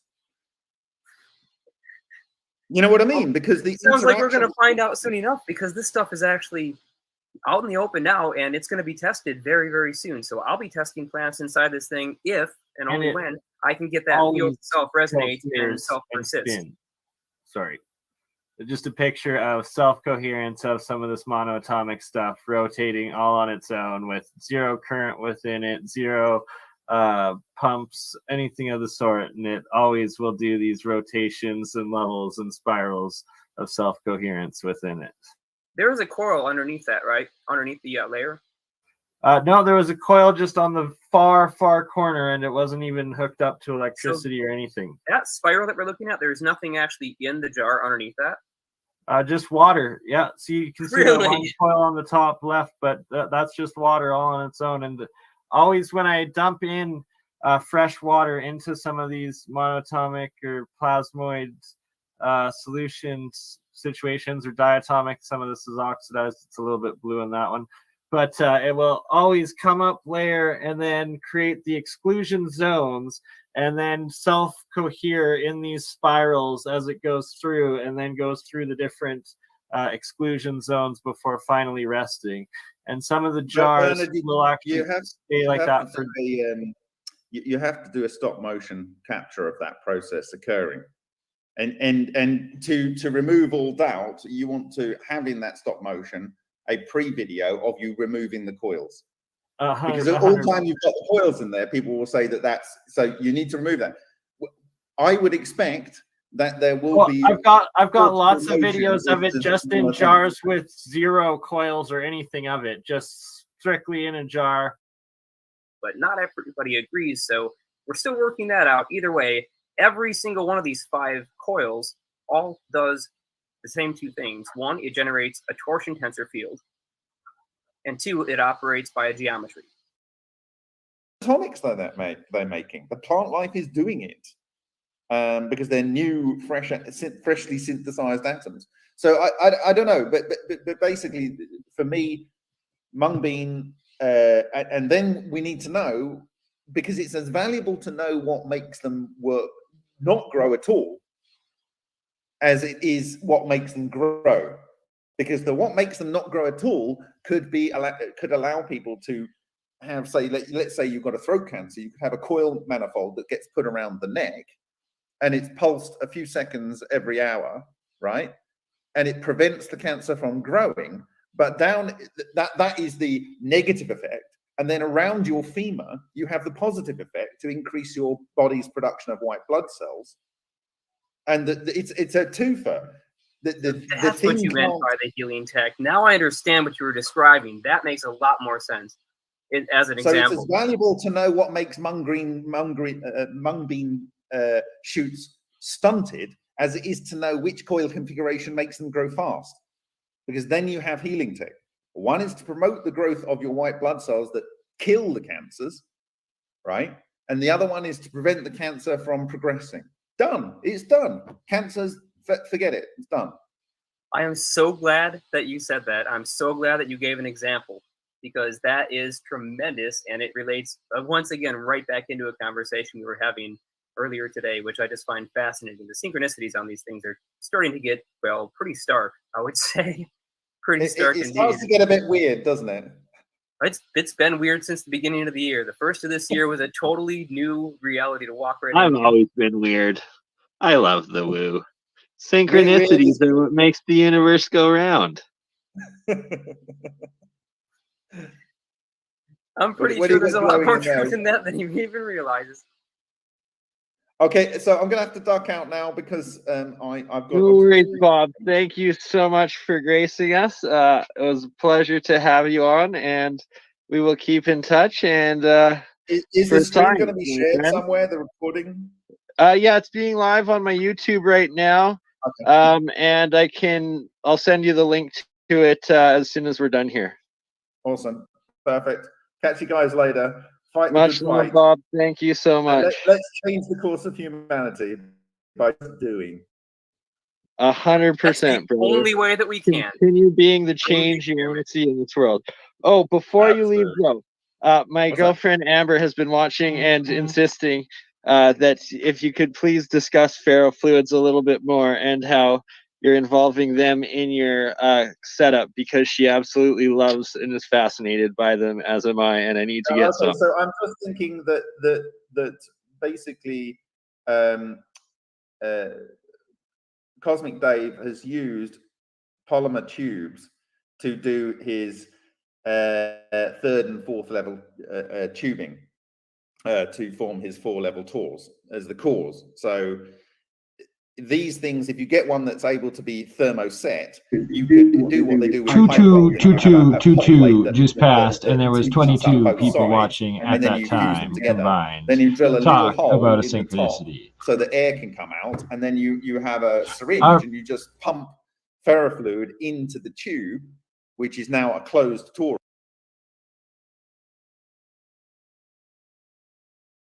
You know what I mean? Because the sounds like we're going to find out soon enough, because this stuff is actually out in the open now, and it's going to be tested very, very soon. So I'll be testing plants inside this thing if and only when I can get that field to self-resonate and self-persist. Sorry. Just a picture of self-coherence of some of this monoatomic stuff rotating all on its own with zero current within it, zero pumps, anything of the sort, and it always will do these rotations and levels and spirals of self-coherence within it. There is a coil underneath that, right? Underneath the layer? No, there was a coil just on the far corner, and it wasn't even hooked up to electricity or anything. That spiral that we're looking at, there's nothing actually in the jar underneath that? Just water. Yeah, so you can see that one coil on the top left, but that's just water all on its own. And always when I dump in fresh water into some of these monatomic or plasmoid solutions situations, or diatomic, some of this is oxidized, it's a little bit blue in that one, but it will always come up layer and then create the exclusion zones and then self-cohere in these spirals as it goes through, and then goes through the different exclusion zones before finally resting. And some of the jars will actually stay like that for you have to do a stop motion capture of that process occurring, and to remove all doubt, you want to have in that stop motion a pre-video of you removing the coils, because all the time you've got the coils in there, people will say that's so you need to remove that. I would expect that there will be. I've got lots of videos of it just in jars with zero coils or anything of it, just strictly in a jar. But not everybody agrees, so we're still working that out. Either way, every single one of these 5 coils all does the same 2 things. 1, it generates a torsion tensor field, and 2, it operates by a geometry. Atomics they're making. The plant life is doing it. Because they're new, freshly synthesized atoms. So I don't know, but basically for me, mung bean, and then we need to know, because it's as valuable to know what makes them not grow at all as it is what makes them grow. Because what makes them not grow at all could allow people to have, say, let's say you've got a throat cancer, you could have a coil manifold that gets put around the neck, and it's pulsed a few seconds every hour, right? And it prevents the cancer from growing. But that is the negative effect. And then around your femur, you have the positive effect to increase your body's production of white blood cells. And it's a twofer. That's what you meant by the healing tech. Now I understand what you were describing. That makes a lot more sense. As an example. So it's as valuable to know what makes mung bean shoots stunted as it is to know which coil configuration makes them grow fast. Because then you have healing tech. One is to promote the growth of your white blood cells that kill the cancers, right? And the other one is to prevent the cancer from progressing. Done. It's done. Cancers, forget it. It's done. I am so glad that you said that. I'm so glad that you gave an example, because that is tremendous, and it relates once again right back into a conversation we were having earlier today, which I just find fascinating. The synchronicities on these things are starting to get, well, pretty stark, I would say. Pretty stark it indeed. starts to get a bit weird, doesn't it? It's been weird since the beginning of the year. The first of this year was a totally new reality to walk right I've into. always been weird. I love the woo. Synchronicities are what makes the universe go round. I'm pretty What sure are you there's a guys lot blowing more in there? truth in that than you even realizes. Okay, so I'm gonna have to duck out now because I've got. No worries, Bob. Thank you so much for gracing us. It was a pleasure to have you on, and we will keep in touch. And Is the stream going to be shared somewhere? The recording? Yeah, it's being live on my YouTube right now. Okay. And I'll send you the link to it as soon as we're done here. Awesome, perfect. Catch you guys later. Fight Much the good love, fight. Bob. Thank you so much. Let's change the course of humanity by doing. 100%, brother. Only way that we can. Continue being the change you want to see in this world. Oh, before you leave, though, my girlfriend Amber has been watching and insisting that if you could please discuss ferrofluids a little bit more and how you're involving them in your setup, because she absolutely loves and is fascinated by them, as am I, and I need to get some. So I'm just thinking that basically Cosmic Dave has used polymer tubes to do his third and fourth level tubing to form his 4-level tors as the cores. So these things, if you get one that's able to be thermoset, you could do what they do with 22 just passed, and there was 22 people watching at that time combined. Then you drill a Talk little hole about a in the top synchronicity. so the air can come out, and then you have a syringe and you just pump ferrofluid into the tube, which is now a closed tor.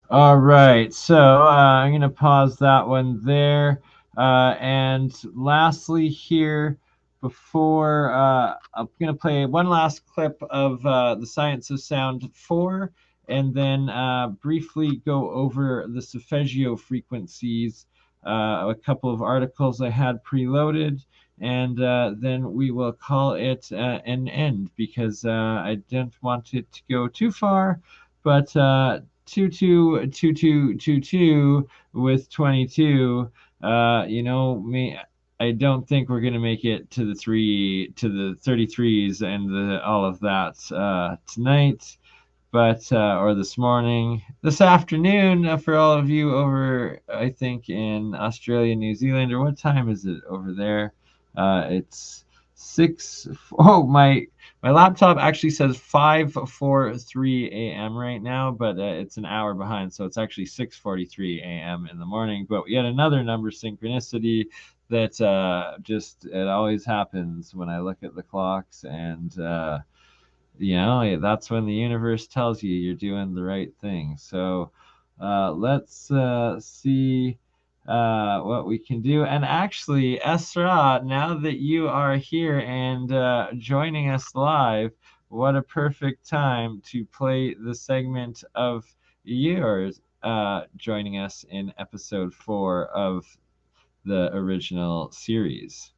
All right, so I'm going to pause that one there. And lastly here, before I'm going to play one last clip of the Science of Sound 4, and then briefly go over the Solfeggio Frequencies, a couple of articles I had preloaded, and then we will call it an end, because I didn't want it to go too far, but 22 with 22. You know me. I don't think we're gonna make it to the 33s and all of that tonight, but or this morning, this afternoon for all of you over, I think in Australia, New Zealand, or what time is it over there? It's 6. Oh, my laptop actually says 5:43 a.m. right now, but it's an hour behind, so it's actually 6:43 a.m. in the morning. But yet another number synchronicity that it always happens when I look at the clocks, and you know, that's when the universe tells you you're doing the right thing. So let's see what we can do. And actually, Esra, now that you are here and joining us live, what a perfect time to play the segment of yours joining us in episode 4 of the original series.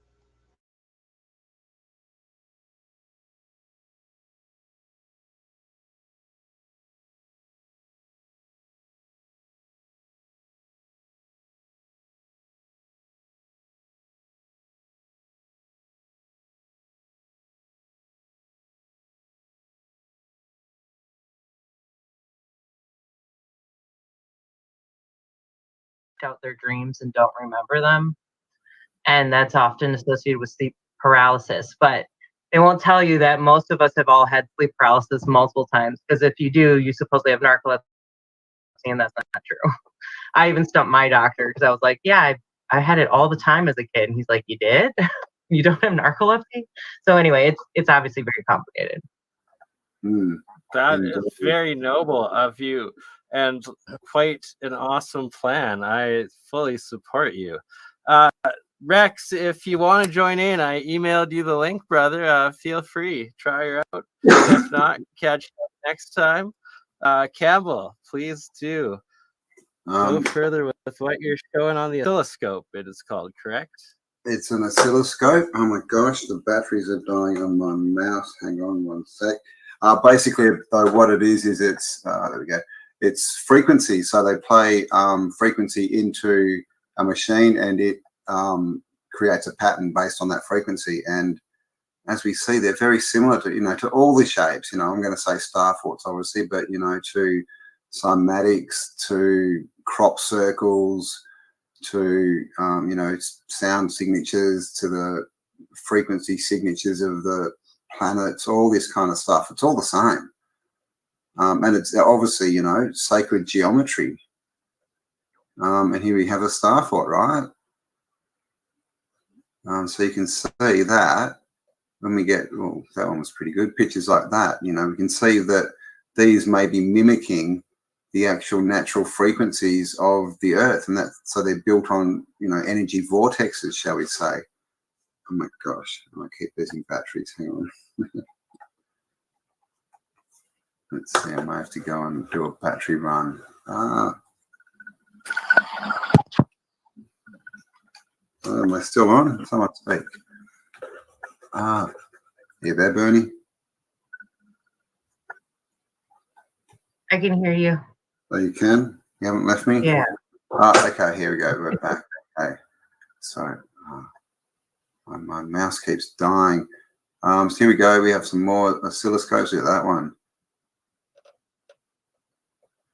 out their dreams and don't remember them. And that's often associated with sleep paralysis. But they won't tell you that most of us have all had sleep paralysis multiple times, because if you do, you supposedly have narcolepsy, and that's not true. I even stumped my doctor because I was like, yeah, I had it all the time as a kid. And he's like, you did? You don't have narcolepsy? So anyway, it's obviously very complicated. That is very noble of you and quite an awesome plan. I fully support you. Rex, if you want to join in, I emailed you the link, brother. Feel free. Try her out. If not, catch you next time. Cambell, please do. Go further with what you're showing on the oscilloscope, it is called, correct? It's an oscilloscope. Oh my gosh, the batteries are dying on my mouse. Hang on one sec. Basically, though, what it is it's, there we go. It's frequency. So they play frequency into a machine, and it creates a pattern based on that frequency. And as we see, they're very similar to, to all the shapes. I'm going to say star forts, obviously, but, to cymatics, to crop circles, to, sound signatures, to the frequency signatures of the planets, all this kind of stuff. It's all the same. And it's obviously, sacred geometry. And here we have a star fort, right? So you can see that when we get, well, that one was pretty good. Pictures like that, we can see that these may be mimicking the actual natural frequencies of the Earth, and so they're built on, energy vortexes, shall we say? Oh my gosh, I keep losing batteries. Hang on. Let's see, I might have to go and do a battery run. Am I still on? Someone speak. You there, Bernie? I can hear you. Oh, you can? You haven't left me? Yeah. Okay, here we go. We're back. Okay. Sorry. My mouse keeps dying. So here we go. We have some more oscilloscopes. Look at that one.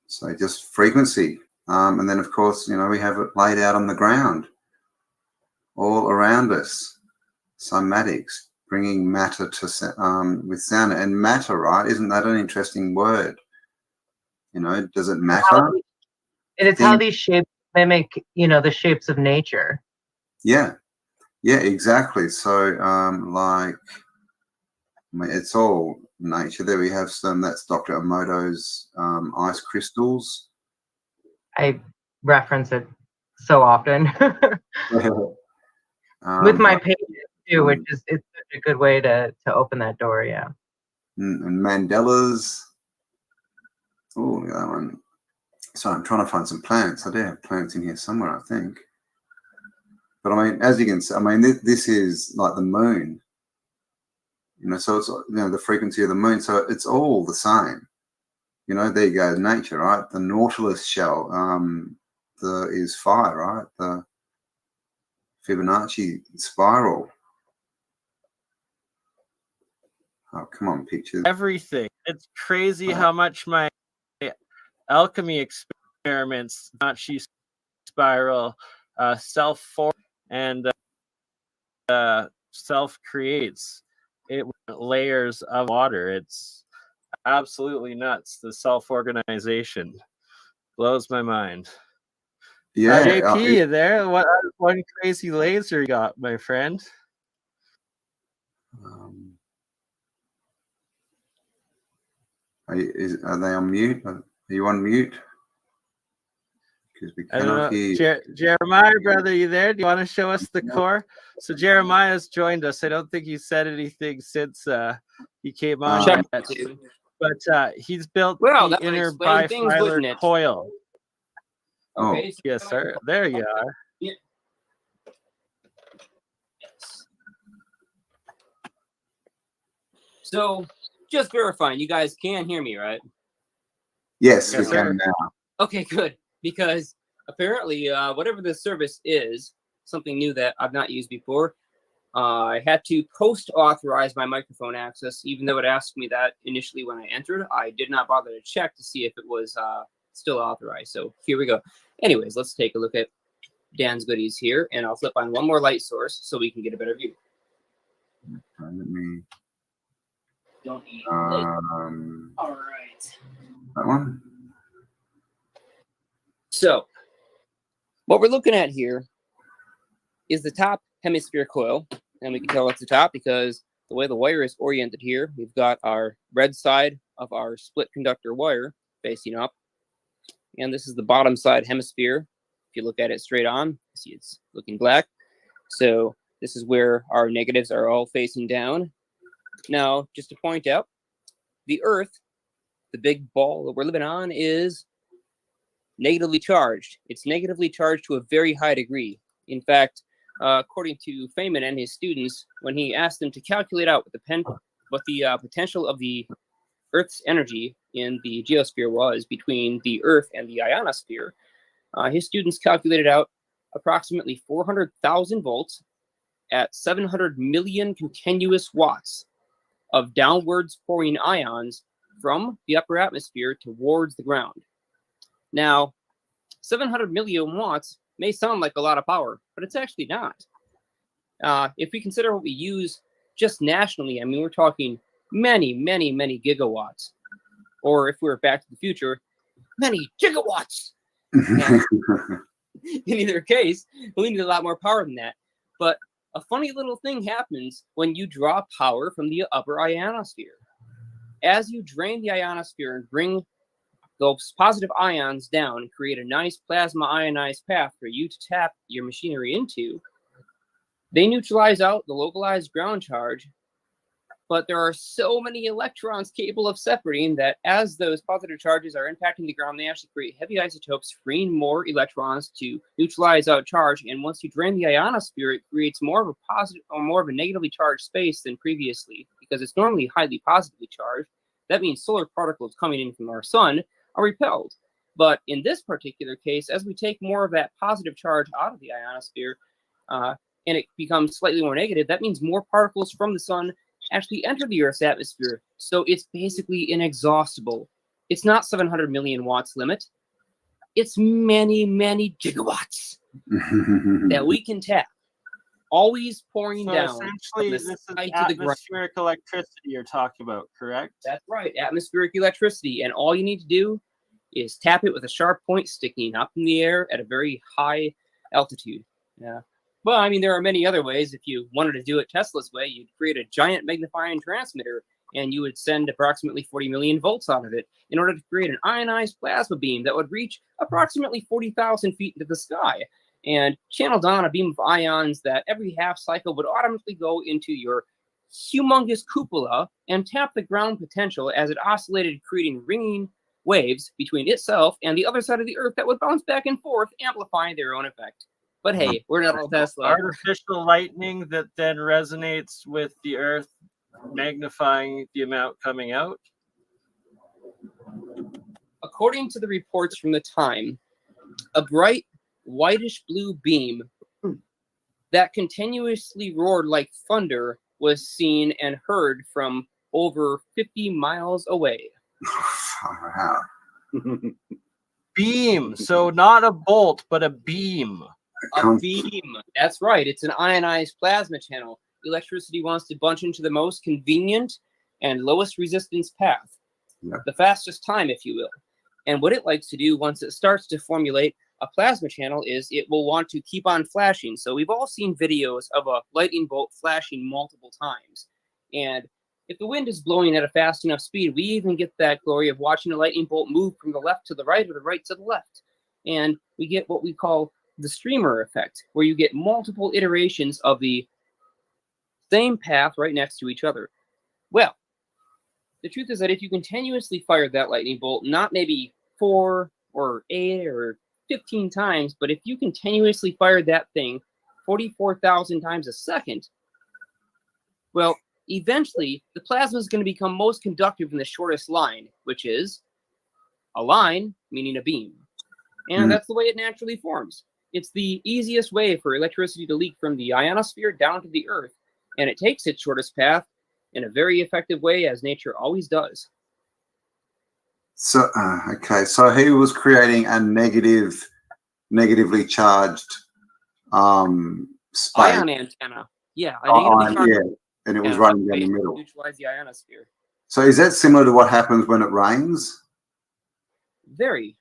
So just frequency. And then, of course, we have it laid out on the ground all around us. Cymatics, bringing matter to with sound. And matter, right? Isn't that an interesting word? Does it matter? It's how these shapes mimic, the shapes of nature. Yeah. Yeah, exactly. So, it's all nature. There we have some, that's Dr. Emoto's ice crystals. I reference it so often. With my pages too, which is, it's such a good way to open that door, yeah. And Mandela's. Oh, look at that one. So I'm trying to find some plants. I do have plants in here somewhere, I think. But as you can see, this is like the moon. So it's, the frequency of the moon. So it's all the same. There you go, nature, right? The Nautilus shell is fire, right? The Fibonacci spiral. Oh, come on, pictures. Everything. It's crazy how much my alchemy experiments, Fibonacci spiral, self-form, and self-creates it with layers of water. It's absolutely nuts. The self-organization blows my mind. Yeah, JP, you there? What one crazy laser you got, my friend? Are they on mute? Are you on mute? Because we cannot hear you. Jeremiah, brother, you there? Do you want to show us the core? So Jeremiah's joined us. I don't think he said anything since he came on yet. But he's built the inner bifilar coil. Okay, yes, sir. There you are. Yeah. So, just verifying, you guys can hear me, right? Yes, we can now. Okay, good. Because apparently, whatever this service is, something new that I've not used before, I had to post-authorize my microphone access, even though it asked me that initially when I entered. I did not bother to check to see if it was still authorized. So here we go. Anyways, let's take a look at Dan's goodies here, and I'll flip on one more light source so we can get a better view. Let me. Don't eat light. All right. That one. So, what we're looking at here is the top hemisphere coil, and we can tell it's the top because the way the wire is oriented here, we've got our red side of our split conductor wire facing up, and this is the bottom side hemisphere. If you look at it straight on, you see it's looking black. So this is where our negatives are all facing down. Now, just to point out, the Earth, the big ball that we're living on, is negatively charged. It's negatively charged to a very high degree. In fact, according to Feynman and his students, when he asked them to calculate out what the potential of the Earth's energy in the geosphere was between the Earth and the ionosphere, his students calculated out approximately 400,000 volts at 700 million continuous watts of downwards pouring ions from the upper atmosphere towards the ground. Now, 700 million watts may sound like a lot of power, but it's actually not. If we consider what we use just nationally, I mean, we're talking many, many, many gigawatts. Or if we were Back to the Future, many gigawatts. In either case, we need a lot more power than that. But a funny little thing happens when you draw power from the upper ionosphere. As you drain the ionosphere and bring those positive ions down and create a nice plasma ionized path for you to tap your machinery into, they neutralize out the localized ground charge, but there are so many electrons capable of separating that as those positive charges are impacting the ground, they actually create heavy isotopes, freeing more electrons to neutralize out charge. And once you drain the ionosphere, it creates more of a positive or more of a negatively charged space than previously, because it's normally highly positively charged. That means solar particles coming in from our sun are repelled. But in this particular case, as we take more of that positive charge out of the ionosphere and it becomes slightly more negative, that means more particles from the sun actually enter the Earth's atmosphere. So it's basically inexhaustible. It's not 700 million watts limit. It's many, many gigawatts that we can tap. Always pouring down. Essentially, this is atmospheric electricity you're talking about, correct? That's right, atmospheric electricity. And all you need to do is tap it with a sharp point sticking up in the air at a very high altitude. Yeah. Well, I mean, there are many other ways. If you wanted to do it Tesla's way, you'd create a giant magnifying transmitter and you would send approximately 40 million volts out of it in order to create an ionized plasma beam that would reach approximately 40,000 feet into the sky and channel down a beam of ions that every half cycle would automatically go into your humongous cupola and tap the ground potential as it oscillated, creating ringing waves between itself and the other side of the Earth that would bounce back and forth, amplifying their own effect. But hey, we're not all Tesla. Artificial lightning that then resonates with the Earth, magnifying the amount coming out? According to the reports from the time, a bright whitish blue beam that continuously roared like thunder was seen and heard from over 50 miles away. Beam. So not a bolt, but a beam. A beam. That's right. It's an ionized plasma channel. Electricity wants to bunch into the most convenient and lowest resistance path. Yeah. The fastest time, if you will. And what it likes to do once it starts to formulate a plasma channel is it will want to keep on flashing. So we've all seen videos of a lightning bolt flashing multiple times. And if the wind is blowing at a fast enough speed, we even get that glory of watching a lightning bolt move from the left to the right or the right to the left. And we get what we call the streamer effect, where you get multiple iterations of the same path right next to each other. Well, the truth is that if you continuously fire that lightning bolt, not maybe 4 or 8 or 15 times, but if you continuously fire that thing 44,000 times a second, well, eventually the plasma is going to become most conductive in the shortest line, which is a line, meaning a beam. And that's the way it naturally forms. It's the easiest way for electricity to leak from the ionosphere down to the Earth, and it takes its shortest path in a very effective way, as nature always does. So, okay, so he was creating a negatively charged space. Ion antenna. Yeah, a negatively charged Yeah, and it was antenna running down the space to middle. neutralize the ionosphere. So is that similar to what happens when it rains? Very.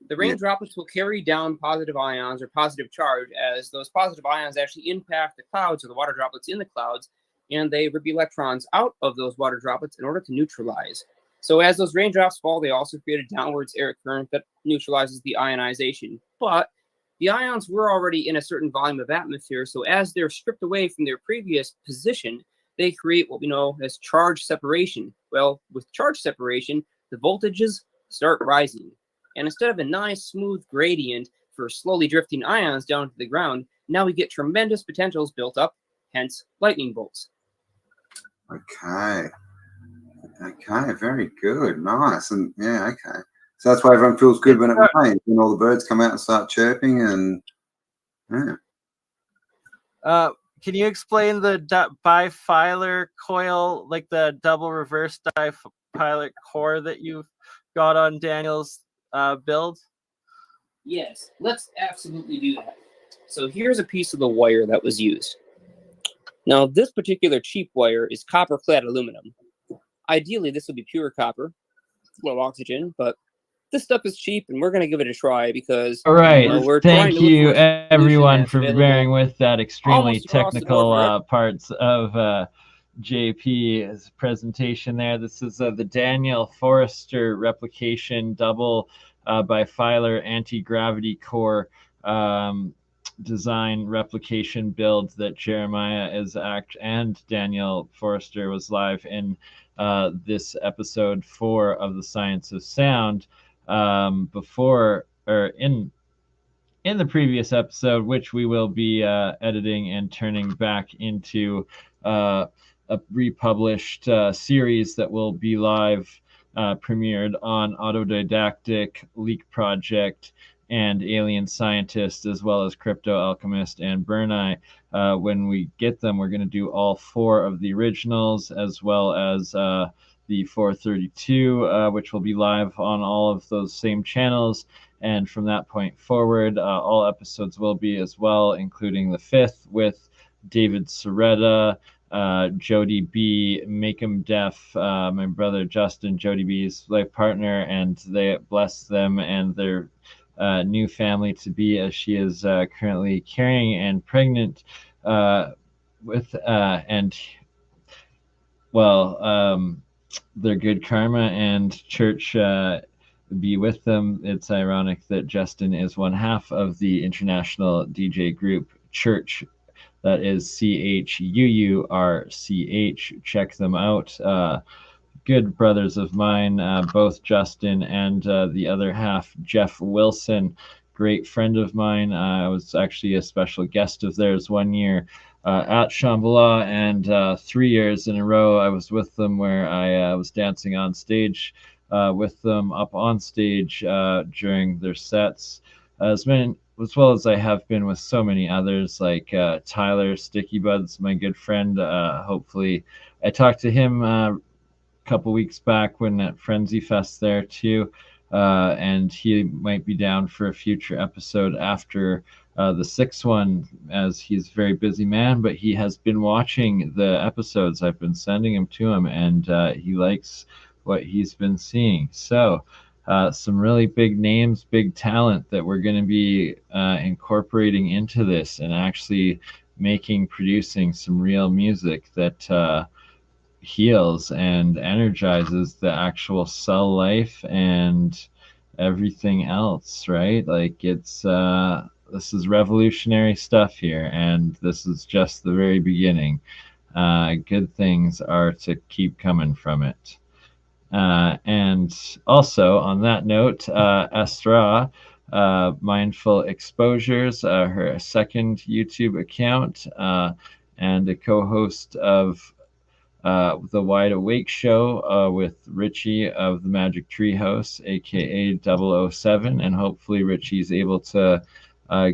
The rain Yeah. droplets will carry down positive ions or positive charge as those positive ions actually impact the clouds or the water droplets in the clouds, and they rip electrons out of those water droplets in order to neutralize. So as those raindrops fall, they also create a downwards air current that neutralizes the ionization. But the ions were already in a certain volume of atmosphere, so as they're stripped away from their previous position, they create what we know as charge separation. Well, with charge separation, the voltages start rising. And instead of a nice smooth gradient for slowly drifting ions down to the ground, now we get tremendous potentials built up, hence lightning bolts. Okay. Okay, very good. Nice. And yeah, okay. So that's why everyone feels good when it rains, when all the birds come out and start chirping and yeah. Can you explain the bifilar coil, like the double reverse difilar core that you've got on Daniel's build? Yes, let's absolutely do that. So here's a piece of the wire that was used. Now, this particular cheap wire is copper-clad aluminum. Ideally, this would be pure copper, low oxygen, but this stuff is cheap, and we're going to give it a try because all right, we're thank trying to look you for a everyone solution for that's bearing available with that extremely almost across the board for technical parts of JP's presentation there. This is the Daniel Forrester replication double bifilar anti-gravity core design replication build that Jeremiah is and Daniel Forrester was live in this episode 4 of the Science of Sound before or in the previous episode, which we will be editing and turning back into a republished series that will be live premiered on Autodidactic, Leak Project, and AlienScientist, as well as Crypto Alchemist and BernEye. When we get them, we're going to do all 4 of the originals, as well as the 432, which will be live on all of those same channels. And from that point forward, all episodes will be as well, including the 5th with David Soretta, Jody B, Make 'em Deaf, my brother Justin, Jody B's life partner, and they bless them and their new family to be, as she is currently carrying and pregnant with and well their good karma and church be with them. It's ironic that Justin is one half of the international DJ group Church. That is CHUURCH. Check them out. Good brothers of mine, both Justin and the other half, Jeff Wilson, great friend of mine. I was actually a special guest of theirs one year at Shambhala, and 3 years in a row I was with them where I was dancing on stage with them up on stage during their sets, as well as I have been with so many others like Tyler Sticky Buds, my good friend. Hopefully I talked to him couple weeks back when at Frenzy Fest there too, and he might be down for a future episode after the 6th one, as he's a very busy man, but he has been watching the episodes. I've been sending them to him, and he likes what he's been seeing. So some really big names, big talent that we're going to be incorporating into this and actually producing some real music that heals and energizes the actual cell life and everything else, right? Like it's this is revolutionary stuff here, and this is just the very beginning. Good things are to keep coming from it. And also on that note, Estra, Mindful Exposures, her second YouTube account, and a co-host of the Wide Awake Show with Richie of the Magic Treehouse, aka 007, and hopefully Richie's able to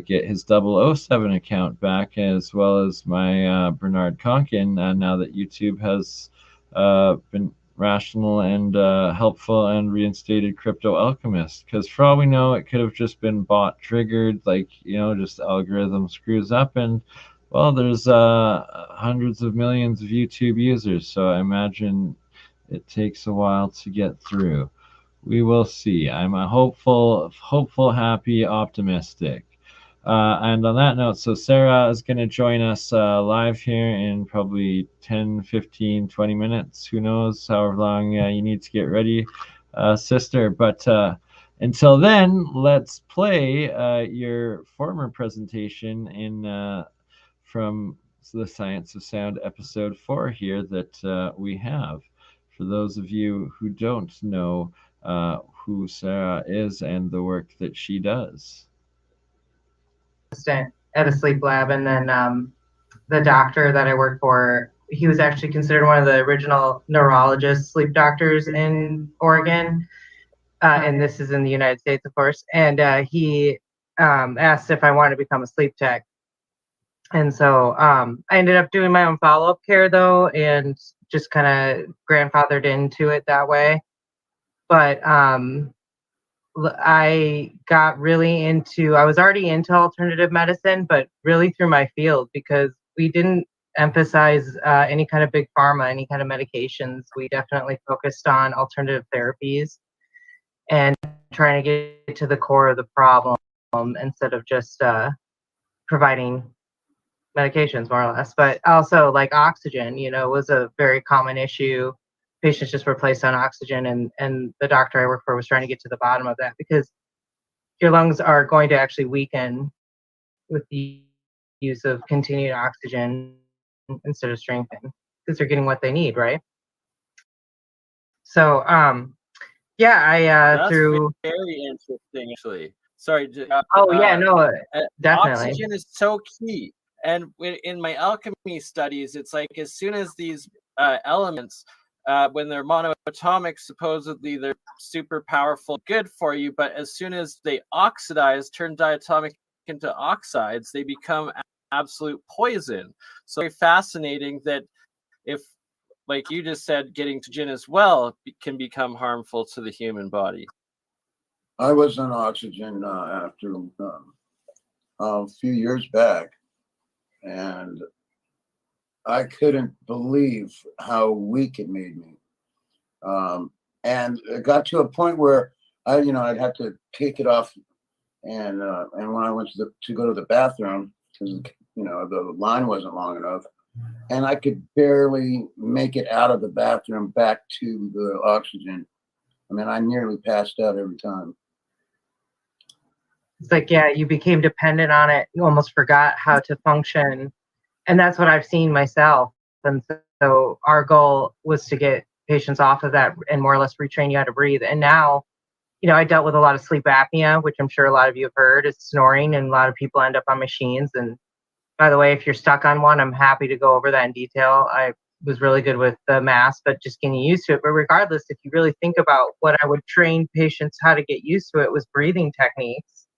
get his 007 account back, as well as my Bernard Konkin, now that YouTube has been rational and helpful and reinstated crypto alchemist. Because for all we know, it could have just been bot triggered, like, you know, just algorithm screws up, and well, there's hundreds of millions of YouTube users, so I imagine it takes a while to get through. We will see. I'm a hopeful, happy, optimistic. And on that note, so Sarah is going to join us live here in probably 10, 15, 20 minutes. Who knows, however long you need to get ready, sister. But until then, let's play your former presentation in from the Science of Sound episode 4 here that we have. For those of you who don't know who Sarah is and the work that she does. At a sleep lab, and then the doctor that I worked for, he was actually considered one of the original neurologist sleep doctors in Oregon, and this is in the United States, of course. And he asked if I wanted to become a sleep tech, and so I ended up doing my own follow-up care though, and just kind of grandfathered into it that way. But I got really into, I was already into alternative medicine, but really through my field, because we didn't emphasize any kind of big pharma, any kind of medications. We definitely focused on alternative therapies and trying to get to the core of the problem instead of just providing medications, more or less. But also, like, oxygen, you know, was a very common issue. Patients just were placed on oxygen, and the doctor I work for was trying to get to the bottom of that, because your lungs are going to actually weaken with the use of continued oxygen instead of strengthen, because they're getting what they need, right? So yeah, That's through very interesting, actually. Sorry. yeah, no, definitely. Oxygen is so key, and in my alchemy studies, it's like as soon as these elements, when they're monoatomic, supposedly they're super powerful, good for you, but as soon as they oxidize, turn diatomic into oxides, they become absolute poison. So very fascinating that if, like you just said, getting to gin as well can become harmful to the human body. I was on oxygen after a few years back, and I couldn't believe how weak it made me. And it got to a point where I'd have to take it off, and when I went to go to the bathroom, because the line wasn't long enough, and I could barely make it out of the bathroom back to the oxygen. I mean, I nearly passed out every time. It's like, yeah, you became dependent on it. You almost forgot how to function. And that's what I've seen myself. And so our goal was to get patients off of that and more or less retrain you how to breathe. And now, I dealt with a lot of sleep apnea, which I'm sure a lot of you have heard, is snoring, and a lot of people end up on machines. And by the way, if you're stuck on one, I'm happy to go over that in detail. I was really good with the mask, but just getting used to it. But regardless, if you really think about what I would train patients how to get used to, it was breathing techniques.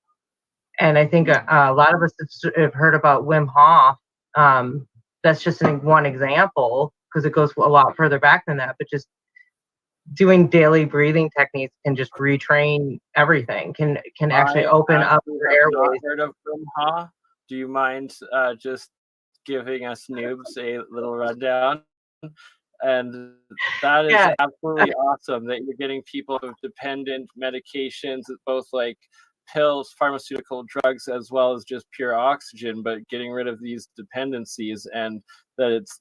And I think a lot of us have heard about Wim Hof. That's just one example, because it goes a lot further back than that. But just doing daily breathing techniques can just retrain everything. Can actually open up your airways. Heard of Wim Hof? Do you mind just giving us noobs a little rundown? And that is absolutely awesome that you're getting people with dependent medications, both like pills, pharmaceutical drugs, as well as just pure oxygen, but getting rid of these dependencies, and that it's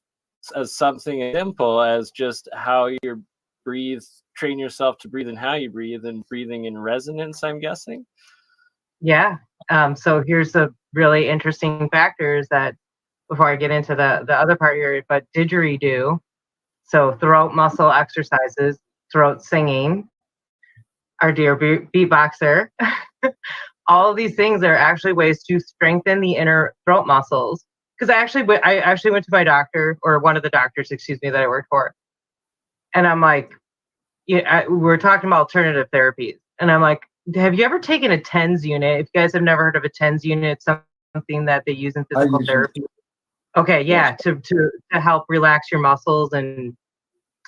as something as simple as just how you breathe, train yourself to breathe and how you breathe, and breathing in resonance, I'm guessing. Yeah. So here's the really interesting factors that, before I get into the other part here, but didgeridoo, so throat muscle exercises, throat singing, our dear BeatBoxer, all of these things are actually ways to strengthen the inner throat muscles. Because I actually went to my doctor, or one of the doctors, excuse me, that I worked for, and I'm like, we're talking about alternative therapies, and I'm like, have you ever taken a TENS unit? If you guys have never heard of a TENS unit, it's something that they use in physical therapy. Okay, yeah, to help relax your muscles and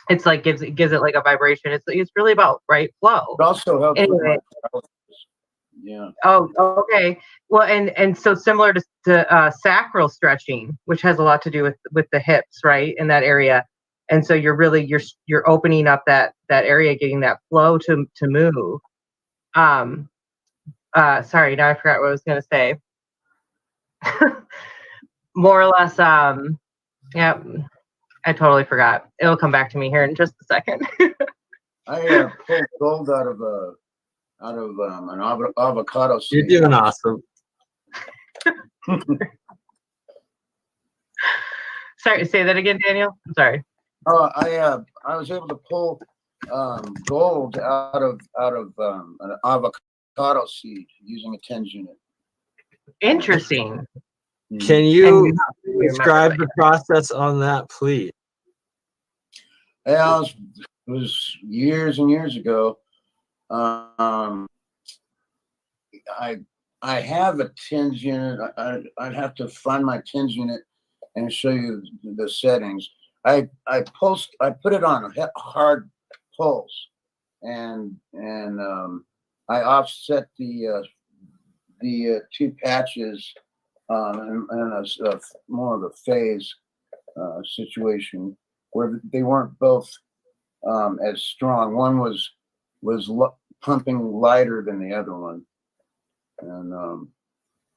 it's like gives it like a vibration. It's really about right flow. It also helps with Anyway. my yeah. Oh, okay. Well, and so similar to sacral stretching, which has a lot to do with the hips, right, in that area. And so you're really you're opening up that area, getting that flow to move. Sorry, now I forgot what I was going to say. More or less, yeah, I totally forgot. It'll come back to me here in just a second. I pulled gold out of an avocado seed. You're doing awesome. Sorry, say that again, Daniel. I'm sorry. I was able to pull gold out of an avocado seed using a TENS unit. Interesting. Can you describe the process on that, please? Yeah, it was years and years ago. I have a TENS unit. I'd have to find my TENS unit and show you the settings. I put it on a hard pulse, and I offset the two patches in a more of a phase situation where they weren't both as strong. One was pumping lighter than the other one, and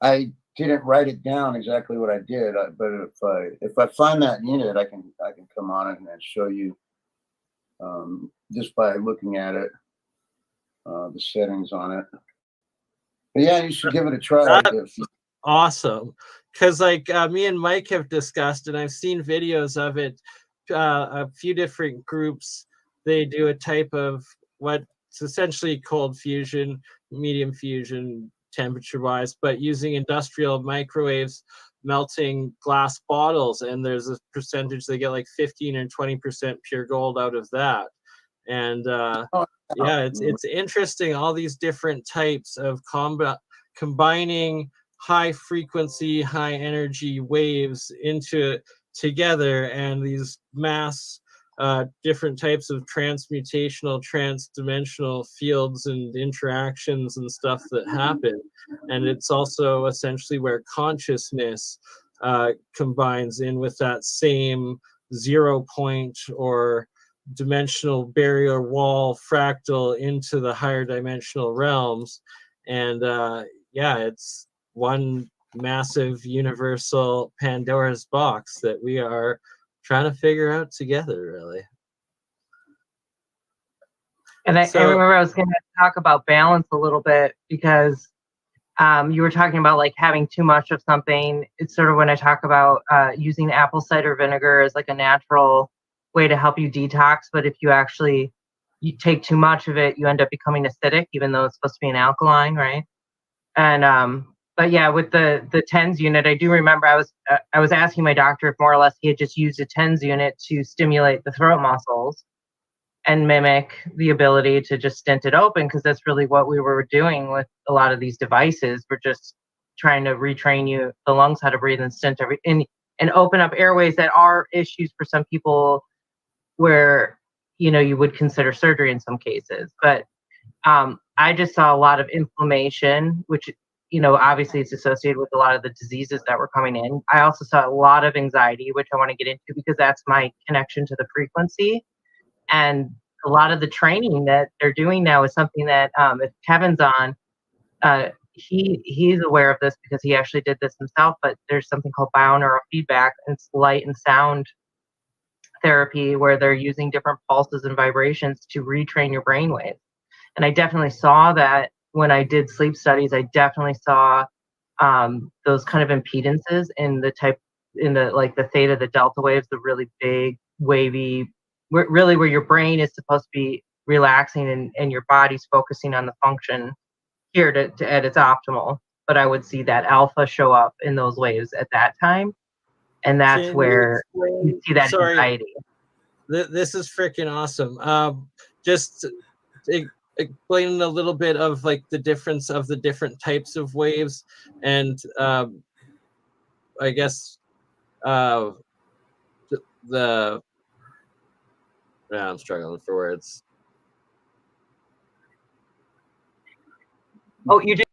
I didn't write it down exactly what I did, but if I find that unit, I can come on it and show you just by looking at it, the settings on it. But yeah, you should give it a try. Awesome, because like me and Mike have discussed, and I've seen videos of it. A few different groups, they do a type of what's essentially cold fusion, medium fusion, temperature-wise, but using industrial microwaves, melting glass bottles, and there's a percentage they get like 15 or 20% pure gold out of that. And yeah, it's interesting, all these different types of combining high frequency, high energy waves together, and these mass different types of transmutational, transdimensional fields and interactions and stuff that happen. And it's also essentially where consciousness combines in with that same 0 point or dimensional barrier wall fractal into the higher dimensional realms. And yeah, it's one massive universal Pandora's box that we are trying to figure out together, really. And I remember I was going to talk about balance a little bit, because you were talking about like having too much of something. It's sort of when I talk about using apple cider vinegar as like a natural way to help you detox. But if you take too much of it, you end up becoming acidic, even though it's supposed to be an alkaline, right? And but yeah, with the TENS unit, I do remember I was asking my doctor if more or less he had just used a TENS unit to stimulate the throat muscles and mimic the ability to just stent it open, because that's really what we were doing with a lot of these devices. We're just trying to retrain the lungs how to breathe and stent and open up airways that are issues for some people, where you would consider surgery in some cases. But I just saw a lot of inflammation, which obviously it's associated with a lot of the diseases that were coming in. I also saw a lot of anxiety, which I want to get into because that's my connection to the frequency. And a lot of the training that they're doing now is something that if Kevin's on, he's aware of this because he actually did this himself, but there's something called binaural feedback. And it's light and sound therapy where they're using different pulses and vibrations to retrain your brainwaves. And I definitely saw that when I did sleep studies. I definitely saw those kind of impedances in the theta, the delta waves, the really big wavy, really where your brain is supposed to be relaxing and your body's focusing on the function here at its optimal. But I would see that alpha show up in those waves at that time. And that's where you see that anxiety. This is freaking awesome. Just explaining a little bit of like the difference of the different types of waves, and I guess the Yeah, I'm struggling for words. Oh, you did.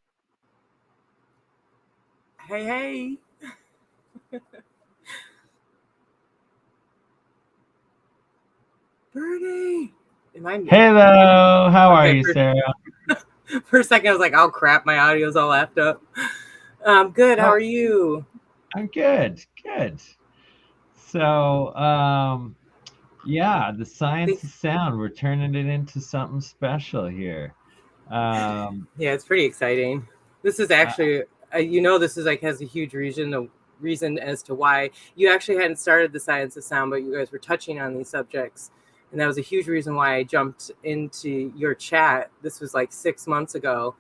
Hey. Bernie. Am I muted? Hello, how are Okay, you, Sarah? For a second, I was like, "Oh crap, my audio's all effed up." Good. How Oh, are you? I'm good. Good. So, yeah, the science of sound. We're turning it into something special here. Yeah, it's pretty exciting. This is actually, this is like has a huge reason as to why you actually hadn't started the science of sound, but you guys were touching on these subjects, and that was a huge reason why I jumped into your chat. This was like 6 months ago.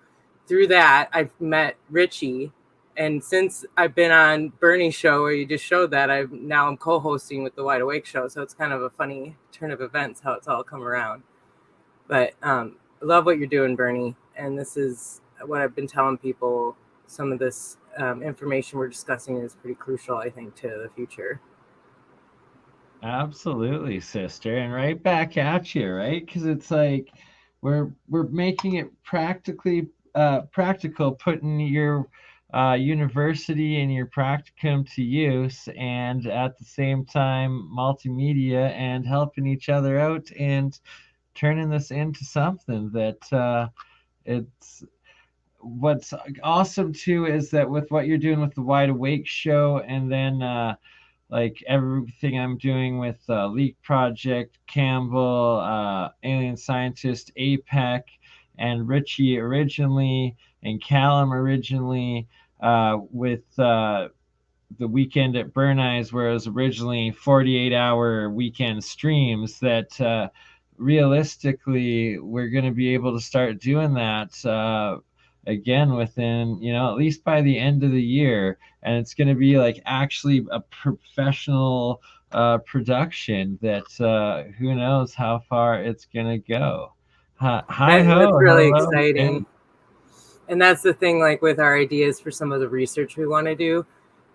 Through that, I've met Richie, and since I've been on Bernie's show where you just showed that, I'm co-hosting with the Wide Awake show, so it's kind of a funny turn of events how it's all come around. But I love what you're doing, Bernie, and this is what I've been telling people. Some of this information we're discussing is pretty crucial, I think, to the future. Absolutely, sister, and right back at you, right? Because it's like we're making it practical, putting your university and your practicum to use, and at the same time multimedia and helping each other out and turning this into something that it's what's awesome too is that with what you're doing with the Wide Awake show, and then like everything I'm doing with Leak Project, Cambell, AlienScientist, APEC, and Richie originally, and Callum originally, with the weekend at BernEye's, where it was originally 48-hour weekend streams, that realistically we're going to be able to start doing that again within, at least by the end of the year. And it's going to be like actually a professional production that who knows how far it's going to go. Hi ho. That's really hello, exciting. hey. And that's the thing, like with our ideas for some of the research we want to do,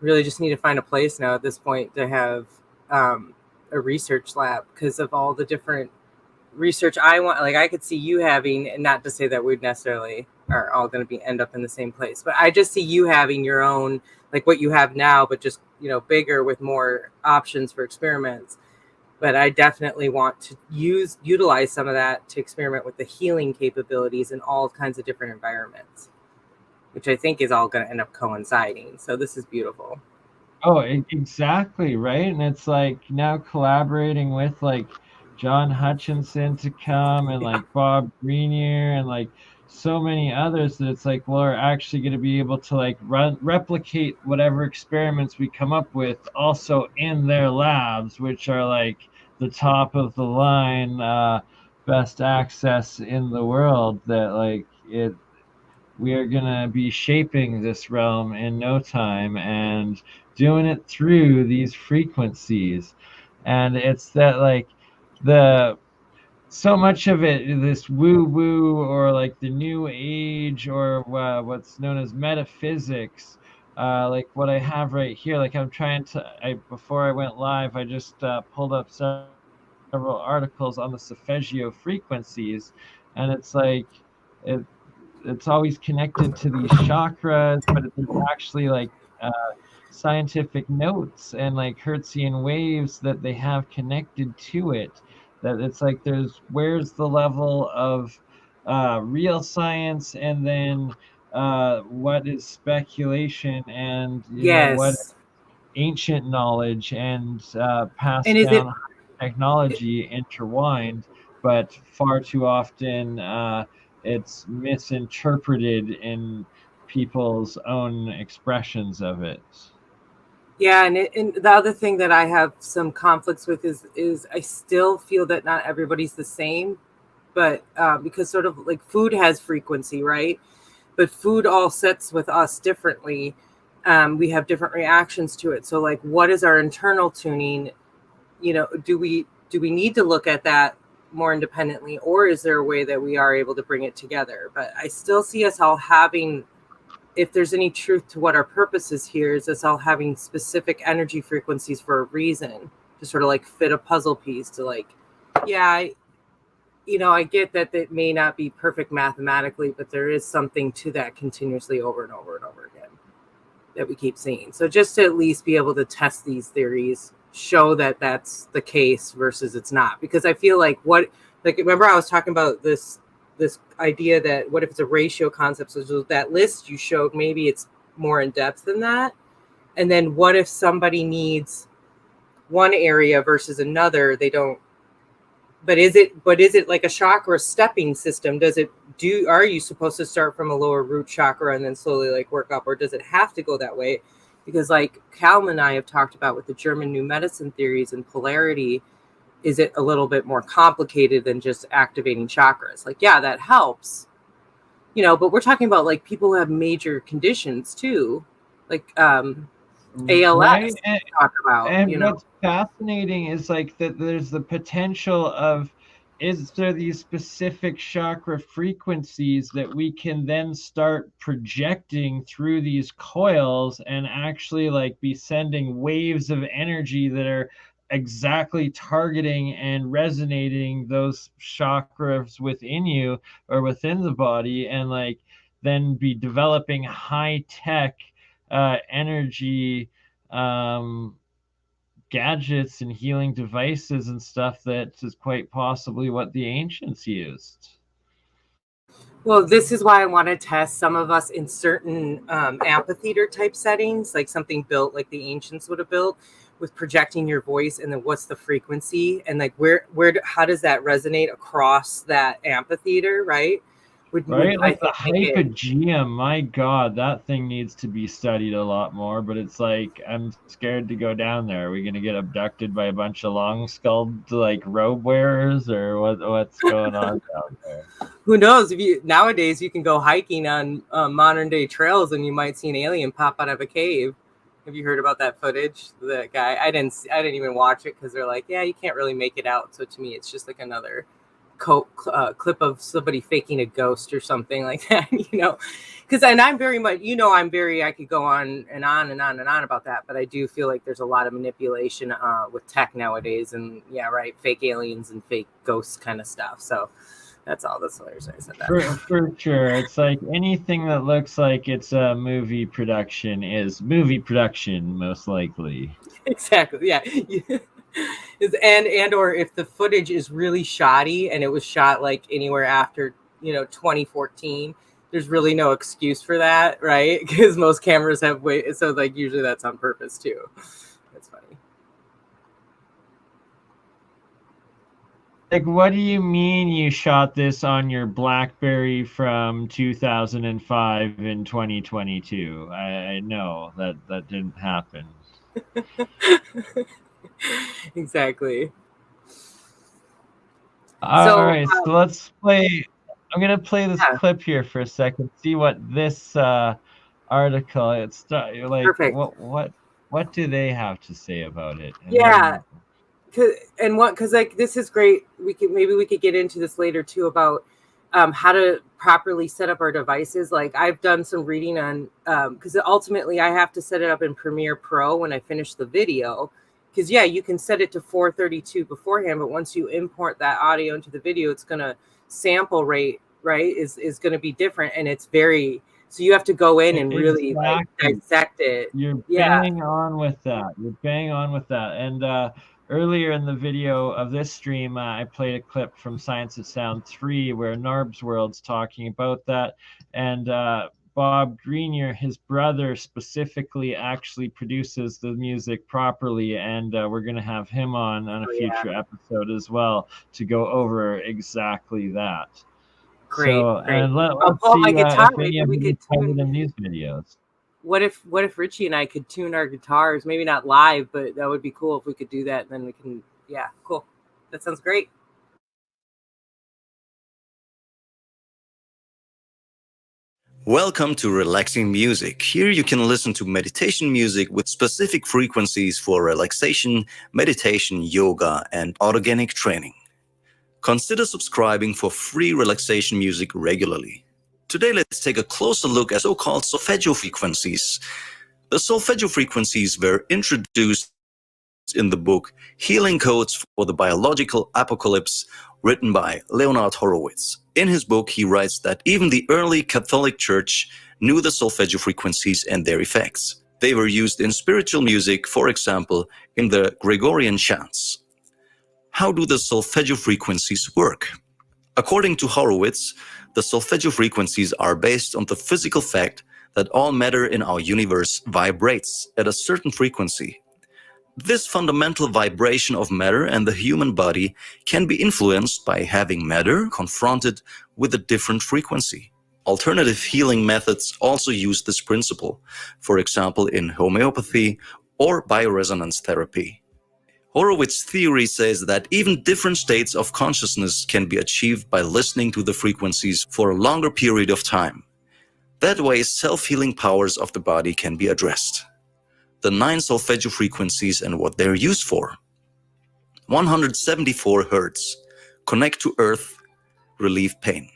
really just need to find a place now at this point to have a research lab, because of all the different research I want. Like I could see you having, and not to say that we'd necessarily are all going to end up in the same place, but I just see you having your own, like what you have now, but just, bigger with more options for experiments. But I definitely want to utilize some of that to experiment with the healing capabilities in all kinds of different environments, which I think is all going to end up coinciding. So this is beautiful. Oh, exactly, right? And it's like now collaborating with like John Hutchinson to come, and like Bob Grenier, and like so many others, that it's like, well, we're actually going to be able to like replicate whatever experiments we come up with also in their labs, which are like the top of the line, best access in the world, that like we are going to be shaping this realm in no time and doing it through these frequencies. And it's that like so much of it, this woo woo, or like the new age, or what's known as metaphysics, like what I have right here. Like I'm trying to, before I went live, I just pulled up several articles on the Solfeggio frequencies, and it's like it's always connected to these chakras, but it's actually like scientific notes and like Hertzian waves that they have connected to it. That it's like where's the level of real science, and then what is speculation, and what ancient knowledge, and passed And is it down technology intertwined, but far too often it's misinterpreted in people's own expressions of it. Yeah, and the other thing that I have some conflicts with is I still feel that not everybody's the same, but because sort of like food has frequency, right? But food all sits with us differently. We have different reactions to it. So like, what is our internal tuning? Do we need to look at that more independently, or is there a way that we are able to bring it together? But I still see us all having, if there's any truth to what our purpose is here, is us all having specific energy frequencies for a reason, to sort of like fit a puzzle piece to like Yeah, I get that it may not be perfect mathematically, but there is something to that continuously over and over and over again that we keep seeing. So just to at least be able to test these theories, show that that's the case versus it's not. Because I feel like remember I was talking about this idea that what if it's a ratio concept? So that list you showed, maybe it's more in depth than that. And then what if somebody needs one area versus another? They don't. But is it like a chakra stepping system? Are you supposed to start from a lower root chakra and then slowly like work up, or does it have to go that way? Because like Calum and I have talked about with the German new medicine theories and polarity, is it a little bit more complicated than just activating chakras? Like, yeah, that helps, but we're talking about like people who have major conditions too, like ALS. Right? Talk about, and what's fascinating is like that there's the potential of, is there these specific chakra frequencies that we can then start projecting through these coils and actually like be sending waves of energy that are exactly targeting and resonating those chakras within you or within the body, and like then be developing high tech energy gadgets and healing devices and stuff that is quite possibly what the ancients used. Well, this is why I want to test some of us in certain amphitheater type settings, like something built like the ancients would have built, with projecting your voice, and then what's the frequency, and like how does that resonate across that amphitheater, right? Like the hypogeum, my God, that thing needs to be studied a lot more, but it's like, I'm scared to go down there. Are we going to get abducted by a bunch of long-skulled like robe wearers, or what's going on down there? Who knows? Nowadays you can go hiking on modern day trails and you might see an alien pop out of a cave. Have you heard about that footage? That guy, I didn't even watch it because they're like, yeah, you can't really make it out. So to me, it's just like another clip of somebody faking a ghost or something like that, because I'm very much, I could go on and on and on and on about that, but I do feel like there's a lot of manipulation with tech nowadays, and fake aliens and fake ghosts kind of stuff. So that's all. That's hilarious. I said that. For sure. It's like anything that looks like it's a movie production is movie production, most likely. Exactly. Yeah. And or if the footage is really shoddy and it was shot like anywhere after 2014, there's really no excuse for that, right? Because most cameras have so like usually that's on purpose too. That's funny. Like, what do you mean you shot this on your BlackBerry from 2005 in 2022? I know that didn't happen. Exactly. All right, so let's play. I'm gonna play this clip here for a second. See what this article. It's like perfect. What do they have to say about it? And because like this is great. We could get into this later too about how to properly set up our devices. Like I've done some reading on because ultimately I have to set it up in Premiere Pro when I finish the video. Because you can set it to 432 beforehand, but once you import that audio into the video, it's gonna sample rate, right? Is gonna be different, and it's very. So you have to go in and really like dissect it. You're bang on with that. And earlier in the video of this stream, I played a clip from Science of Sound 3 where Narb's World's talking about that, and Bob Grenier, his brother, specifically actually produces the music properly, and we're going to have him on a future episode as well to go over exactly that. Great. And let's pull see my guitar. if any of you covered in these videos. What if Richie and I could tune our guitars? Maybe not live, but that would be cool if we could do that. And then we can, cool. That sounds great. Welcome to Relaxing Music. Here you can listen to meditation music with specific frequencies for relaxation, meditation, yoga, and autogenic training. Consider subscribing for free relaxation music regularly. Today, let's take a closer look at so-called Solfeggio Frequencies. The Solfeggio Frequencies were introduced in the book Healing Codes for the Biological Apocalypse, written by Leonard Horowitz. In his book, he writes that even the early Catholic Church knew the solfeggio frequencies and their effects. They were used in spiritual music, for example, in the Gregorian chants. How do the solfeggio frequencies work? According to Horowitz, the solfeggio frequencies are based on the physical fact that all matter in our universe vibrates at a certain frequency. This fundamental vibration of matter and the human body can be influenced by having matter confronted with a different frequency. Alternative healing methods also use this principle, for example in homeopathy or bioresonance therapy. Horowitz's theory says that even different states of consciousness can be achieved by listening to the frequencies for a longer period of time. That way, self-healing powers of the body can be addressed. The 9 solfeggio frequencies and what they're used for. 174 Hz. Connect to Earth, relieve pain.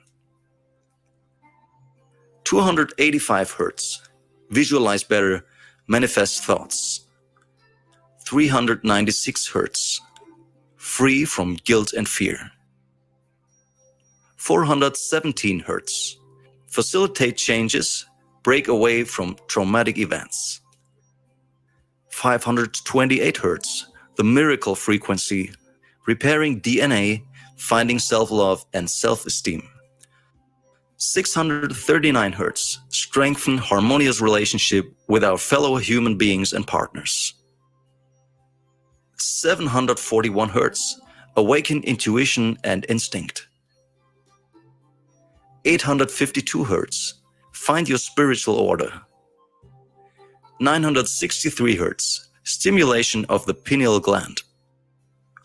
285 Hz. Visualize better, manifest thoughts. 396 Hz. Free from guilt and fear. 417 Hz. Facilitate changes, break away from traumatic events. 528 Hz. The miracle frequency, repairing DNA, finding self-love and self-esteem. 639 Hz. Strengthen harmonious relationship with our fellow human beings and partners. 741 Hz. Awaken intuition and instinct. 852 Hz. Find your spiritual order. 963 Hz. Stimulation of the pineal gland.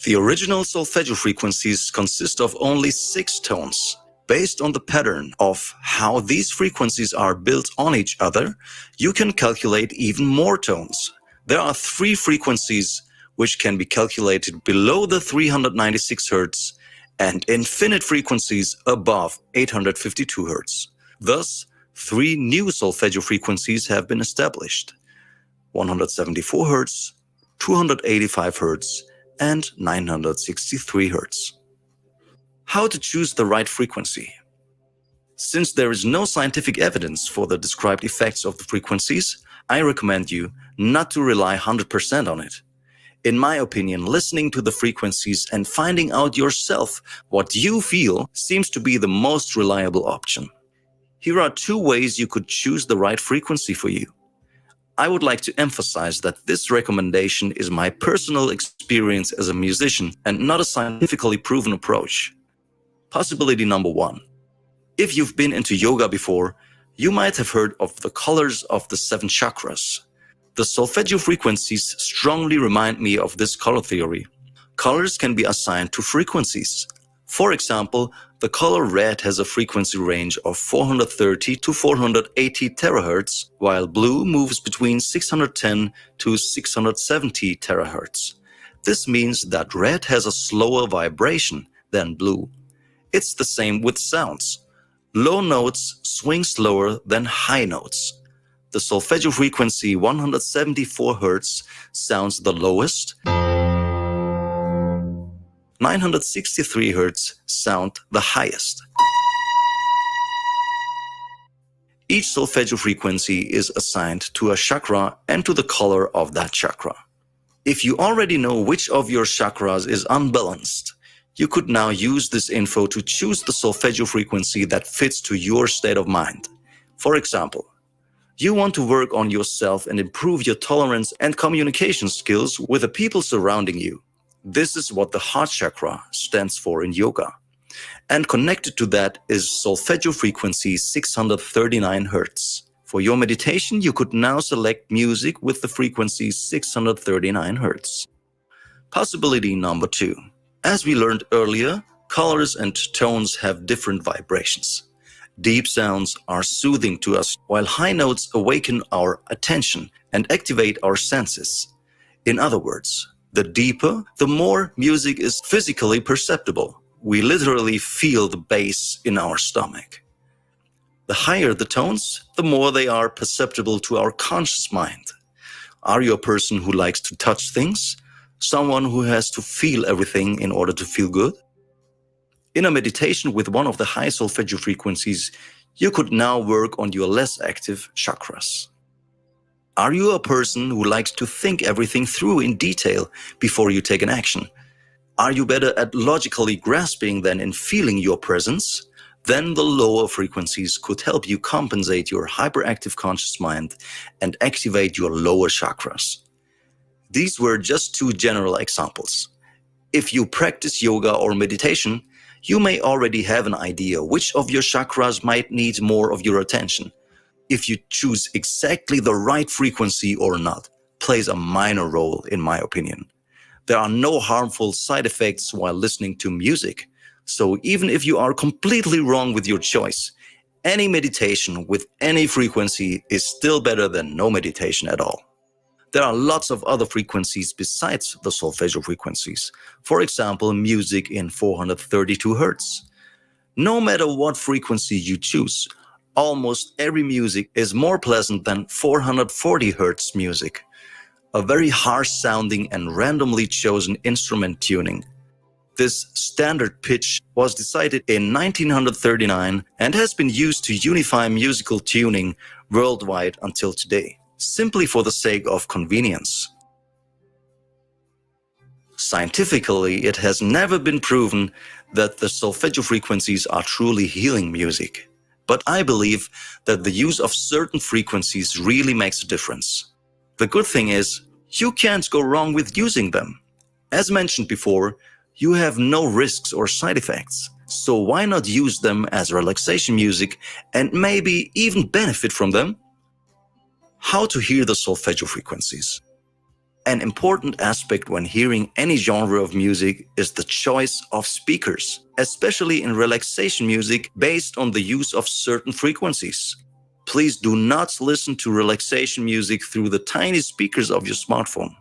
The original solfeggio frequencies consist of only 6 tones. Based on the pattern of how these frequencies are built on each other, you can calculate even more tones. There are 3 frequencies which can be calculated below the 396 Hz and infinite frequencies above 852 Hz. Thus, 3 new solfeggio frequencies have been established: 174 Hz, 285 Hz, and 963 Hz. How to choose the right frequency? Since there is no scientific evidence for the described effects of the frequencies, I recommend you not to rely 100% on it. In my opinion, listening to the frequencies and finding out yourself what you feel seems to be the most reliable option. Here are 2 ways you could choose the right frequency for you. I would like to emphasize that this recommendation is my personal experience as a musician and not a scientifically proven approach. Possibility number 1. If you've been into yoga before, you might have heard of the colors of the 7 chakras. The solfeggio frequencies strongly remind me of this color theory. Colors can be assigned to frequencies. For example, the color red has a frequency range of 430 to 480 terahertz, while blue moves between 610 to 670 terahertz. This means that red has a slower vibration than blue. It's the same with sounds. Low notes swing slower than high notes. The solfeggio frequency 174 Hz sounds the lowest. 963 Hz sound the highest. Each solfeggio frequency is assigned to a chakra and to the color of that chakra. If you already know which of your chakras is unbalanced, you could now use this info to choose the solfeggio frequency that fits to your state of mind. For example, you want to work on yourself and improve your tolerance and communication skills with the people surrounding you. This is what the heart chakra stands for in yoga. And connected to that is solfeggio frequency 639 Hz. For your meditation, you could now select music with the frequency 639 Hz. Possibility number 2. As we learned earlier, colors and tones have different vibrations. Deep sounds are soothing to us, while high notes awaken our attention and activate our senses. In other words, the deeper, the more music is physically perceptible. We literally feel the bass in our stomach. The higher the tones, the more they are perceptible to our conscious mind. Are you a person who likes to touch things? Someone who has to feel everything in order to feel good? In a meditation with one of the high solfeggio frequencies, you could now work on your less active chakras. Are you a person who likes to think everything through in detail before you take an action? Are you better at logically grasping than in feeling your presence? Then the lower frequencies could help you compensate your hyperactive conscious mind and activate your lower chakras. These were just two general examples. If you practice yoga or meditation, you may already have an idea which of your chakras might need more of your attention. If you choose exactly the right frequency or not plays a minor role, in my opinion. There are no harmful side effects while listening to music. So even if you are completely wrong with your choice, any meditation with any frequency is still better than no meditation at all. There are lots of other frequencies besides the solfeggio frequencies. For example, music in 432 Hz. No matter what frequency you choose, almost every music is more pleasant than 440 Hz music. A very harsh sounding and randomly chosen instrument tuning. This standard pitch was decided in 1939 and has been used to unify musical tuning worldwide until today, simply for the sake of convenience. Scientifically, it has never been proven that the solfeggio frequencies are truly healing music. But I believe that the use of certain frequencies really makes a difference. The good thing is, you can't go wrong with using them. As mentioned before, you have no risks or side effects. So why not use them as relaxation music and maybe even benefit from them? How to hear the solfeggio frequencies. An important aspect when hearing any genre of music is the choice of speakers, especially in relaxation music based on the use of certain frequencies. Please do not listen to relaxation music through the tiny speakers of your smartphone.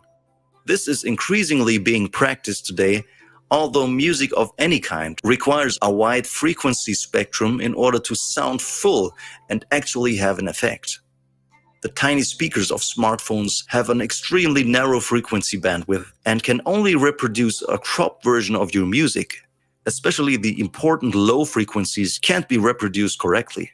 This is increasingly being practiced today, although music of any kind requires a wide frequency spectrum in order to sound full and actually have an effect. The tiny speakers of smartphones have an extremely narrow frequency bandwidth and can only reproduce a cropped version of your music. Especially the important low frequencies can't be reproduced correctly.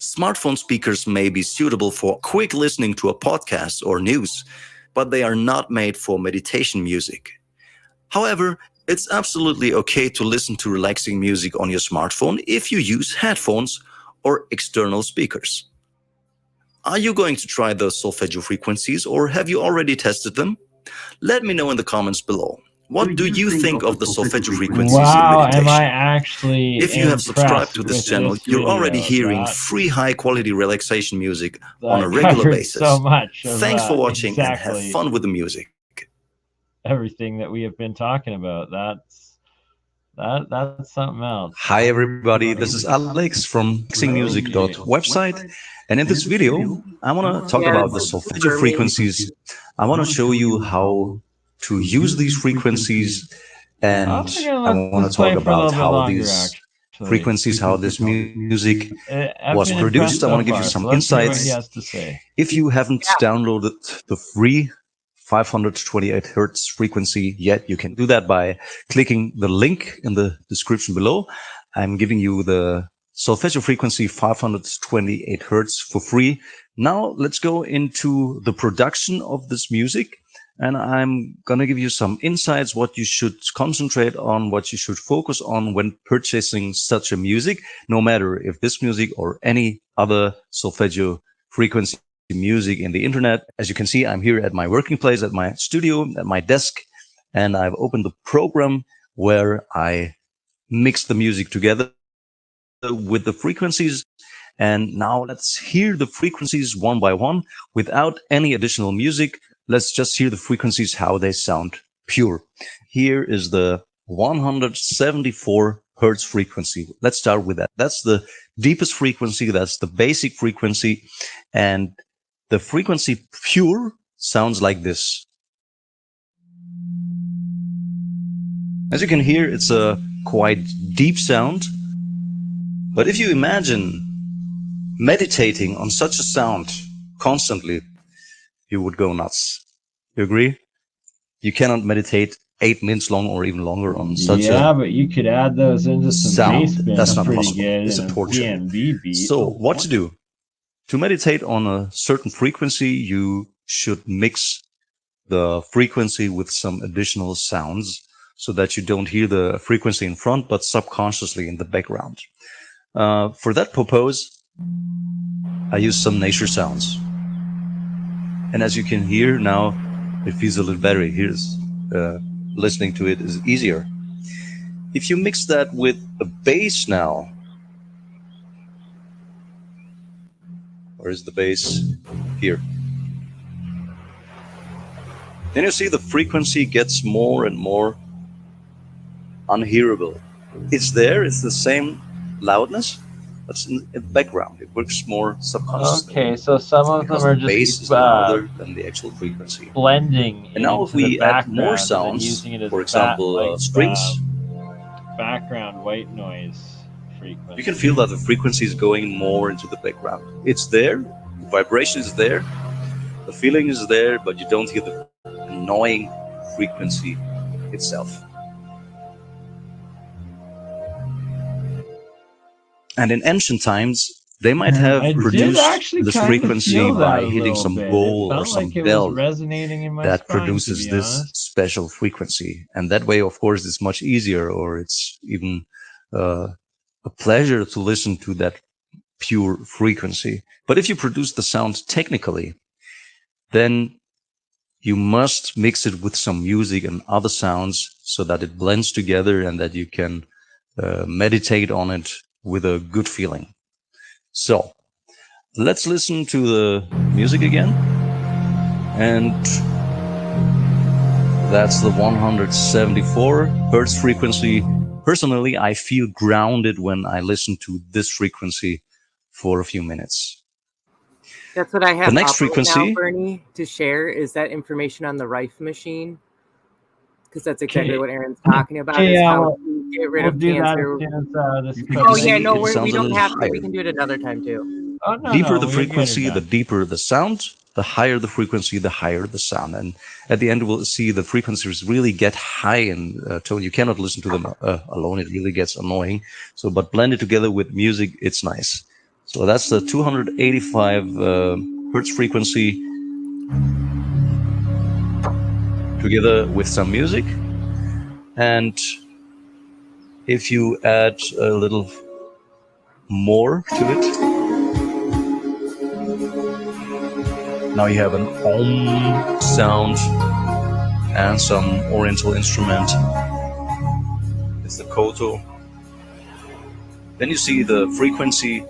Smartphone speakers may be suitable for quick listening to a podcast or news, but they are not made for meditation music. However, it's absolutely okay to listen to relaxing music on your smartphone if you use headphones or external speakers. Are you going to try the solfeggio frequencies or have you already tested them? Let me know in the comments below. What do you think of the solfeggio frequencies in meditation? Am I actually If you have subscribed to this channel, you're already hearing that free high-quality relaxation music on a regular covered basis. so much of Thanks for that, watching and have exactly. fun with the music. Everything that we have been talking about, that's something else. Hi everybody, this is Alex from mixingmusic.website, and in this video I want to talk about the solfeggio frequencies. I want to show you how to use these frequencies, and I want to talk about how these frequencies, how this music was produced. I want to give you some insights. If you haven't downloaded the free 528 Hertz frequency yet, you can do that by clicking the link in the description below. I'm giving you the solfeggio frequency 528 Hertz for free. Now let's go into the production of this music, and I'm gonna give you some insights what you should concentrate on, what you should focus on when purchasing such a music, no matter if this music or any other solfeggio frequency music in the internet. As you can see, I'm here at my working place, at my studio, at my desk, and I've opened the program where I mix the music together with the frequencies. And now let's hear the frequencies one by one without any additional music. Let's just hear the frequencies, how they sound pure. Here is the 174 Hertz frequency. Let's start with that. That's the deepest frequency. That's the basic frequency. And the frequency pure sounds like this. As you can hear, it's a quite deep sound. But if you imagine meditating on such a sound constantly, you would go nuts. You agree? you cannot meditate 8 minutes long or even longer on such yeah, a but you could add those into some sound. bass bits That's not pretty possible. good It's in a a torture. DNB beat. So what to do? To meditate on a certain frequency, you should mix the frequency with some additional sounds so that you don't hear the frequency in front, but subconsciously in the background. For that purpose, I use some nature sounds. And as you can hear now, it feels a little better. Here's listening to it is easier. If you mix that with a bass now, where is the bass? Here. Then you see the frequency gets more and more unhearable. It's there, it's the same loudness, but in the background. It works more subconsciously. Okay, so some of Because them are the bass just is louder than the actual frequency. blending And now if into the we add background more and then sounds, using it as for example, strings, background white noise frequency. you can feel that the frequency is going more into the background. It's there, the vibration is there, the feeling is there, but you don't hear the annoying frequency itself. And in ancient times, they might have I did produced actually this kind of frequency feel that by a hitting little some bit. bowl It or felt some like it bell was resonating in my that spine, produces to be this honest. special frequency. And that way, of course, it's much easier, or it's even a pleasure to listen to that pure frequency. But if you produce the sound technically, then you must mix it with some music and other sounds so that it blends together and that you can meditate on it with a good feeling. So let's listen to the music again. And that's the 174 hertz frequency. Personally, I feel grounded when I listen to this frequency for a few minutes. That's what I have The next up right frequency, now, Bernie, to share is that information on the Rife machine, because that's exactly what Aaron's talking about. Okay, is yeah, how to get rid we'll of do that cancer. as soon as this Oh yeah, see no, it we sounds a don't little have to. We higher. can do it another time too. Oh, no, Deeper no, the we can get frequency, it the done. deeper the sound, the higher the frequency, the higher the sound. And at the end, we'll see the frequencies really get high in tone. You cannot listen to them alone. It really gets annoying. So, but blended together with music, it's nice. So that's the 285 hertz frequency together with some music. And if you add a little more to it, now you have an Om sound and some oriental instrument. It's the koto. Then you see the frequency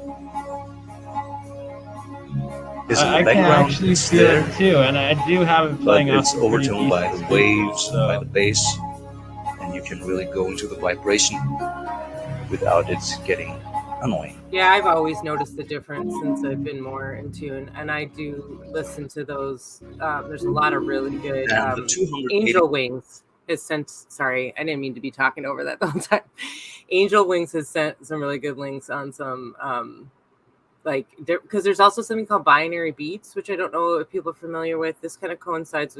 is in the I can background. actually It's feel there, it too, and I do have it but playing off it's some pretty overtoned by decent the waves, speakers, by the bass, and you can really go into the vibration without it getting annoying. Yeah, I've always noticed the difference since I've been more in tune, and I do listen to those. There's a lot of really good And the 280 Angel Wings has sent. Sorry, I didn't mean to be talking over that the whole time. Angel Wings has sent some really good links on some because there's also something called binary beats, which I don't know if people are familiar with. This kind of coincides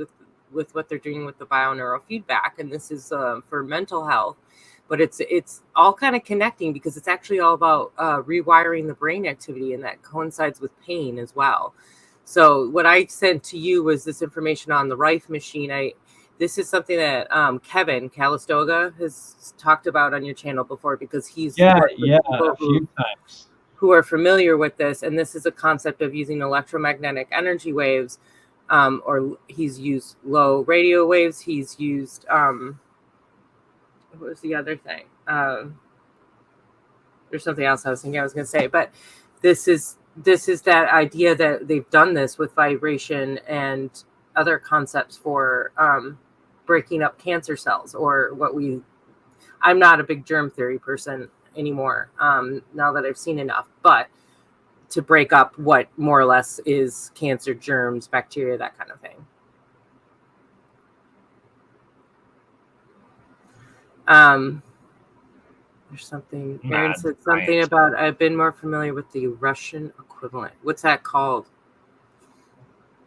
with what they're doing with the bioneurofeedback, and this is for mental health. But it's all kind of connecting because it's actually all about rewiring the brain activity, and that coincides with pain as well. So what I sent to you was this information on the Rife machine. This is something that Kevin Calistoga has talked about on your channel before, because he's a people few times. who are familiar with this, and this is a concept of using electromagnetic energy waves, or he's used low radio waves. He's used what was the other thing? There's something else I was thinking I was going to say, but this is that idea that they've done this with vibration and other concepts for breaking up cancer cells, or I'm not a big germ theory person anymore, now that I've seen enough, but to break up what more or less is cancer, germs, bacteria, that kind of thing. There's something Aaron said something about I've been more familiar with the Russian equivalent. What's that called?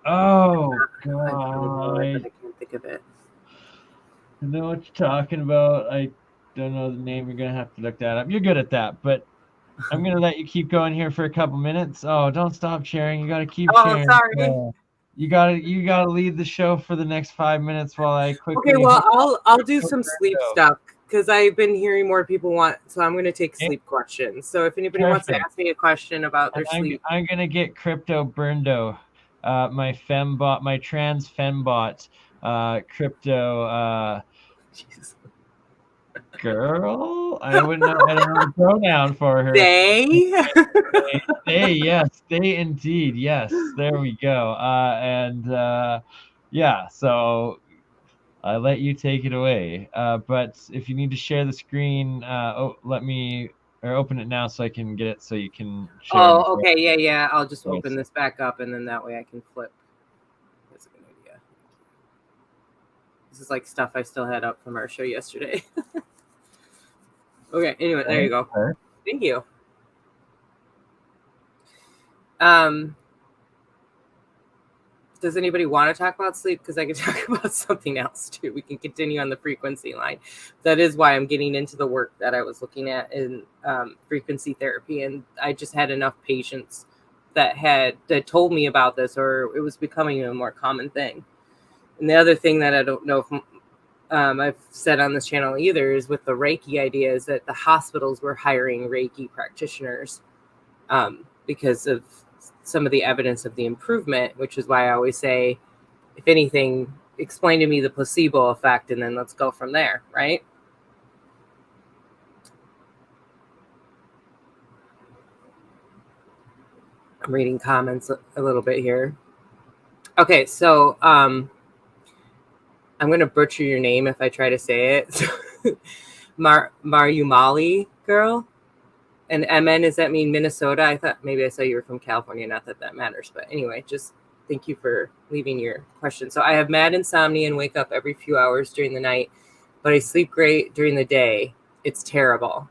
Oh, I can't think of it. I know what you're talking about. I don't know the name. You're gonna have to look that up. You're good at that, but I'm gonna let you keep going here for a couple minutes. Oh, don't stop sharing. You gotta keep Oh, sharing. sorry. You gotta lead the show for the next 5 minutes while I quickly. Okay, well, I'll do some sleep stuff because I've been hearing more people want. So I'm going to take sleep questions. So if anybody wants to Perfect. ask me a question about their And sleep, I'm gonna get crypto BernDer, my Fembot, my trans Fembot, crypto Jesus. girl. I don't know the pronoun for her. They. They, yes, they indeed, yes. There we go. Yeah, so I let you take it away. But if you need to share the screen, let me or open it now so I can get it so you can share. Oh, okay, yeah. I'll just Yes. open this back up and then that way I can flip. That's a good idea. This is like stuff I still had up from our show yesterday. Okay, anyway, there you go. Thank you. Does anybody want to talk about sleep? Because I can talk about something else too. We can continue on the frequency line. That is why I'm getting into the work that I was looking at in frequency therapy. And I just had enough patients that told me about this, or it was becoming a more common thing. And the other thing that I don't know if I've said on this channel either is with the Reiki idea is that the hospitals were hiring Reiki practitioners because of some of the evidence of the improvement, which is why I always say, if anything, explain to me the placebo effect and then let's go from there, right? I'm reading comments a little bit here. Okay, so I'm going to butcher your name if I try to say it. Marumali girl? And MN, does that mean Minnesota? I thought maybe I saw you were from California. Not that that matters. But anyway, just thank you for leaving your question. So I have mad insomnia and wake up every few hours during the night, but I sleep great during the day. It's terrible.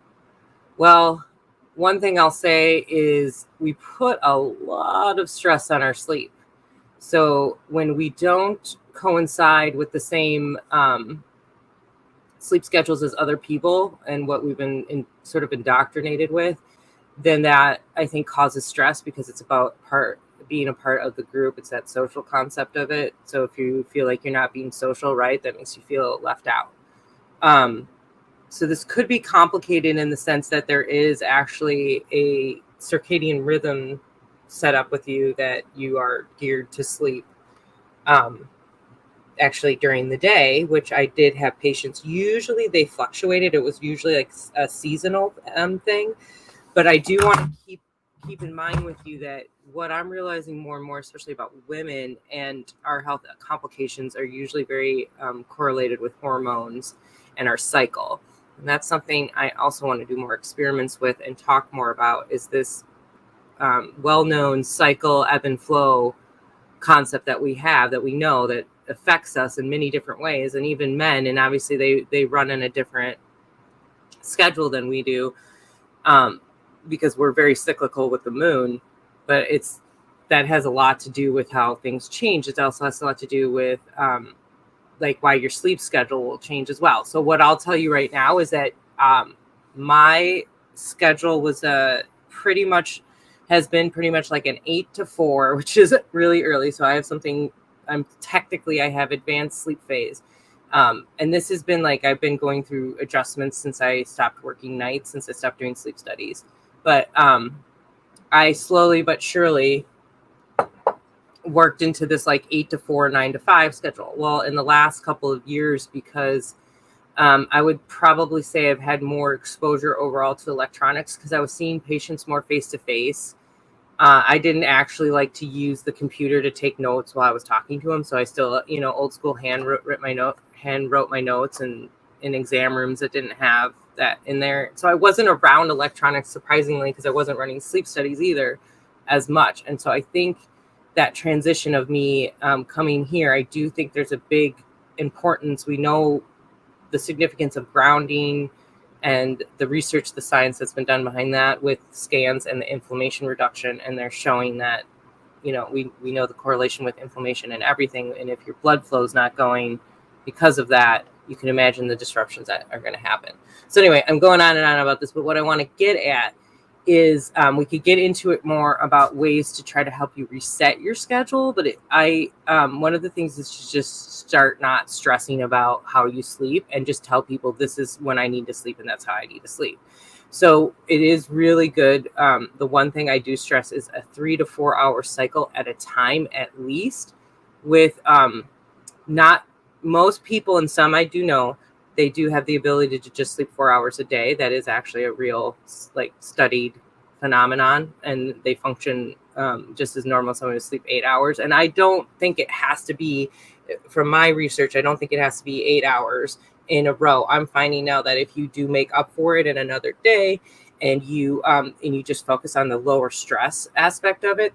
Well, one thing I'll say is we put a lot of stress on our sleep. So when we don't coincide with the same sleep schedules as other people and what we've been sort of indoctrinated with, then that I think causes stress because it's about being a part of the group. It's that social concept of it. So if you feel like you're not being social, right, that makes you feel left out. So this could be complicated in the sense that there is actually a circadian rhythm set up with you that you are geared to sleep. Actually during the day, which I did have patients, usually they fluctuated. It was usually like a seasonal thing, but I do want to keep in mind with you that what I'm realizing more and more, especially about women and our health complications, are usually very correlated with hormones and our cycle. And that's something I also want to do more experiments with and talk more about, is this well-known cycle ebb and flow concept that we have, that we know that affects us in many different ways, and even men, and obviously they run in a different schedule than we do, because we're very cyclical with the moon, but that has a lot to do with how things change. It also has a lot to do with like why your sleep schedule will change as well. So what I'll tell you right now is that my schedule was has been pretty much like an 8 to 4, which is really early. So I have I have advanced sleep phase. And this has been like, I've been going through adjustments since I stopped working nights, since I stopped doing sleep studies. But I slowly but surely worked into this like 8 to 4, 9 to 5 schedule. Well, in the last couple of years, because I would probably say I've had more exposure overall to electronics because I was seeing patients more face to face. I didn't actually like to use the computer to take notes while I was talking to them. So I still, old school hand wrote my notes, and in exam rooms that didn't have that in there. So I wasn't around electronics, surprisingly, because I wasn't running sleep studies either as much. And so I think that transition of me coming here, I do think there's a big importance. We know the significance of grounding and the research, the science that's been done behind that with scans and the inflammation reduction. And they're showing that, we know the correlation with inflammation and everything. And if your blood flow is not going because of that, you can imagine the disruptions that are going to happen. So anyway, I'm going on and on about this, but what I want to get at is we could get into it more about ways to try to help you reset your schedule. But one of the things is to just start not stressing about how you sleep and just tell people this is when I need to sleep and that's how I need to sleep. So it is really good. The one thing I do stress is a 3 to 4 hour cycle at a time, at least, with not most people, and some I do know, they do have the ability to just sleep 4 hours a day. That is actually a real, like, studied phenomenon, and they function just as normal as someone who sleep 8 hours. And I don't think it has to be, from my research, I don't think it has to be 8 hours in a row. I'm finding now that if you do make up for it in another day, and you just focus on the lower stress aspect of it,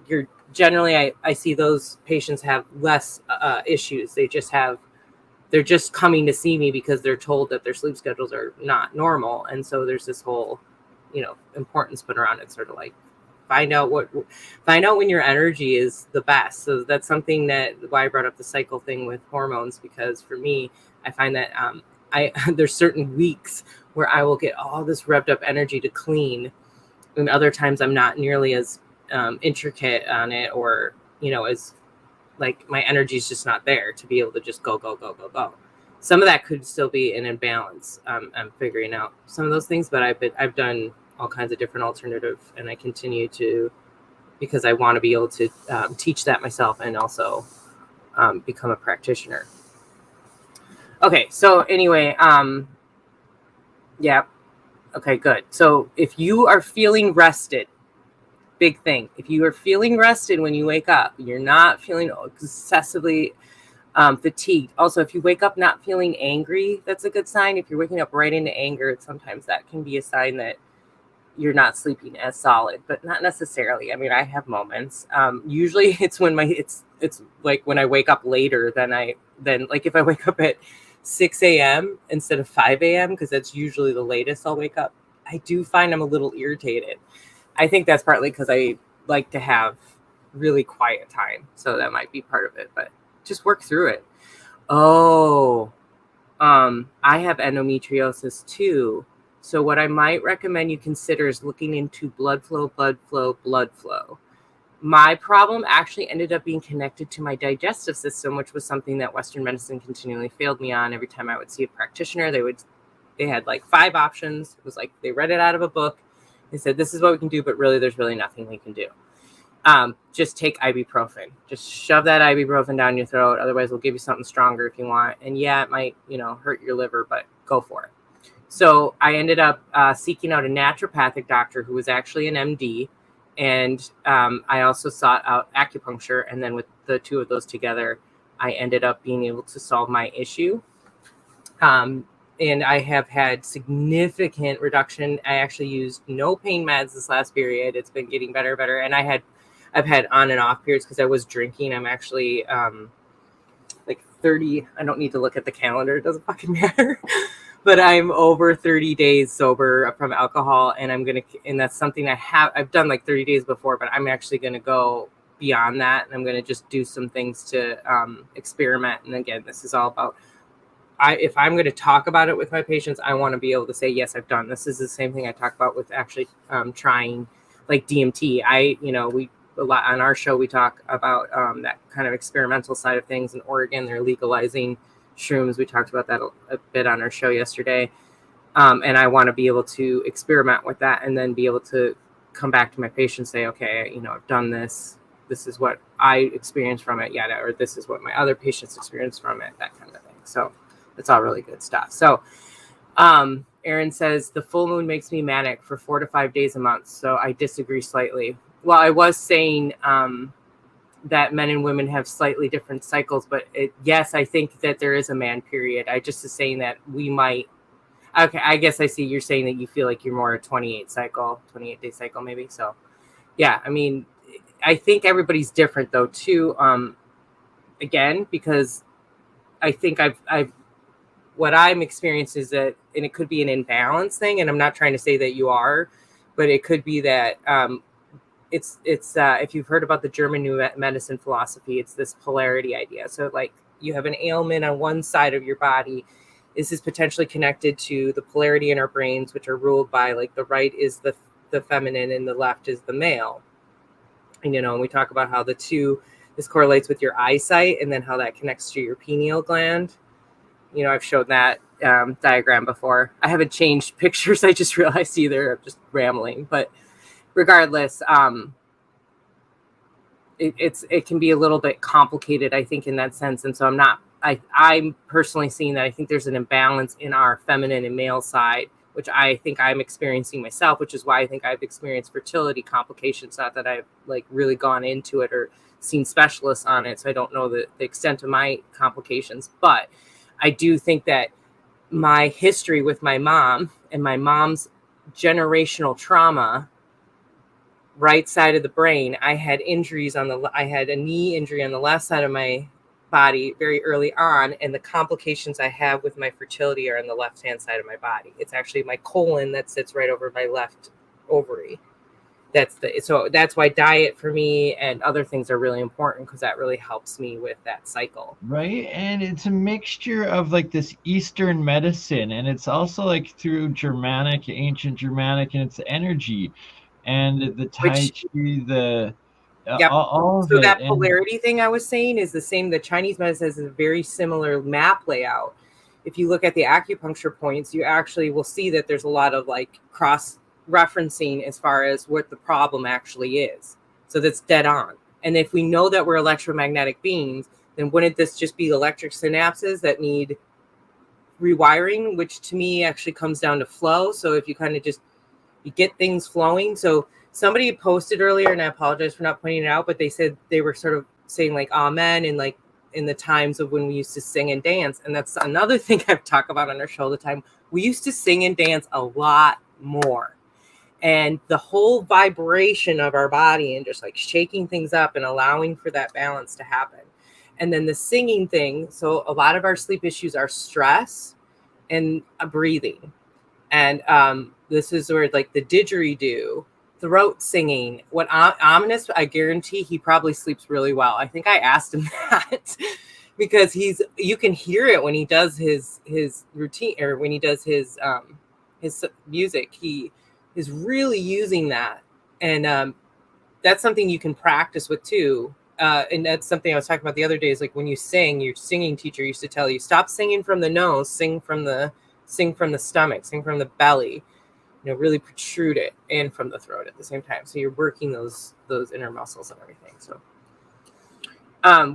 you're generally, I see those patients have less issues. They're just coming to see me because they're told that their sleep schedules are not normal. And so there's this whole, importance put around it, sort of like find out when your energy is the best. So that's something why I brought up the cycle thing with hormones, because for me, I find that there's certain weeks where I will get all this revved up energy to clean, and other times I'm not nearly as intricate on it, or as, like, my energy is just not there to be able to just go. Some of that could still be an imbalance. I'm figuring out some of those things, but I've done all kinds of different alternative, and I continue to, because I want to be able to teach that myself and also become a practitioner. Okay, so anyway, yeah, okay, good. So if you are feeling rested, big thing. If you are feeling rested when you wake up, you're not feeling excessively fatigued. Also, if you wake up not feeling angry, that's a good sign. If you're waking up right into anger, sometimes that can be a sign that you're not sleeping as solid, but not necessarily. I mean, I have moments. Usually it's when it's like when I wake up later than like if I wake up at 6 a.m. instead of 5 a.m., because that's usually the latest I'll wake up, I do find I'm a little irritated. I think that's partly because I like to have really quiet time. So that might be part of it, but just work through it. Oh, I have endometriosis too. So what I might recommend you consider is looking into blood flow. My problem actually ended up being connected to my digestive system, which was something that Western medicine continually failed me on. Every time I would see a practitioner, they had like 5 options. It was like they read it out of a book. They said, this is what we can do, but really there's really nothing we can do. Just take ibuprofen. Just shove that ibuprofen down your throat. Otherwise, we'll give you something stronger if you want. And yeah, it might, hurt your liver, but go for it. So I ended up seeking out a naturopathic doctor who was actually an MD. And I also sought out acupuncture. And then with the two of those together, I ended up being able to solve my issue. And I have had significant reduction. I actually used no pain meds this last period. It's been getting better. And I've had on and off periods because I was drinking. I'm actually like 30. I don't need to look at the calendar. It doesn't fucking matter. But I'm over 30 days sober from alcohol. And that's something I've done like 30 days before, but I'm actually going to go beyond that. And I'm going to just do some things to experiment. And again, this is all about, if I'm going to talk about it with my patients, I want to be able to say, yes, I've done. This is the same thing I talk about with actually trying like DMT. A lot on our show, we talk about that kind of experimental side of things. In Oregon, they're legalizing shrooms. We talked about that a bit on our show yesterday. And I want to be able to experiment with that and then be able to come back to my patients and say, okay, I've done this. This is what I experienced from it, yada, or this is what my other patients experienced from it, that kind of thing. So it's all really good stuff. So Aaron says, the full moon makes me manic for 4 to 5 days a month. So I disagree slightly. Well, I was saying that men and women have slightly different cycles, but yes, I think that there is a man period. I just was saying that we might. Okay, I guess I see you're saying that you feel like you're more a 28-day cycle maybe. So yeah, I mean, I think everybody's different though too. Again, because I think what I'm experiencing is that, and it could be an imbalance thing, and I'm not trying to say that you are, but it could be that it's if you've heard about the German New Medicine philosophy, it's this polarity idea. So like you have an ailment on one side of your body, this is potentially connected to the polarity in our brains, which are ruled by like the right is the feminine and the left is the male. And, and we talk about how this correlates with your eyesight and then how that connects to your pineal gland. I've shown that diagram before. I haven't changed pictures. I just realized either. I'm just rambling, but regardless, it can be a little bit complicated, I think, in that sense. And so I'm personally seeing that I think there's an imbalance in our feminine and male side, which I think I'm experiencing myself, which is why I think I've experienced fertility complications. Not that I've like really gone into it or seen specialists on it, so I don't know the extent of my complications. But I do think that my history with my mom and my mom's generational trauma, right side of the brain, I had injuries I had a knee injury on the left side of my body very early on, and the complications I have with my fertility are on the left hand side of my body. It's actually my colon that sits right over my left ovary. So that's why diet for me and other things are really important, because that really helps me with that cycle. Right. And it's a mixture of like this Eastern medicine, and it's also like through ancient Germanic, and it's energy and the Tai Chi, all of so it. That polarity thing I was saying is the same. The Chinese medicine has a very similar map layout. If you look at the acupuncture points, you actually will see that there's a lot of like cross referencing as far as what the problem actually is. So that's dead on. And if we know that we're electromagnetic beings, then wouldn't this just be electric synapses that need rewiring, which to me actually comes down to flow. So if you kind of you get things flowing. So somebody posted earlier, and I apologize for not pointing it out, but they said they were sort of saying like amen and like in the times of when we used to sing and dance. And that's another thing I've talked about on our show all the time. We used to sing and dance a lot more. And the whole vibration of our body and just like shaking things up and allowing for that balance to happen. And then the singing thing. So a lot of our sleep issues are stress and breathing. And this is where like the didgeridoo, throat singing, what ominous, I guarantee he probably sleeps really well. I think I asked him that because you can hear it when he does his routine, or when he does his music. He is really using that. And that's something you can practice with too. And that's something I was talking about the other day, is like when you sing, your singing teacher used to tell you, stop singing from the nose, sing from the stomach, sing from the belly, really protrude it, and from the throat at the same time. So you're working those inner muscles and everything. So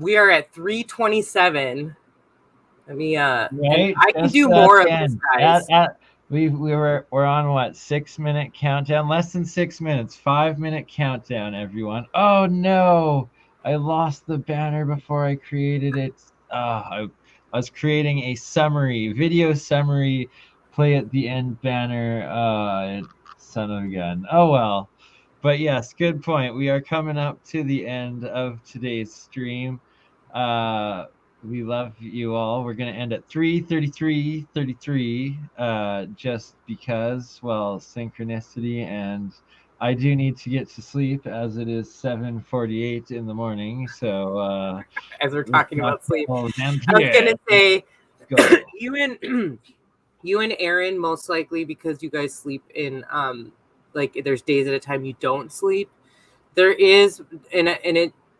we are at 3:27. Let me and I can do more of this, guys. We're on what, 6-minute countdown? Less than 6 minutes. 5-minute countdown, everyone. Oh no, I lost the banner before I created it. I was creating a video summary, play at the end banner. Son of a gun. Oh well. But yes, good point. We are coming up to the end of today's stream. We love you all. We're going to end at 3:33:33, just because, well, synchronicity, and I do need to get to sleep as it is 7:48 in the morning. So as we're talking about sleep, I was yeah. going to say you and Aaron, most likely, because you guys sleep in like there's days at a time you don't sleep. There is, and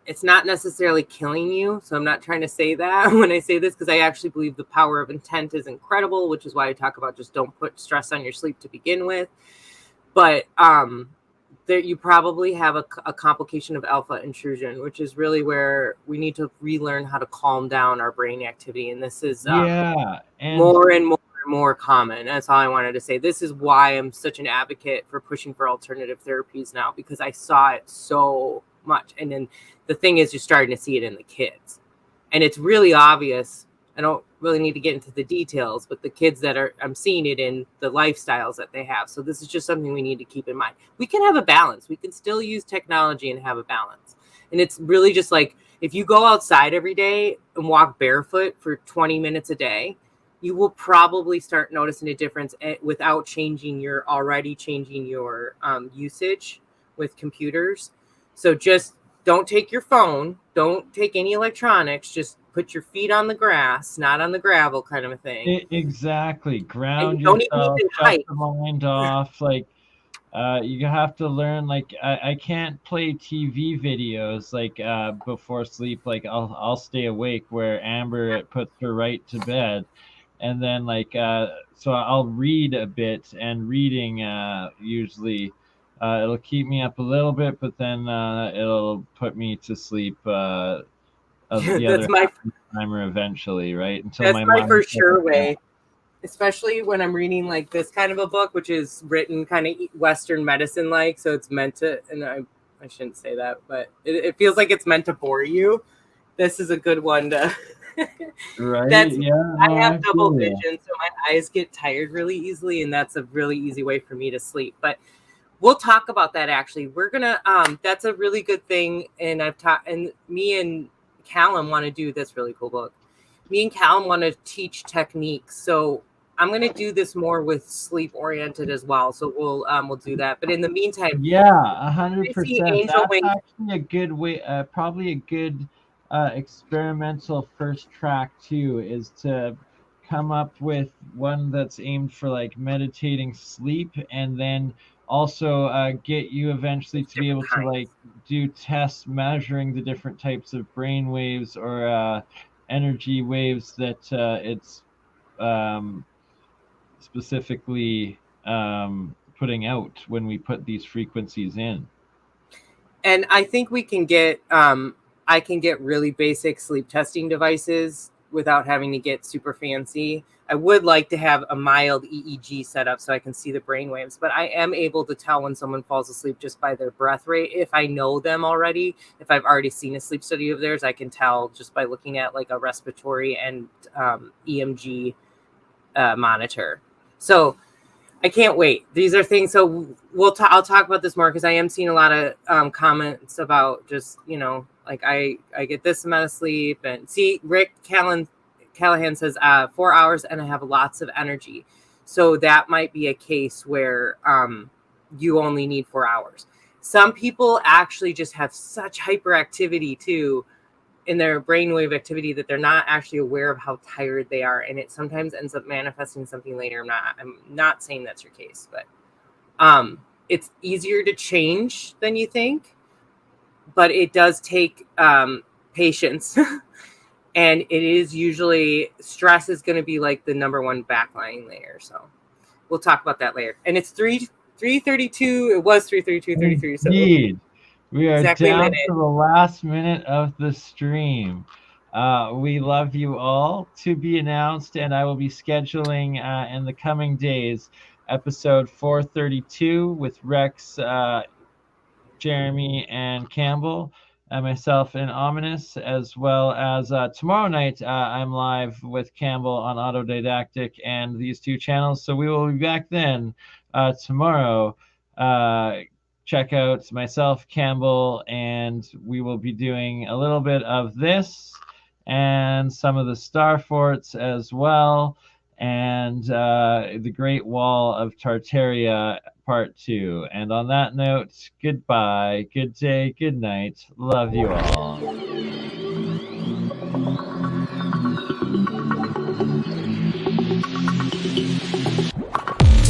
it's not necessarily killing you. So I'm not trying to say that when I say this, because I actually believe the power of intent is incredible, which is why I talk about just don't put stress on your sleep to begin with. But there you probably have a complication of alpha intrusion, which is really where we need to relearn how to calm down our brain activity. And this is more and more common. That's all I wanted to say. This is why I'm such an advocate for pushing for alternative therapies now, because I saw it so much. And then the thing is, you're starting to see it in the kids, and it's really obvious. I don't really need to get into the details, but the kids I'm seeing it in the lifestyles that they have. So this is just something we need to keep in mind. We can have a balance. We can still use technology and have a balance. And it's really just like, if you go outside every day and walk barefoot for 20 minutes a day, you will probably start noticing a difference without changing your usage with computers. So just don't take your phone, don't take any electronics, just put your feet on the grass, not on the gravel, kind of a thing. Exactly. Ground you don't yourself, even shut hike. the mind off. Like, you have to learn. Like, I can't play TV videos like before sleep. Like, I'll stay awake where Amber, it puts her right to bed, and then like so I'll read a bit, and reading usually it'll keep me up a little bit, but then it'll put me to sleep. The That's other my half of the timer eventually, right? Until That's my my mind for settles sure down. way. Especially when I'm reading like this kind of a book, which is written kind of Western medicine like, so it's meant to, and I shouldn't say that, but it feels like it's meant to bore you. This is a good one to. Right? That's Yeah. I No, have double feel ya. vision, so my eyes get tired really easily, and that's a really easy way for me to sleep. But we'll talk about that actually. We're gonna that's a really good thing, and I've taught, and me and Callum want to do this really cool book. Me and Callum want to teach techniques, so I'm gonna do this more with sleep oriented as well. So we'll do that. But in the meantime, Yeah, I see 100%. angel That's wings. actually a good way, probably a good experimental first track too, is to come up with one that's aimed for like meditating sleep, and then also get you eventually to be able to like do tests measuring the different types of brain waves or energy waves that it's specifically putting out when we put these frequencies in. And I think we can get I can get really basic sleep testing devices without having to get super fancy. I would like to have a mild EEG set up so I can see the brain waves, but I am able to tell when someone falls asleep just by their breath rate. If I know them already, if I've already seen a sleep study of theirs, I can tell just by looking at like a respiratory and EMG monitor. So I can't wait. These are things. So I'll talk about this more because I am seeing a lot of comments about just, you know, like I get this amount of sleep, and see Rick Callahan says 4 hours and I have lots of energy. So that might be a case where you only need 4 hours. Some people actually just have such hyperactivity too in their brainwave activity that they're not actually aware of how tired they are, and it sometimes ends up manifesting something later. I'm not saying that's your case, but it's easier to change than you think, but it does take patience. And it is usually stress is going to be like the number one backlying layer. So we'll talk about that later. And it's 3:32. It was 3:32:33. So Indeed. We are exactly a down minute. to the last minute of the stream. We love you all. To be announced, and I will be scheduling in the coming days episode 432 with Rex, Jeremy, and Campbell, myself and Ominous, as well as tomorrow night I'm live with Campbell on Autodidactic and these two channels. So we will be back then tomorrow. Check out myself, Campbell, and we will be doing a little bit of this and some of the star forts as well, and the Great Wall of Tartaria Part 2. And on that note, goodbye, good day, good night. Love you all.